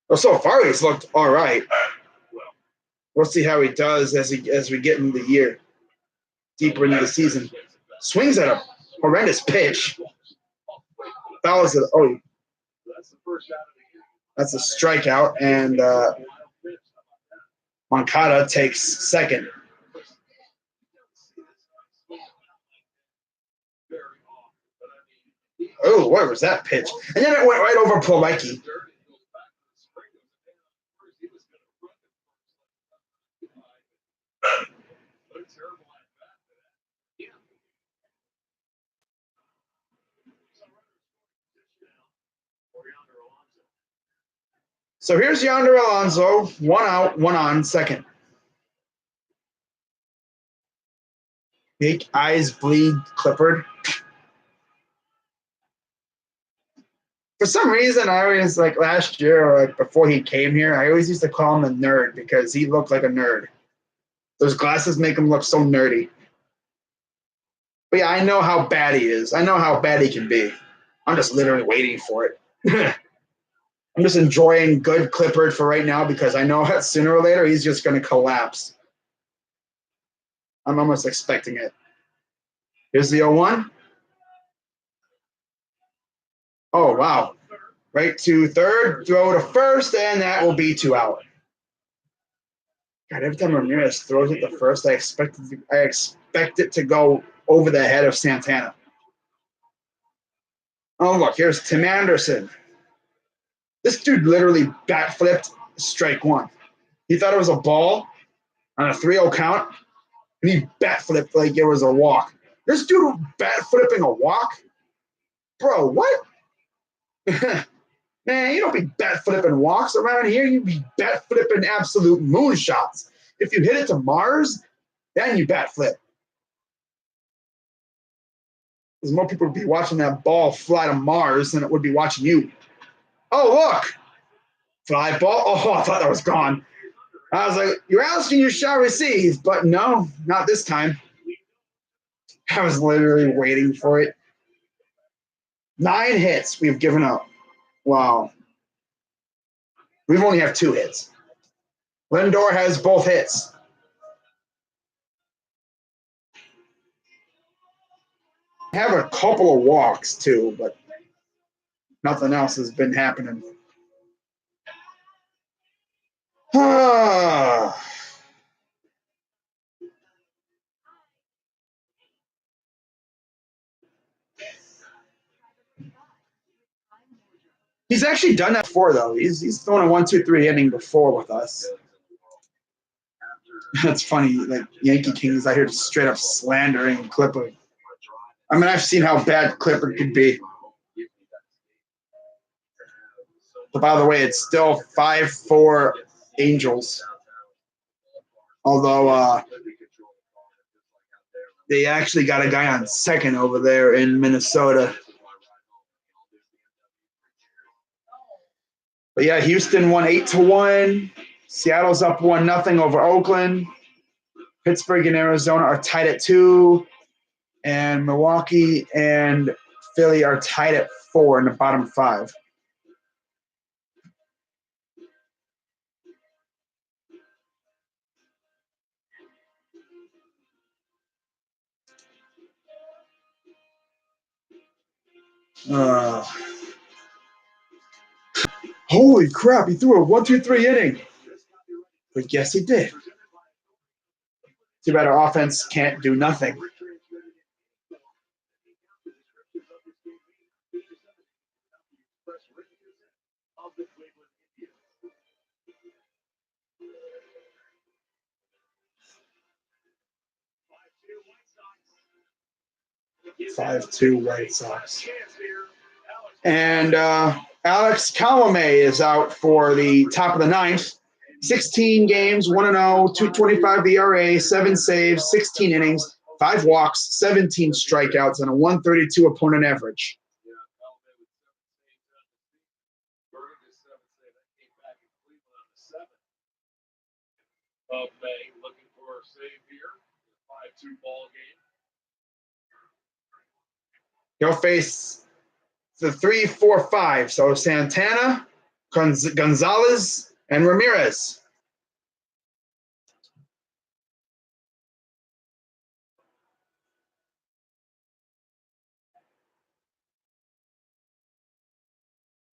Well, so far he's looked all right. We'll see how he does as we get into the year, deeper into the season. Swings at a horrendous pitch. Fouls it. Oh, that's a strikeout, and Moncada takes second. Oh, where was that pitch? And then it went right over Plawecki. So here's Yonder Alonso, 1 out, 1 on, second. Make eyes bleed, Clippard. For some reason, I always, like last year or like before he came here, I always used to call him a nerd because he looked like a nerd. Those glasses make him look so nerdy. But yeah, I know how bad he is. I know how bad he can be. I'm just literally waiting for it. I'm just enjoying good Clippard for right now because I know that sooner or later he's just going to collapse. I'm almost expecting it. Here's the 0-1. Oh, wow. Right to third, throw to first, and that will be 2 out. God, every time Ramirez throws it to first, I expect it to go over the head of Santana. Oh, look, here's Tim Anderson. This dude literally bat flipped strike 1. He thought it was a ball on a 3-0 count, and he bat flipped like it was a walk. This dude bat flipping a walk? Bro, what? Man, you don't be bat flipping walks around here. You be bat flipping absolute moonshots. If you hit it to Mars, then you bat flip. Because more people would be watching that ball fly to Mars than it would be watching you. Oh, look. Fly ball. Oh, I thought that was gone. I was like, you're asking, you shall receive. But no, not this time. I was literally waiting for it. 9 hits we've given up. Wow. We've only have 2 hits. Lindor has both hits. Have a couple of walks too, but nothing else has been happening. He's actually done that before, though. He's thrown a 1-2-3 inning before with us. That's funny. Like Yankee King is out here just straight up slandering Clipper. I mean, I've seen how bad Clipper could be. But by the way, it's still 5-4 Angels. Although they actually got a guy on second over there in Minnesota. But yeah, Houston won 8-1. Seattle's up 1-0 over Oakland. Pittsburgh and Arizona are tied at 2. And Milwaukee and Philly are tied at 4 in the bottom 5. Holy crap, he threw a 1-2-3 inning. But yes, he did. Too bad our offense can't do nothing. (5-2) White Sox. And Alex Colomé is out for the top of the 9th. 16 games, 1-0, 2.25 ERA, 7 saves, 16 innings, 5 walks, 17 strikeouts, and a 132 opponent average. Of May, looking for a save here. 5-2 ball game. He'll face the 3-4-5. So Santana, Gonzalez, and Ramirez.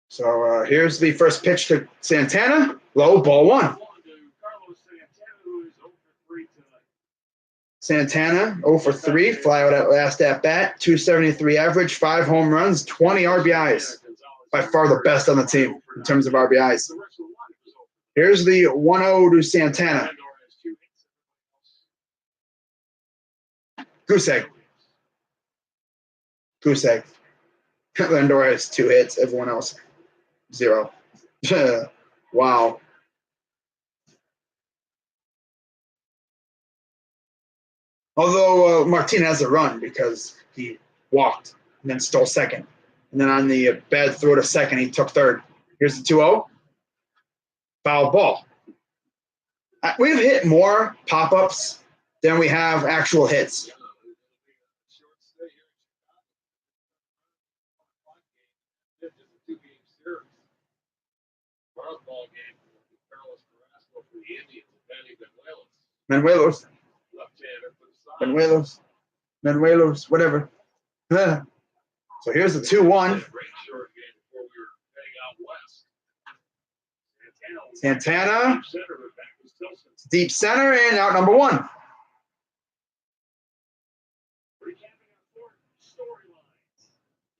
So here's the first pitch to Santana. Low, ball 1. Santana, 0-for-3, fly out at last at bat, 273 average, 5 home runs, 20 RBIs. By far the best on the team in terms of RBIs. Here's the 1-0 to Santana. Goose egg. Lindor has 2 hits, everyone else 0. Wow. Although Martin has a run because he walked and then stole second. And then on the bad throw to second, he took third. Here's the 2-0. Foul ball. We've hit more pop-ups than we have actual hits. Manuelos, whatever. So here's the 2-1. Santana, deep center, and out number 1.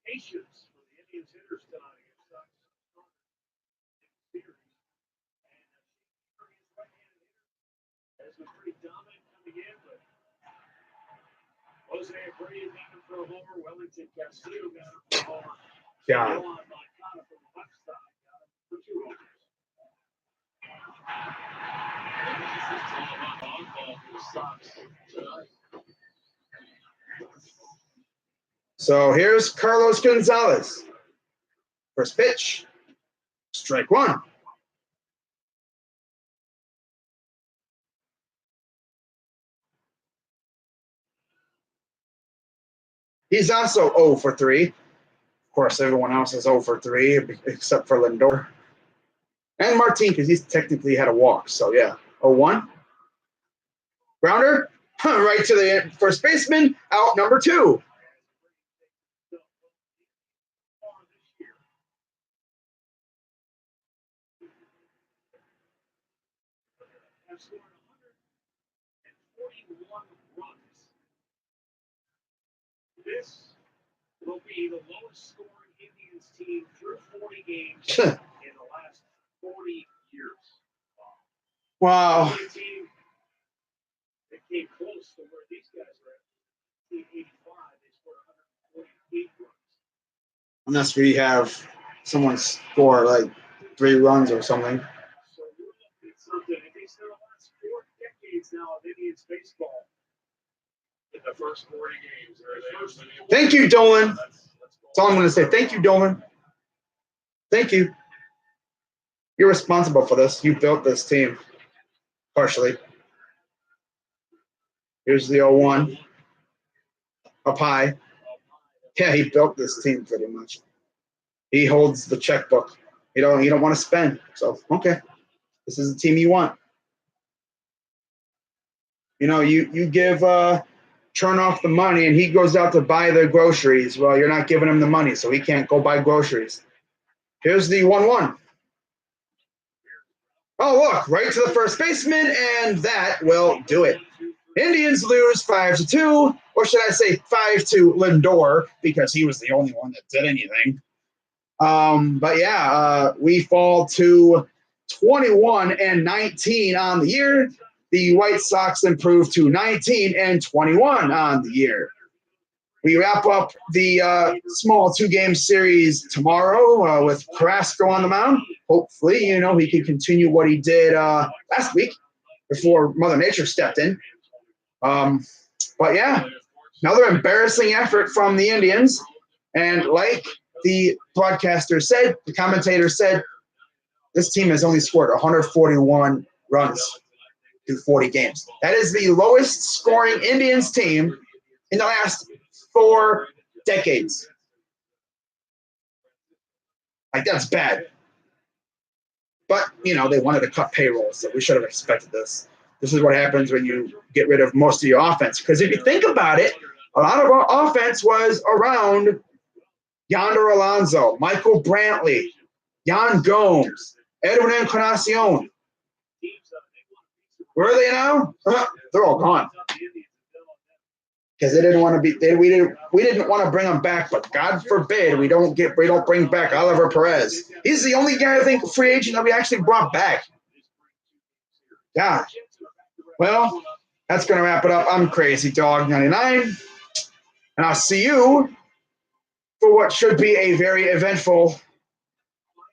Patience for the Indians hitters tonight against Sox. Has been pretty dominant coming in, but Jose Abreu got him for a homer. Wellington Castillo got him for a homer. Yeah. Yohan Moncada from the left side got him for 2 homers. So here's Carlos Gonzalez. First pitch, strike 1. He's also 0 for 3. Of course, everyone else is 0 for 3 except for Lindor. And Martin, because he's technically had a walk. So, yeah, 0-1. Grounder, right to the first baseman, out number 2. Have scored 141 runs. This will be the lowest scoring Indians team through 40 games in the last 40 years. Wow. The only team that came close to where these guys were at 1985, they scored 148 runs. Unless we have someone score like 3 runs or something. So we're looking at something. If they spent the last 4 decades now of Indians baseball, In the first 40 games, Thank you, Dolan. That's all I'm going to say. Thank you, Dolan. Thank you. You're responsible for this. You built this team, partially. Here's the 0-1. Up high. Yeah, he built this team pretty much. He holds the checkbook. You don't want to spend. So, okay. This is the team you want. You know, you give Chernoff the money and he goes out to buy the groceries. Well, you're not giving him the money, so he can't go buy groceries. Here's the 1-1. Oh, look, right to the first baseman, and that will do it. Indians lose 5-2, or should I say 5-2 Lindor, because he was the only one that did anything. But yeah, we fall to 21-19 on the year. The White Sox improve to 19-21 on the year. We wrap up the small 2-game series tomorrow with Carrasco on the mound. Hopefully, he can continue what he did last week before Mother Nature stepped in. But yeah, another embarrassing effort from the Indians. And like the broadcaster said, the commentator said, this team has only scored 141 runs through 40 games. That is the lowest scoring Indians team in the last 4 decades. Like, that's bad. But, they wanted to cut payroll, so we should have expected this. This is what happens when you get rid of most of your offense. Because if you think about it, a lot of our offense was around Yonder Alonso, Michael Brantley, Yan Gomes, Edwin Encarnacion. Where are they now? They're all gone. Because they didn't want to be. We didn't want to bring them back, but God forbid we don't bring back Oliver Perez. He's the only guy I think free agent that we actually brought back. Yeah. Well, that's gonna wrap it up. I'm Crazy Dog 99, and I'll see you for what should be a very eventful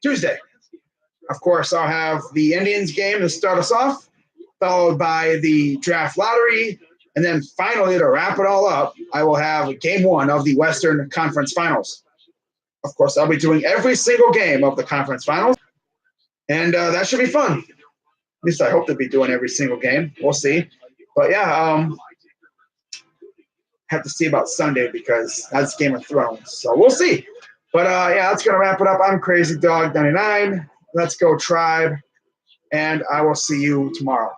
Tuesday. Of course, I'll have the Indians game to start us off, followed by the draft lottery. And then finally, to wrap it all up, I will have game 1 of the Western Conference Finals. Of course, I'll be doing every single game of the conference finals. And that should be fun. At least I hope to be doing every single game. We'll see. But yeah, have to see about Sunday because that's Game of Thrones. So we'll see. But yeah, that's going to wrap it up. I'm Crazy Dog 99. Let's go Tribe. And I will see you tomorrow.